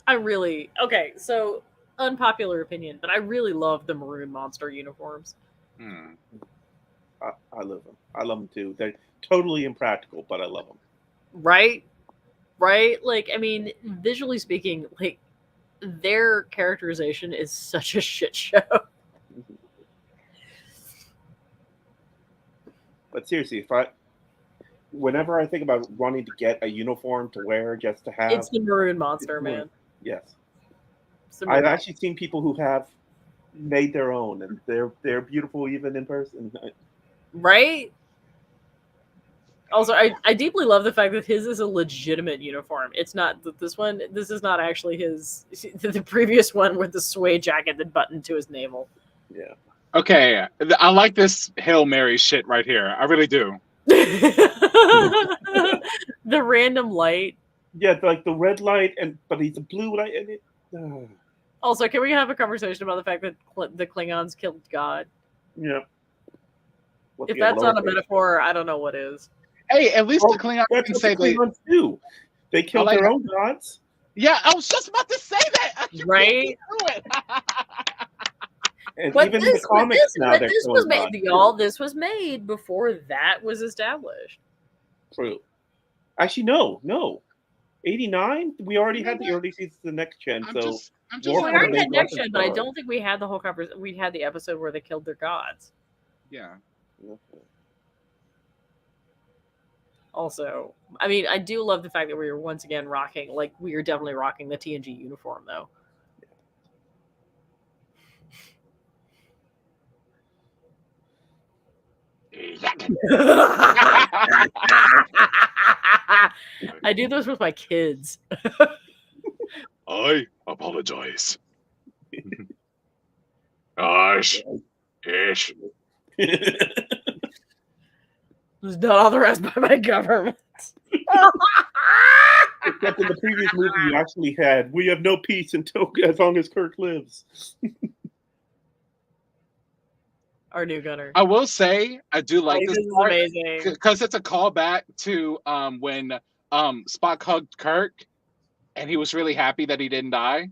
Speaker 2: Okay, so unpopular opinion, but I really love the maroon monster uniforms.
Speaker 3: I love them. I love them too. They're totally impractical, but I love them.
Speaker 2: Right? Like, I mean, visually speaking, like, their characterization is such a shit show.
Speaker 3: But seriously, whenever I think about wanting to get a uniform to wear just to have,
Speaker 2: it's the maroon monster, man.
Speaker 3: Yes, I've actually seen people who have made their own, and they're beautiful even in person.
Speaker 2: Right. Also, I deeply love the fact that his is a legitimate uniform. It's not that this one. This is not actually his. The previous one with the suede jacket that buttoned to his navel.
Speaker 3: Yeah.
Speaker 1: Okay, I like this Hail Mary shit right here. I really do.
Speaker 2: The random light.
Speaker 3: Yeah, like the red light, but he's a blue light, and it.
Speaker 2: Also, can we have a conversation about the fact that the Klingons killed God?
Speaker 3: Yeah.
Speaker 2: If that's not a metaphor, I don't know what is.
Speaker 1: Hey, at least the Klingons can say
Speaker 3: the Klingons do. They killed their own gods.
Speaker 1: Yeah, I was just about to say that.
Speaker 2: Right?
Speaker 3: And
Speaker 2: But
Speaker 3: even in the
Speaker 2: this,
Speaker 3: comics now, they're
Speaker 2: this
Speaker 3: showing
Speaker 2: was made,
Speaker 3: God.
Speaker 2: y'all. This was made before that was established.
Speaker 3: True. Actually, no. 89? We already
Speaker 1: You know
Speaker 3: had the
Speaker 1: what?
Speaker 3: early seasons of the next gen,
Speaker 1: I'm
Speaker 3: so
Speaker 1: just
Speaker 2: Well, we
Speaker 3: Worf would have
Speaker 2: already
Speaker 3: made
Speaker 2: had next
Speaker 3: Weapons
Speaker 2: gen, but I
Speaker 3: Star.
Speaker 2: don't think we had the whole conversation. We had the episode where they killed their gods.
Speaker 1: yeah.
Speaker 2: Also, I mean, I do love the fact that we were once again rocking, like, we are definitely rocking the TNG uniform, though. I do this with my kids.
Speaker 1: I apologize. Gosh. Ish.
Speaker 2: It's not authorized by my government.
Speaker 3: Except in the previous movie, you actually had, we have no peace until as long as Kirk lives.
Speaker 2: Our new gunner.
Speaker 1: I will say I do like
Speaker 2: This
Speaker 1: this
Speaker 2: is
Speaker 1: part
Speaker 2: amazing.
Speaker 1: because it's a callback to when Spock hugged Kirk and he was really happy that he didn't die.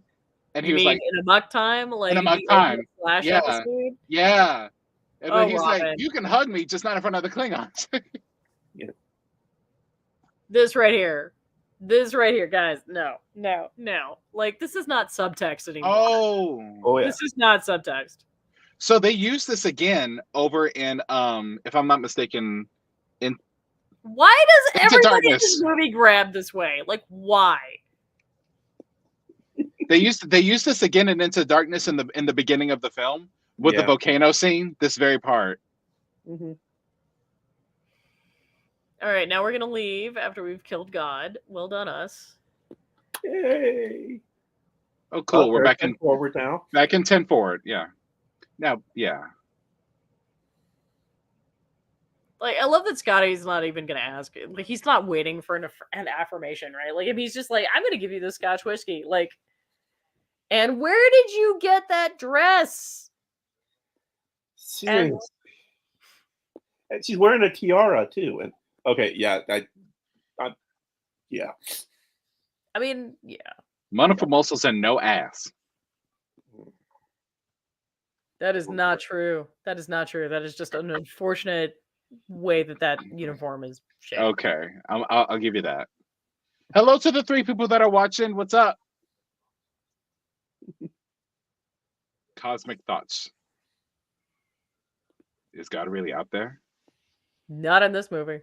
Speaker 1: And he
Speaker 2: You
Speaker 1: was
Speaker 2: mean
Speaker 1: like,
Speaker 2: in amok time? Like
Speaker 1: in amok
Speaker 2: the end of
Speaker 1: time.
Speaker 2: the Flash
Speaker 1: Yeah.
Speaker 2: episode?
Speaker 1: Yeah. And
Speaker 2: Oh,
Speaker 1: he's like,
Speaker 2: Robin.
Speaker 1: you can hug me, just not in front of the Klingons.
Speaker 2: This right here. This right here, guys. No. Like, this is not subtext anymore.
Speaker 3: Oh, yeah.
Speaker 2: This is not subtext.
Speaker 1: So they use this again over in if I'm not mistaken,
Speaker 2: Why does
Speaker 1: Into
Speaker 2: everybody in
Speaker 1: Darkness.
Speaker 2: this movie grab this way? Like, why?
Speaker 1: they used this again in Into Darkness in the beginning of the film with the
Speaker 3: Yeah.
Speaker 1: volcano scene, this very part.
Speaker 3: Mm-hmm.
Speaker 2: All right, now we're gonna leave after we've killed God. Well done, us.
Speaker 3: Yay.
Speaker 1: Oh, cool. We're back in
Speaker 3: forward now.
Speaker 1: back in 10 forward. Yeah. Now, yeah.
Speaker 2: Like, I love that Scotty's not even gonna ask it. Like, he's not waiting for an affirmation, right? Like, if he's just like, I'm gonna give you this Scotch whiskey. Like, and where did you get that dress?
Speaker 3: Seriously. And she's wearing a tiara too. And okay, yeah, yeah.
Speaker 2: I mean, yeah.
Speaker 1: Monica Muscles and no ass.
Speaker 2: That is not true. That is not true. That is just an unfortunate way that uniform is shaped.
Speaker 1: Okay, I'll give you that. Hello to the 3 people that are watching. What's up? Cosmic Thoughts. Is God really out there?
Speaker 2: Not in this movie.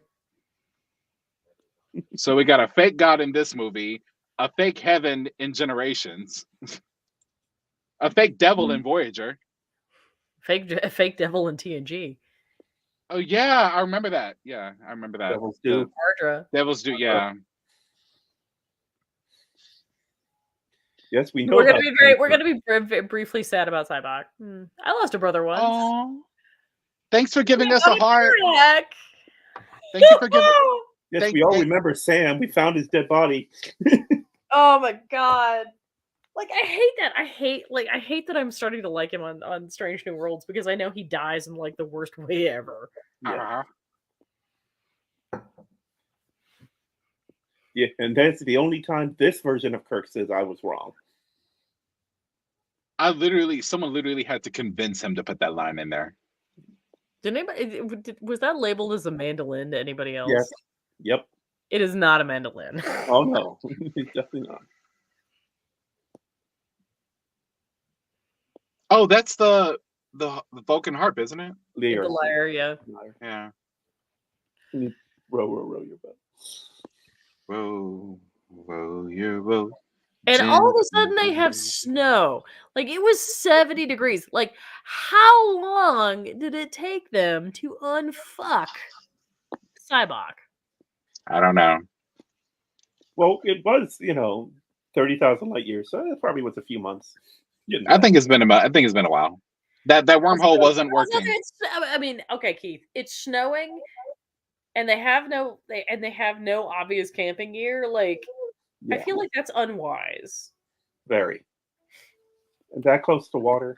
Speaker 1: So we got a fake God in this movie, a fake heaven in Generations, a fake devil in Voyager.
Speaker 2: Fake devil in TNG.
Speaker 1: Oh yeah, I remember that. Yeah, I remember that.
Speaker 3: Devils do.
Speaker 2: Ardra.
Speaker 1: Devils do. Yeah.
Speaker 3: Yes, we know.
Speaker 2: We're gonna be briefly sad about Cybok. I lost a brother once.
Speaker 1: Oh, thanks for giving us a heart.
Speaker 2: Heck.
Speaker 1: Thank you for giving.
Speaker 3: Yes, we all remember Sam. We found his dead body.
Speaker 2: Oh my god. Like, I hate that. I hate that I'm starting to like him on Strange New Worlds because I know he dies in like the worst way ever.
Speaker 3: Yeah. Yeah, and that's the only time this version of Kirk says I was wrong.
Speaker 1: Someone literally had to convince him to put that line in there.
Speaker 2: Did anybody? Was that labeled as a mandolin to anybody else?
Speaker 3: Yes. Yep.
Speaker 2: It is not a mandolin.
Speaker 3: Oh no, it's definitely not.
Speaker 1: Oh, that's the Vulcan harp, isn't it?
Speaker 3: Lear.
Speaker 2: The lyre, yeah.
Speaker 1: Yeah.
Speaker 3: Row your boat.
Speaker 1: Row your boat.
Speaker 2: And all of a sudden they have snow. Like, it was 70 degrees. Like, how long did it take them to unfuck Cybok?
Speaker 1: I don't know.
Speaker 3: Well, it was 30,000 light years, so it probably was a few months.
Speaker 1: I think it's been a while. That wormhole wasn't working.
Speaker 2: I mean, okay, Keith, it's snowing, and they have no obvious camping gear. Like,
Speaker 3: Yeah.
Speaker 2: I feel like that's unwise.
Speaker 3: Very. And that close to water.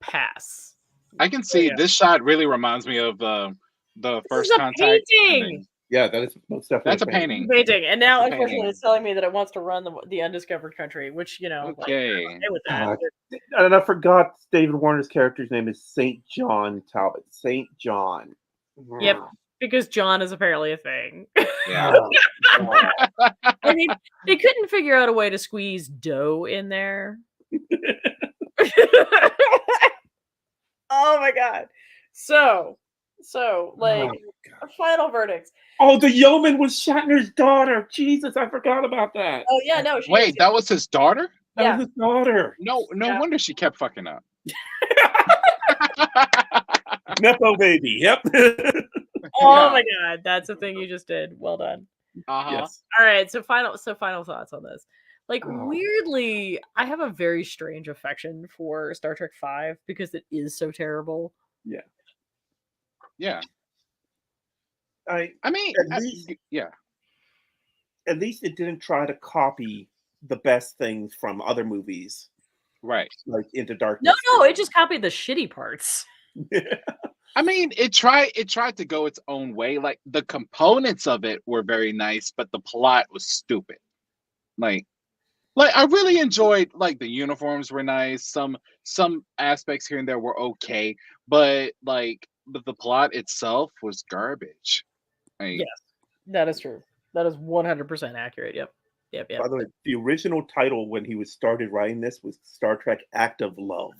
Speaker 2: Pass.
Speaker 1: I can see this shot really reminds me of the First Contact.
Speaker 2: Painting.
Speaker 3: Yeah, that is most definitely.
Speaker 1: That's a painting.
Speaker 2: Painting, and now
Speaker 1: That's a
Speaker 2: unfortunately
Speaker 1: painting.
Speaker 2: it's telling me that it wants to run the undiscovered country, which
Speaker 1: Okay.
Speaker 2: like, I'm okay with that.
Speaker 3: And I forgot David Warner's character's name is Saint John Talbot. Saint John.
Speaker 2: Yep, because John is apparently a thing.
Speaker 1: Yeah.
Speaker 2: I mean, they couldn't figure out a way to squeeze dough in there. Oh my god. So like final verdicts.
Speaker 3: Oh, the yeoman was Shatner's daughter. Jesus, I forgot about that.
Speaker 2: Oh yeah, no.
Speaker 1: Wait, that was his daughter?
Speaker 3: That was his daughter.
Speaker 1: No wonder she kept fucking up.
Speaker 3: Nepo baby. Yep.
Speaker 2: Oh my god, that's the thing you just did. Well done.
Speaker 3: Yes.
Speaker 2: All right, so final thoughts on this. Like weirdly, I have a very strange affection for Star Trek V because it is so terrible.
Speaker 3: Yeah.
Speaker 1: Yeah.
Speaker 3: I
Speaker 1: mean,
Speaker 3: at least it didn't try to copy the best things from other movies.
Speaker 1: Right.
Speaker 3: Like Into Darkness.
Speaker 2: No, it just copied the shitty parts.
Speaker 1: I mean, it tried to go its own way. Like the components of it were very nice, but the plot was stupid. Like I really enjoyed like the uniforms were nice. Some aspects here and there were okay, but the plot itself was garbage.
Speaker 2: Yes, that is true. That is 100% accurate. Yep.
Speaker 3: By the way, the original title when he started writing this was Star Trek Act of Love.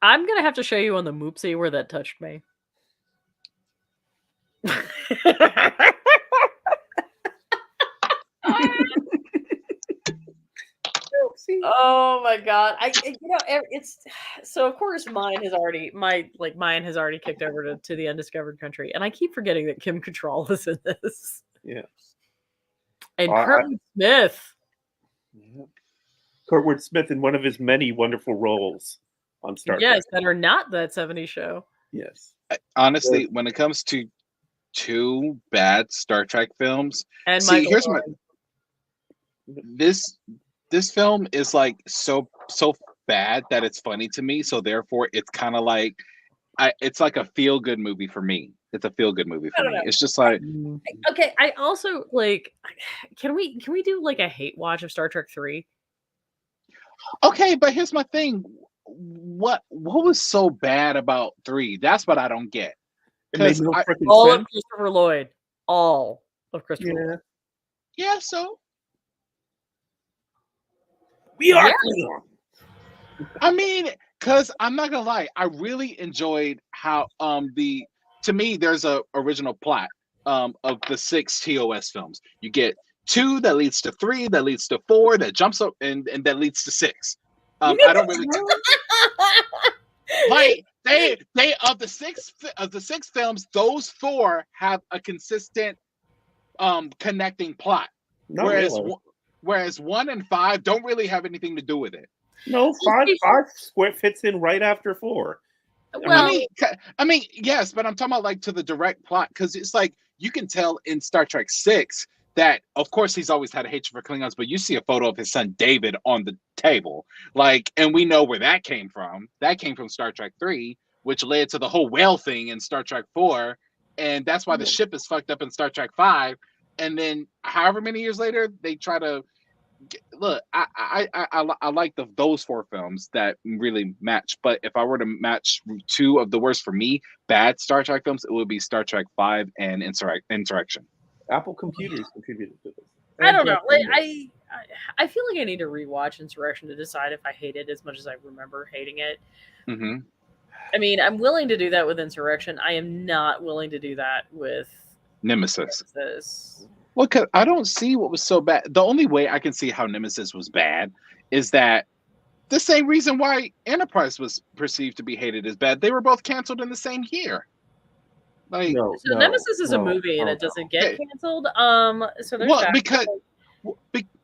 Speaker 2: I'm gonna have to show you on the Moopsie where that touched me. Oh my god! It's so. Of course, mine has already kicked over to the undiscovered country, and I keep forgetting that Kim Cattrall is in this.
Speaker 3: Yeah,
Speaker 2: and Kurtwood Smith.
Speaker 3: Yeah. Kurtwood Smith in one of his many wonderful roles on Star Trek.
Speaker 2: Yes, that are not that '70s show.
Speaker 3: Yes,
Speaker 1: honestly, when it comes to two bad Star Trek films,
Speaker 2: and
Speaker 1: here's this film is like so bad that it's funny to me. So therefore, it's kind of like it's like a feel good movie for me. It's a feel good movie for me. It's just like
Speaker 2: okay. I also like. Can we do like a hate watch of Star Trek 3?
Speaker 1: Okay, but here's my thing. What was so bad about 3? That's what I don't get.
Speaker 3: Because
Speaker 2: all of Christopher Lloyd. All of Christopher Lloyd.
Speaker 1: Yeah, so
Speaker 3: we are.
Speaker 1: I mean, because I'm not gonna lie, I really enjoyed how to me there's a original plot of the 6 TOS films. You get 2 that leads to 3 that leads to 4 that jumps up and that leads to 6. I don't really like they of the 6 films, those 4 have a consistent connecting plot. Whereas 1 and 5 don't really have anything to do with it.
Speaker 3: No, 5 square fits in right after 4.
Speaker 2: Well,
Speaker 1: I mean, yes, but I'm talking about like to the direct plot because it's like you can tell in Star Trek 6 that, of course, he's always had a hatred for Klingons, but you see a photo of his son David on the table, and we know where that came from. That came from Star Trek 3, which led to the whole whale thing in Star Trek 4, and that's why the ship is fucked up in Star Trek 5. And then, however many years later, they try to look. I like those 4 films that really match. But if I were to match 2 of the worst for me bad Star Trek films, it would be Star Trek 5 and Insurrection.
Speaker 3: Apple Computers contributed to this.
Speaker 2: I don't know. Like I feel like I need to rewatch Insurrection to decide if I hate it as much as I remember hating it.
Speaker 1: Mm-hmm.
Speaker 2: I mean, I'm willing to do that with Insurrection. I am not willing to do that with
Speaker 1: Nemesis.
Speaker 2: Nemesis.
Speaker 1: Well, cause I don't see what was so bad. The only way I can see how Nemesis was bad is that the same reason why Enterprise was perceived to be hated as bad. They were both canceled in the same year.
Speaker 2: Nemesis is a movie and it doesn't get canceled. So there's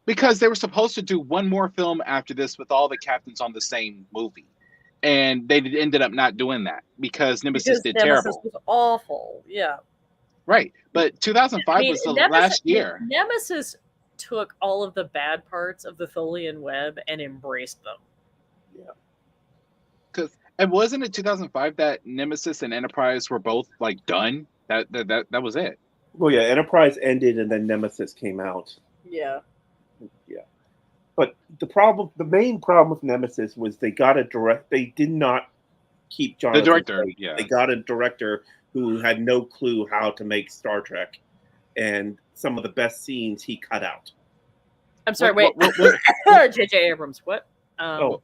Speaker 1: because they were supposed to do one more film after this with all the captains on the same movie, and they ended up not doing that because Nemesis did terrible.
Speaker 2: Nemesis was awful. Yeah.
Speaker 1: Right, but 2005 was the last year.
Speaker 2: Nemesis took all of the bad parts of the Tholian web and embraced them.
Speaker 1: Yeah. And wasn't it 2005 that Nemesis and Enterprise were both done? That was it.
Speaker 3: Well, yeah, Enterprise ended and then Nemesis came out.
Speaker 2: Yeah.
Speaker 3: Yeah. But the main problem with Nemesis was they did not keep Jonathan.
Speaker 1: The director,
Speaker 3: Frakes.
Speaker 1: yeah.
Speaker 3: They got a director who had no clue how to make Star Trek, and some of the best scenes he cut out.
Speaker 2: I'm sorry.
Speaker 1: What-
Speaker 2: J.J. Abrams. What?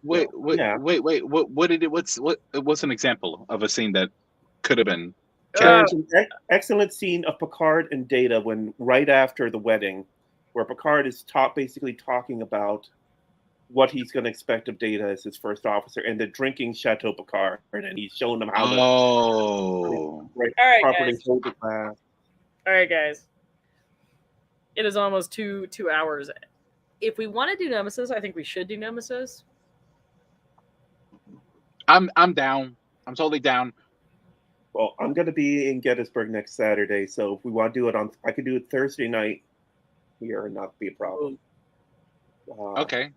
Speaker 1: Wait.
Speaker 3: yeah.
Speaker 1: What did it? What's an example of a scene that could have been?
Speaker 3: There's an excellent scene of Picard and Data right after the wedding, where Picard is basically talking about what he's going to expect of Data as his first officer, and they're drinking Chateau Picard, and he's showing them how to
Speaker 2: All right,
Speaker 3: properly
Speaker 2: guys.
Speaker 3: hold the glass.
Speaker 2: All right, guys. It is almost two hours. If we want to do Nemesis, I think we should do Nemesis.
Speaker 1: I'm down. I'm totally down.
Speaker 3: Well, I'm going to be in Gettysburg next Saturday, so if we want to do it I could do it Thursday night here and not be a problem.
Speaker 1: Okay.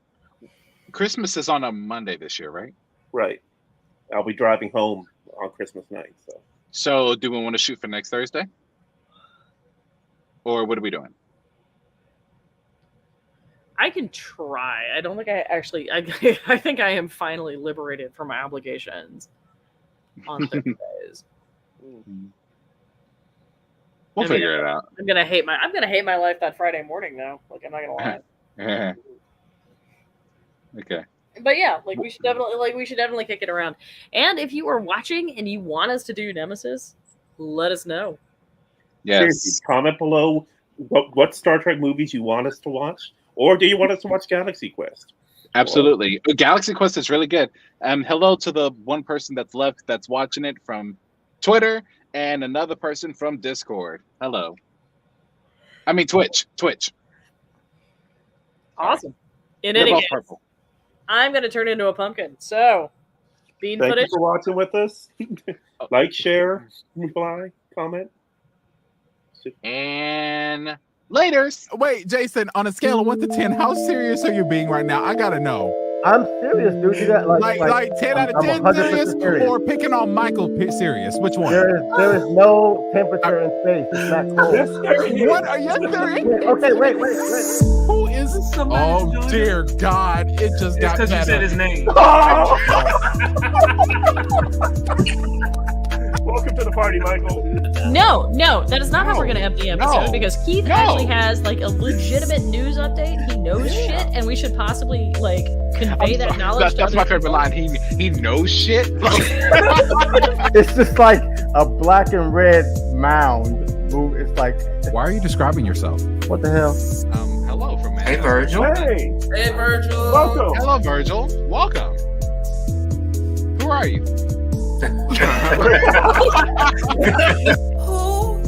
Speaker 1: Christmas is on a Monday this year, right?
Speaker 3: Right. I'll be driving home on Christmas night.
Speaker 1: So do we want to shoot for next Thursday? Or what are we doing?
Speaker 2: I can try. I don't think I actually. I think I am finally liberated from my obligations on Thursdays.
Speaker 1: We'll figure it out.
Speaker 2: I'm gonna hate my life that Friday morning though. Like I'm not gonna lie.
Speaker 1: Okay.
Speaker 2: But yeah, we should definitely kick it around. And if you are watching and you want us to do Nemesis, let us know.
Speaker 1: Yes.
Speaker 3: Seriously, comment below what Star Trek movies you want us to watch, or do you want us to watch Galaxy Quest?
Speaker 1: Absolutely. Galaxy Quest is really good. Hello to the one person that's left that's watching it from Twitter and another person from Discord. Hello. I mean Twitch.
Speaker 2: Awesome. In
Speaker 1: They're
Speaker 2: any
Speaker 1: both
Speaker 2: case,
Speaker 1: purple.
Speaker 2: I'm gonna turn into a pumpkin. So, bean
Speaker 3: Thank
Speaker 2: footage.
Speaker 3: you for watching with us. Like, share, reply, comment.
Speaker 1: And laters.
Speaker 5: Wait, Jason, on a scale of 1 to 10, how serious are you being right now? I gotta know.
Speaker 6: I'm serious, dude. You got
Speaker 5: Like 10 out of
Speaker 6: I'm
Speaker 5: 10 serious,
Speaker 6: 100%
Speaker 5: or picking on Michael serious? Which one?
Speaker 6: There is no temperature in space. It's not cold.
Speaker 5: What are you serious?
Speaker 6: Okay, wait.
Speaker 5: Who is? Oh dear God! It just got
Speaker 7: because you said
Speaker 5: better.
Speaker 7: his name.
Speaker 3: Welcome to the party, Michael.
Speaker 2: No, that is not how we're going to end the episode
Speaker 5: No.
Speaker 2: because Keith actually has a legitimate news update. He knows shit, and we should possibly convey that knowledge.
Speaker 1: That's my favorite line. He knows shit.
Speaker 6: It's just like a black and red mound. It's like,
Speaker 5: Why are you describing yourself?
Speaker 6: what the hell?
Speaker 1: Hello from
Speaker 7: Hey, Virgil.
Speaker 3: Hey,
Speaker 7: Hey, Virgil.
Speaker 3: welcome.
Speaker 1: Hello, Virgil. Welcome. Who are you?
Speaker 7: Who?